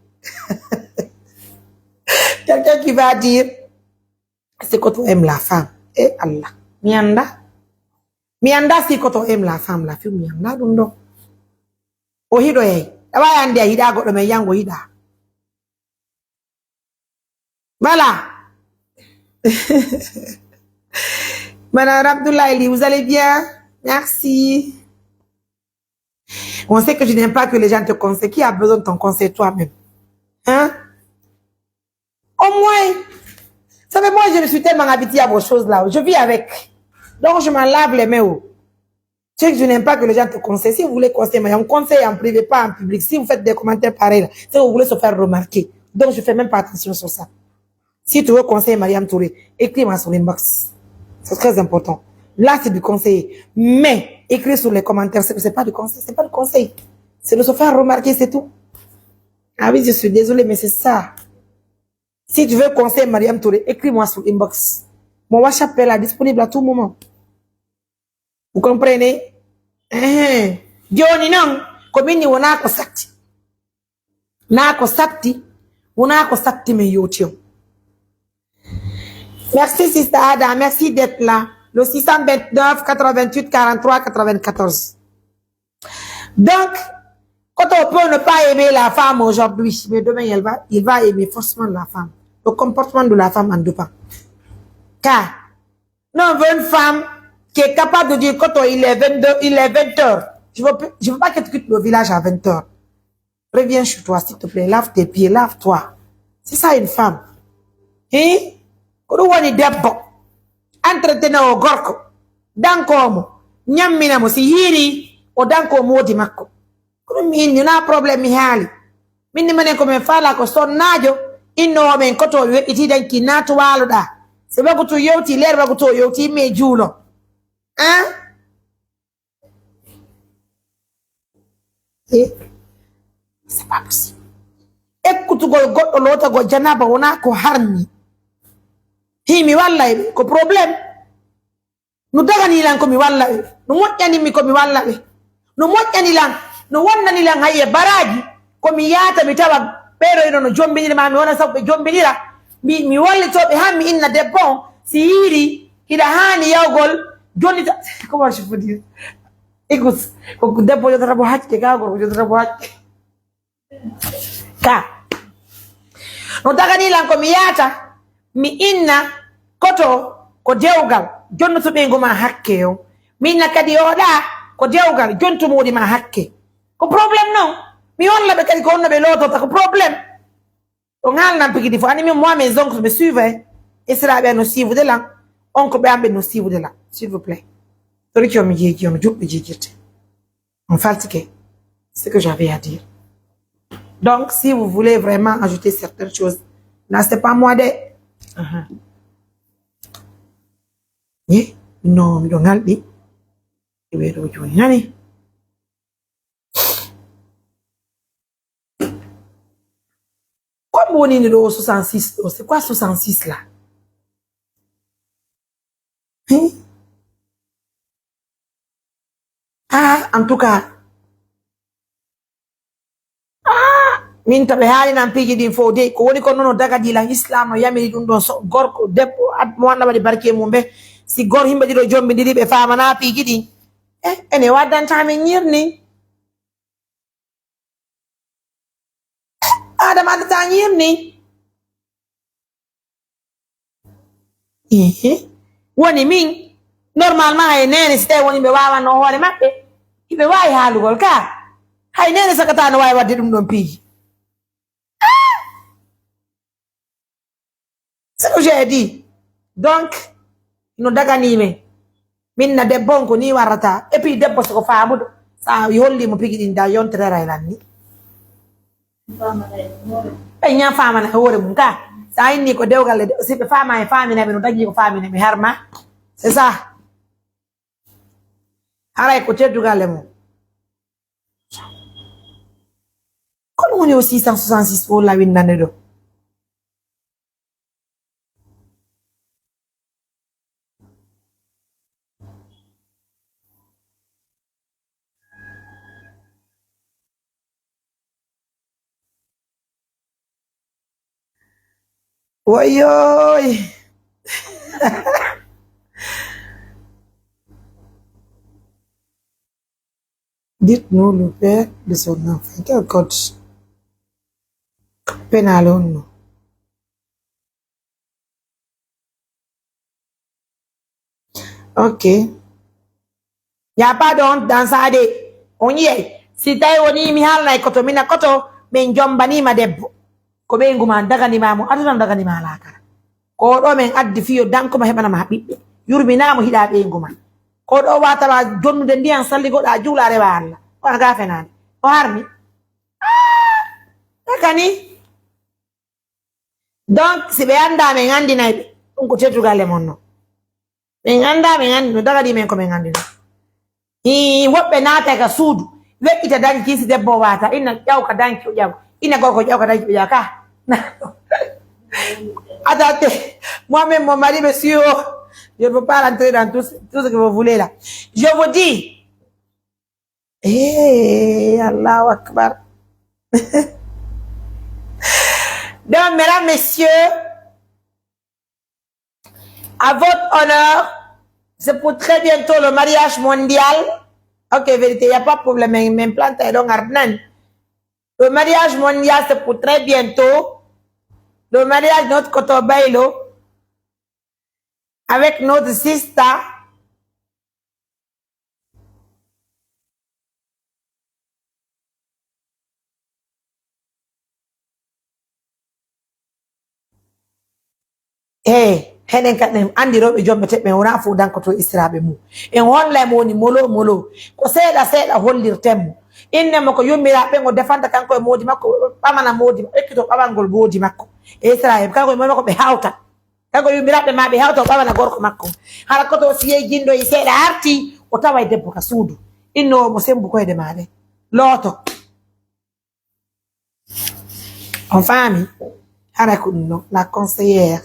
Quelqu'un qui va dire, c'est coton aime la femme. Eh Allah. Mianda si koto aime la femme la fille mianda dundo. O hido e. Aba yande hida go do me yango hida. Voilà. Madame Abdoulaye, vous allez bien? Merci. On sait que je n'aime pas que les gens te conseillent. Qui a besoin de ton conseil toi-même? Hein? Au moins, vous savez, moi, je me suis tellement habituée à vos choses là. Je vis avec. Donc, je m'en lave les mains. Tu sais que je n'aime pas que les gens te conseillent. Si vous voulez conseiller, mais on conseille en privé, pas en public. Si vous faites des commentaires pareils, là, si vous voulez se faire remarquer. Donc, je fais même pas attention sur ça. Si tu veux conseiller Mariam Touré, écris-moi sur l'inbox. C'est très important. Là, c'est du conseil. Mais, écrire sur les commentaires, c'est pas du conseil. C'est pas du conseil. C'est de se faire remarquer, c'est tout. Ah oui, je suis désolée, mais c'est ça. Si tu veux conseiller Mariam Touré, écris-moi sur l'inbox. Mon WhatsApp est là, disponible à tout moment. Vous comprenez? Dioni non, komini wonako sakti. Nako sakti, wonako sakti me yotio. Merci Sister Ada, merci d'être là. Le 629 88 43 94. Donc, quand on peut ne pas aimer la femme aujourd'hui, mais demain il va aimer forcément la femme. Le comportement de la femme en dépend. Car, nous on veut une femme qui est capable de dire quand il est 20 heures. Je veux pas que tu quittes le village à 20 heures. Reviens chez toi, s'il te plaît. Lave tes pieds, lave-toi. C'est ça une femme. Hein? Quand on est d'abord, entretenez au gorko. Dankomo. Nyamina mo si hiri. O danko modi makko. Quand min, you na problème mi hali. Min ni mene comme fala ko son najo. Inno men koto iti den kinatu waluda. C'est pas que tu yoti l'air, pas que tu yoti me julo. Hein? C'est pas possible. Écoute, l'autre go janaba ona ko harni. Himi wallahi ko problème. Nu dagani lan ko mi wallahi. Nu moƴƴani mi ko mi wallahi. Nu moƴƴani lan, nu wonnani lan haye baraji ko mi yata mi tawa pero ino no jombinira ma mi wona sabbe jombinira. Mi wallitoɓe han mi inna debbo si yiri hiɗa hani yawgol jonnita comment je peux dire écoute ko debbo jotata bo hacce ka gorko jotata bo hacce ka no dagani lan ko mi yata mi inna koto ko dewgal jonnotoɓe ngoma hakke o mi inna kadi oɗa ko dewgal jontomoɗi ma hakke ko probléme non mi wallaɓe kadi ko honnoɓe lotota ko probléme on halnan pigidi fo ani min moi mes oncles me suivent et sera bien nous suivre de là oncle be ambe nous suivre de là s'il vous plaît tori ko mi jeji on jubbe jejirte on fatigué c'est ce que j'avais à dire. Donc si vous voulez vraiment ajouter certaines choses là c'est pas moi de non mi do ngaldi e wedo joni nani comme on est au 66, c'est quoi 66 là? Hein? Ah, en tout cas. Ah, min tabe haali nan piji din fo de ko woni ko nono daga dila islam no yamiri dum don so gorko debbo at mo wanda wadi barke mum be si gor himbe dido jombe didi be famana piji din ene waddanta min nyirni Adam adata nyirni woni min normalement hay nene site woni be wawa no hore mabbe ibe wawi halugol ka hay nene sakata no wawi wadde dum don piji c'est ce que j'ai dit donc no dagani me min na debbo ko ni warata et puis debbo so ko faamudo sa yolli mo pigi din da yontere raylanni e nya fama na hore mun ka sa inni ko dewgal de si be fama e famina be no dagi ko famina mi harma c'est ça haray ko teddugale mo kono woni au 666 pour la windande do Oi, oi. Dites-nous le père de son enfant. Quel code pénal nous? Ok. Il n'y a pas d'honte dans ça. On y est. Si tu es mi hal na koto mina koto men jombani ma debbo. Ko be nguma daga ni mamu aduna daga ni malaka. Ko do men addi fiyo danko ma hebana ma bibbe. Yurmina mo hida be nguma. Ko do wata ba jonnude ndiyan salli goda julare ba Allah. Wa ga fenani. O harmi. Takani. Donc si be anda men andi nay ko tetu gale monno. Men anda men andi no daga di men ko men andi. Woɓɓe naata suudu weƴƴita danki kiisi debbo wata ina ƴawka danki o ƴaw ina gorko ƴawka danki o ƴaw ka attendez moi-même mon mari monsieur je ne veux pas rentrer dans tout ce que vous voulez là je vous dis Allahu Akbar donc mesdames messieurs à votre honneur. C'est pour très bientôt le mariage mondial. Ok, vérité, il n'y a pas de problème. M'implante donc Arnan. Le mariage mondial, c'est pour très bientôt. Le mariage de notre Kotobailo avec notre sister. Hey. Henen kadem andi robe jombe tebe wona fu danko to israbe mu en holla mo ni molo ko seeda hollirtemo inne mo ko yummirabe ngo defanta kanko e modi makko pamana modi ekkito babangol modi makko israbe kanko e makko be hawta kanko yummirabe ma be hawta pamana gorko makko hala ko to siye jindo e seeda arti o taway debbo ka suudu inno mo sembu koyde maade loto en famille hala ko no la conseillère.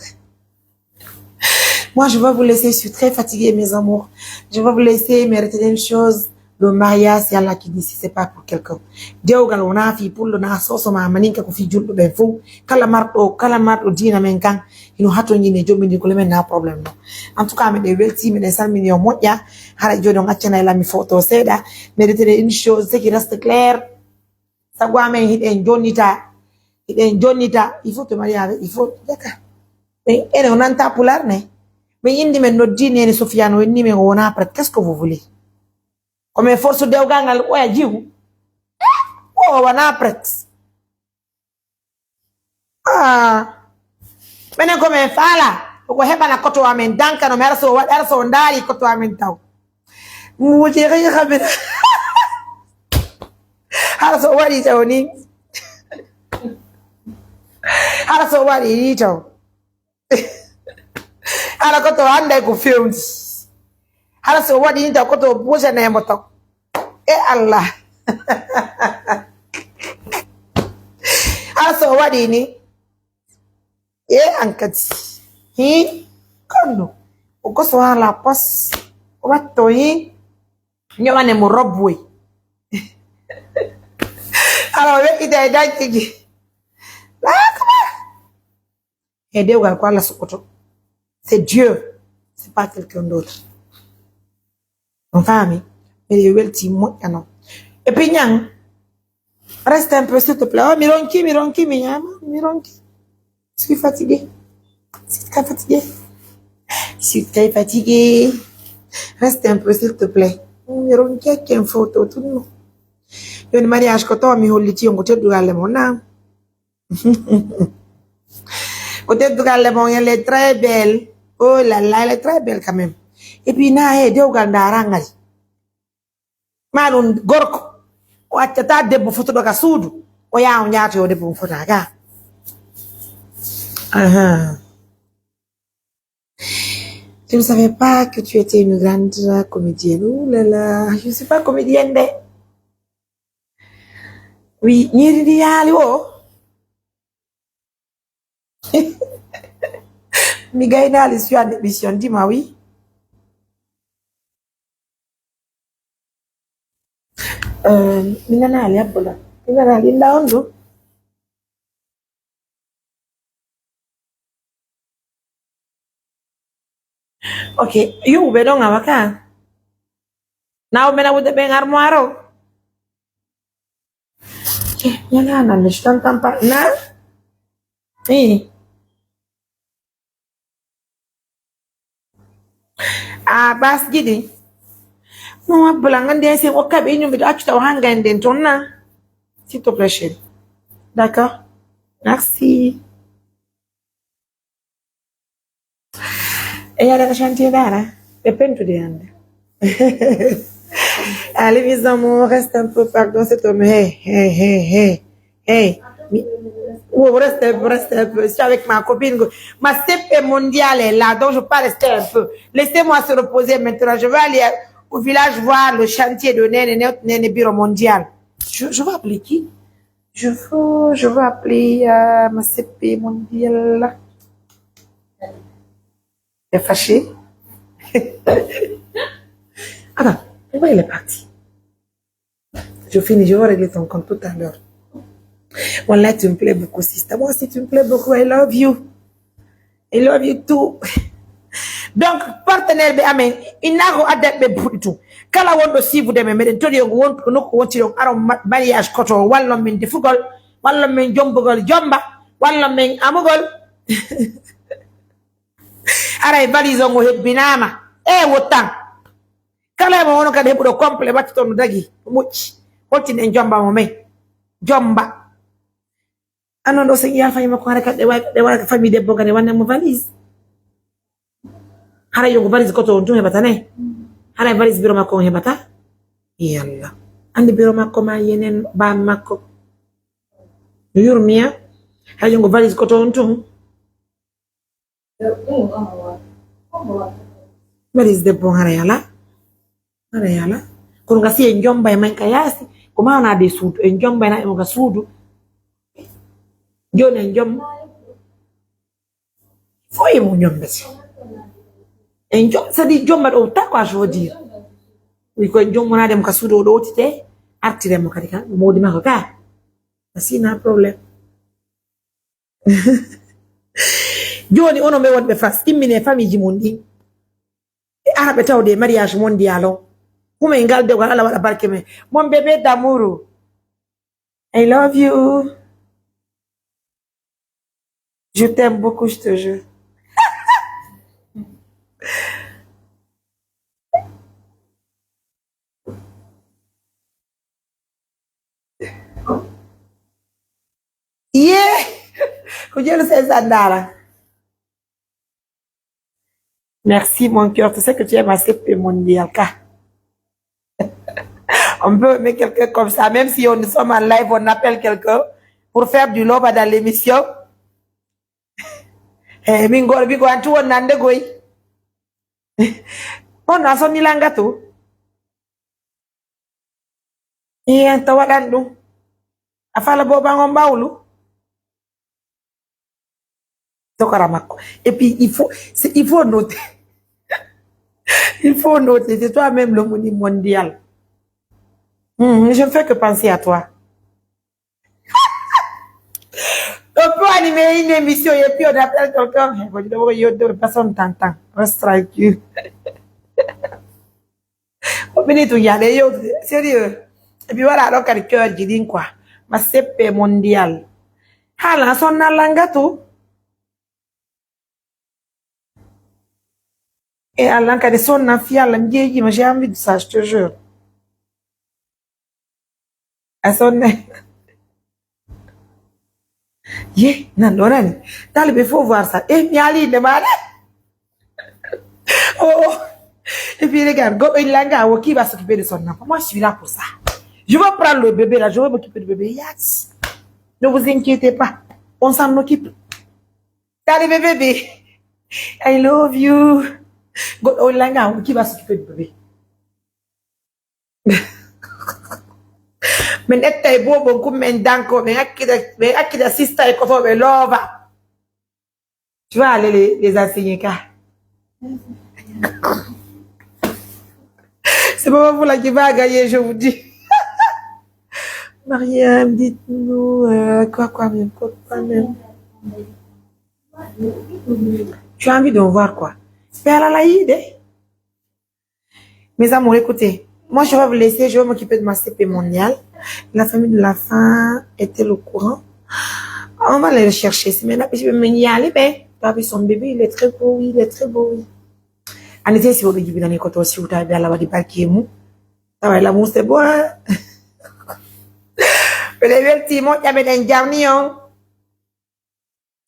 Moi, je vais vous laisser, je suis très fatiguée, mes amours. Je vais vous laisser, mais retenez une chose. Le mariage, c'est Allah qui dit si c'est pas pour quelqu'un. Dieu galona fi pour le naso so ma maninka ko fi juldo ben fou. Kala marto dina men kan. Ino hato nyine jomi ni ko le men na problème no. En tout cas, me de welti me de salmini o moya. Hara jodo ngachana la mi photo seda. Mais retenez une chose, c'est qui reste clair. Ça gwa men hiden jonita. Il faut te marier avec, il faut d'accord. Mais elle on entend pular ne. Mais indi men noddi nene Sofiane wenni men wona après qu'est-ce que vous voulez comme force de gangal oya jiwu o wana après menen comme fala ko hebana koto amen danka no merso wadarso ndari koto amen taw mu je xey xamina harso wadi tawni harso wadi taw ala ko to anda ko filmed ala so wadi nda ko to boja na moto Allah ala so wadi ni ankati kono o ko so ala pos o watto nyoma ne mo robwe ala we ida danki la kama e de gal ko ala sokoto. C'est Dieu, c'est pas quelqu'un d'autre. En famille, mais les welti moi non. Et puis nyang, reste un peu s'il te plaît. Oh mironki, mironki. Je suis fatiguée. Je suis très fatiguée. Reste un peu s'il te plaît. Mironki qui une photo tout non. Le mariage que toi mi holiti on côté de la mona. Côté de la mona, elle est très belle. Oh là là, elle est très belle quand même. Et puis, na de Uganda rangal. Malun gorko. O atata debbo foto do ka suudu. O ya on yaati o debbo foto ga. Je ne savais pas que tu étais une grande comédienne. Ouh là là, je ne suis pas comédienne de. Oui, ni ali o. Mi gaina ali sur une émission, dis-moi oui. Minana ali abola. Minana ali ndaondo. Okay, you be don awaka. Now mena wude ben armoire. Yana, je t'entends pas. Non? Oui. Ah, bas gidi. Non, bulangan dia c'est au cabine, nous me tu hanga ndentona. S'il te plaît, chérie. D'accord? Merci. E ada chantier là, depende de ande. Allez, mes amours, reste un peu, pardon, cet homme. Hey. Oh, reste un peu. Je suis avec ma copine. Ma CP mondiale est là, donc je peux pas rester un peu. Laissez-moi se reposer maintenant. Je vais aller au village voir le chantier de Nene Bureau mondial. Je vais appeler qui? Je veux appeler ma CP mondiale. Elle est fâchée. Attends, pourquoi il est parti? Je finis, je vais régler ton compte tout à l'heure. Wallah, tu me plais beaucoup, sister. Moi aussi, tu me plais beaucoup. I love you. I love you too. Donc, partenaire, amen. Il n'a pas adepte pour tout. Quand la wando si vous demee, mais tout le monde wonti donc aro mariage koto walla min defugol, walla min jombugol jomba, walla min amugol. Ara valise ngo hebbinama. Wotan. Kala mo wono kadi hebudo complet batti ton dagi. Mucci. Wonti en jomba mo me. Jomba. Anon do sen yafa yima ko hara kadde wa famille debbo gane wanna mo valise. Hara yo valise koto on hebata ne. Hara valise biro makko on hebata. Yalla. Andi biro makko ma yenen ba makko. Yurmiya. Hara yo valise koto on tum. Valise debbo hara yala. Hara yala. Kono ngasi en jomba e man kayasi. Ko ma na de suudu en jomba na e mo ga suudu. Joni en jom foi mon jombe en jom ça dit jomba do ta quoi je veux dire oui ko jom na dem ka sudo do tite artire mo kadi kan modi ma ko ka asina problème joni ono me wonbe fas timmine famille ji mondi e arabe tawde mariage mondial kuma ngal de wala wala barke me mon bébé d'amour I love you. Je t'aime beaucoup, je te jure. Yeah! Dieu le sait, Zandara. Merci, mon cœur. Tu sais que tu es ma CP mondiale. On peut aimer quelqu'un comme ça, même si on sommes en live, on appelle quelqu'un pour faire du love dans l'émission. Mingo antu nande goy. On a son milanga tu. Tawadan du. Afala boba ngombaulu. Tokaramako. Et puis il faut noter. Il faut noter, c'est toi-même le moni mondial. Je ne fais que penser à toi. On peut animer une émission et puis on appelle quelqu'un. Il y a deux personnes t'entendent. Reste tranquille. On finit tout y aller. Sérieux. Et puis voilà, alors qu'elle cœur, je dis quoi. Ma CP mondiale. Hala, son alanga tout. Et alanga de son affaire, la m'dieji, mais j'ai envie de ça, je te jure. À son yeah, non, il faut voir ça. Et Miali demande. Oh, et puis regarde, go il langa, qui va s'occuper de son enfant. Moi, je suis là pour ça. Je vais prendre le bébé là, je vais m'occuper du bébé. Yes. Ne vous inquiétez pas, on s'en occupe. T'as le bébé. I love you. Go il langa, qui va s'occuper du bébé. Mais n'était beau beaucoup mendanko mais akida sister et koto be lova. Tu vas aller les enseigner car. C'est pas vous là qui va gagner, je vous dis. Mariam, dites-nous quoi même. Tu as envie de voir quoi? Faire la laïde. Mes amours, écoutez. Moi, je vais vous laisser, je vais m'occuper de ma CP mondiale. La famille de la femme était au courant. On va aller le chercher. Si maintenant, je vais me y aller, ben, t'as vu son bébé, il est très beau, il est très beau. En été, si vous voulez dans les côtés, si vous avez bien la barquer, mou. Ça va, l'amour, c'est bon, hein? Mais les belles petits mots, il y avait un garnion.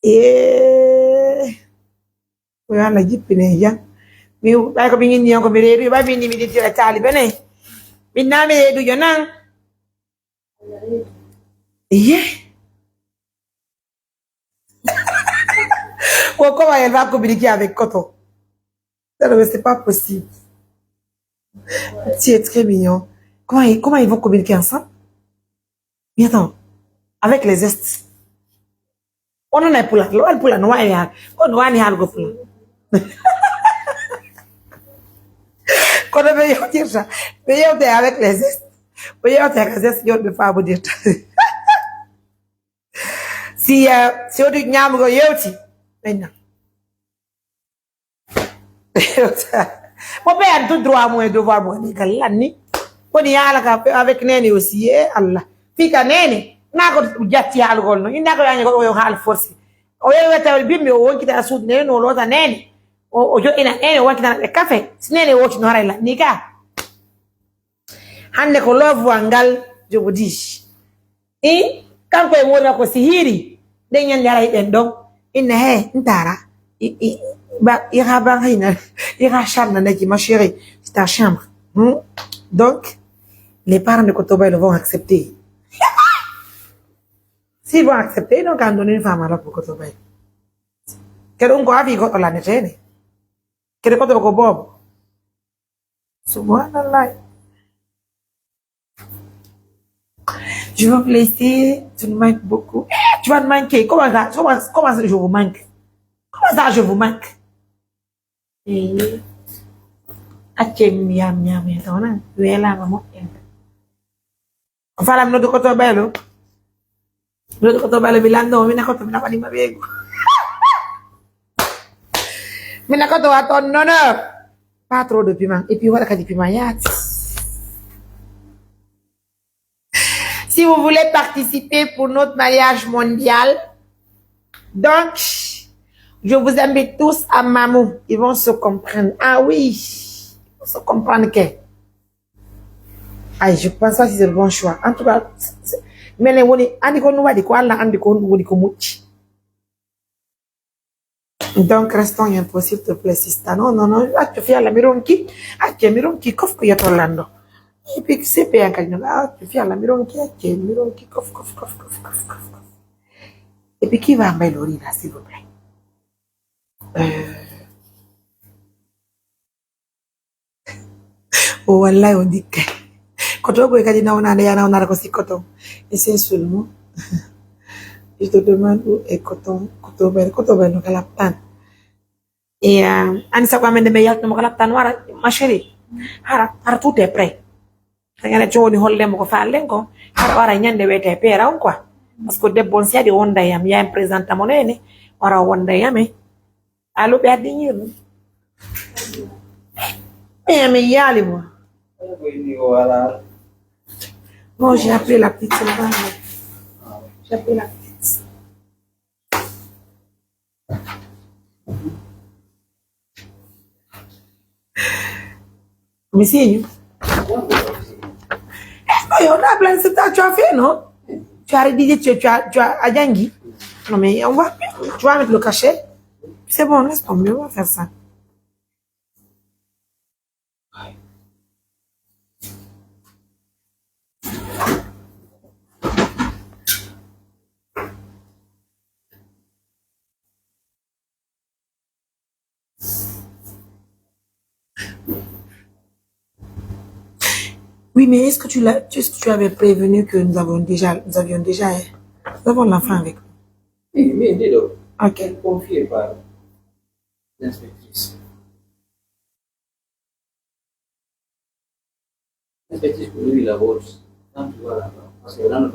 Et, voilà, la jipe, n'est-ce mais ba ko bingin yon ko mi reedu ba bindi mi ditira tali bene minna me reedu yonan yeah comment elle va communiquer avec Koto? C'est pas possible. Tu es très mignon. Comment ils vont communiquer ensemble? Mais attends, avec les estes. On en a pour la noix, on noix ni algo pour la. Quand on veut dire ça, mais on est avec les estes. On est avec les estes, on ne peut pas vous dire. Si on dit nyam go yoti, maintenant. Mon père a tout droit à moi de voir moi ni. On y a avec Néné aussi, Allah. Fika Néné, n'a ko jatti algol no, ina ko yani ko yo hal force. O yo weta bimbe o wonki ta sud Néné no lota Néné. O jo ina Néné wonki ta e café. Si Néné woti no harayla nika. Hande ko love wangal je vous dis. E kanko e wona ko sihiri. De nyan yara den dong. Ina he ntara. Bah, il ira chambre ma chérie, c'est ta chambre. Donc, les parents de Kotoba le vont accepter. S'ils vont accepter, donc on donne une femme alors pour Kotoba. Quel on a vu quand la neige? Quel Kotoba ko Bob? Subhanallah. Je veux te laisser, tu nous manques beaucoup. Tu vas te manquer. Comment ça je vous manque? Comment ça je vous manque? Et miam tona wela mamo fala mno do koto belo bilando mina koto mina pani mabego mina koto aton non pas trop de piment et puis voilà ka di piment yat. Si vous voulez participer pour notre mariage mondial, donc je vous invite tous à Mamou. Ils vont se comprendre. Ah oui, ils vont se comprendre que. Ah, je pense pas si c'est le bon choix. En tout cas, mais les woni andi ko nuwa di ko alla andi ko woni ko mucci. Donc restons impossible te plaît sista. Non, tu fais la mironki. Tu mironki kof ko yato lando. Et puis c'est bien quand tu fais la mironki, kof. Et puis qui va en belle là s'il vous plaît? Oh wallahi on dit que Koto ko kadi na ona ko si Koto et c'est seulement je te demande où est Koto ben no kalaptan et anisa ko amende me yalt no kalaptan wara ma chérie har tout est prêt ngana jodi holle mo ko fallen ko har wara nyande wete pera on quoi parce que debbo on siadi wonda yam ya présente monene wara wonda yame. Allô, Berdinho? Mais il y a les mois. Bon, j'ai appelé la petite. J'ai appelé la petite. Mais c'est on a plein de tu as fait, non? Tu as rédigé, tu as Adjangi. Non, mais on va, tu vas mettre le cachet. C'est bon, laisse tomber, on va faire ça. Oui, mais est-ce que tu avais prévenu que nous avions déjà l'enfant avec nous? Oui, mais dis-le. Ok. Elle confiée par l'inspectrice. L'inspectrice pour lui, la bourse. Quand tu vas là-bas, parce que là, nous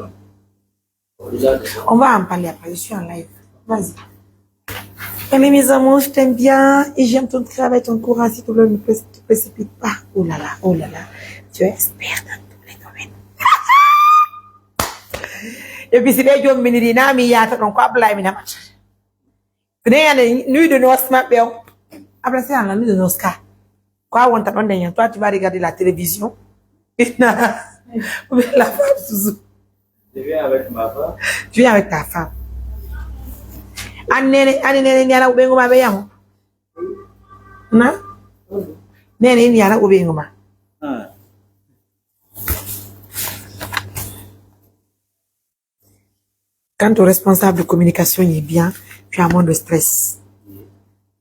on va en parler après, je suis en live. Vas-y. Allez, mes amours, je t'aime bien et j'aime ton travail, ton courage. Si tu ne te précipites pas. Oh là là. Tu es expert dans tous les domaines. Et puis, si les gens me disent, non, mais il y a un quoi, blague, mais match. Puis, il y a une nuit de noces, ma belle. Après, c'est la nuit de noces, quoi, on t'a donné, toi, tu vas regarder la télévision. La femme, Souzou. Je viens avec ma femme. Tu viens avec ta femme. Nene, nyana ubenguma beyango. Na? Nene, nyana ubenguma. Quand ton responsable de communication est bien, tu as moins de stress.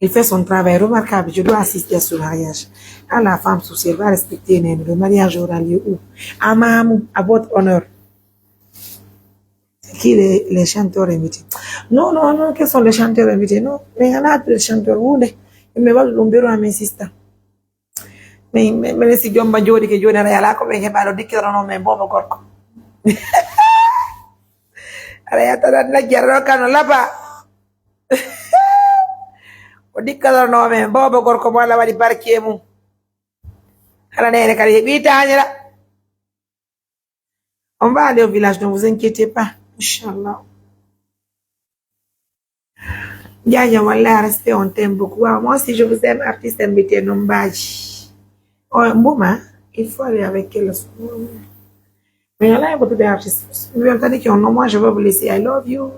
Il fait son travail remarquable. Je dois assister à ce mariage. À la femme souciée, va respecter le mariage aura lieu où? À Mahamou, à votre honneur. C'est qui les chanteurs invités? Non, quels sont les chanteurs invités? Non, mais il y en a des chanteurs. Où est? Mais va le bureau à mes sisters. Mais si John Banjodi que John era là comme il va le dire que non mais bon encore. Allez, attends, la guerre quand là-bas. O dikkala no men bobo gorko mo la wadi barke mum ala nene kala hebi tañira on va aller au village ne vous inquiétez pas inchallah Dianya wala respect on t'aime beaucoup moi si je vous aime artiste invité no mbaji oh mboma il faut aller avec elle mais là il y a beaucoup d'artistes mais on t'a dit que non moi je vais vous laisser I love you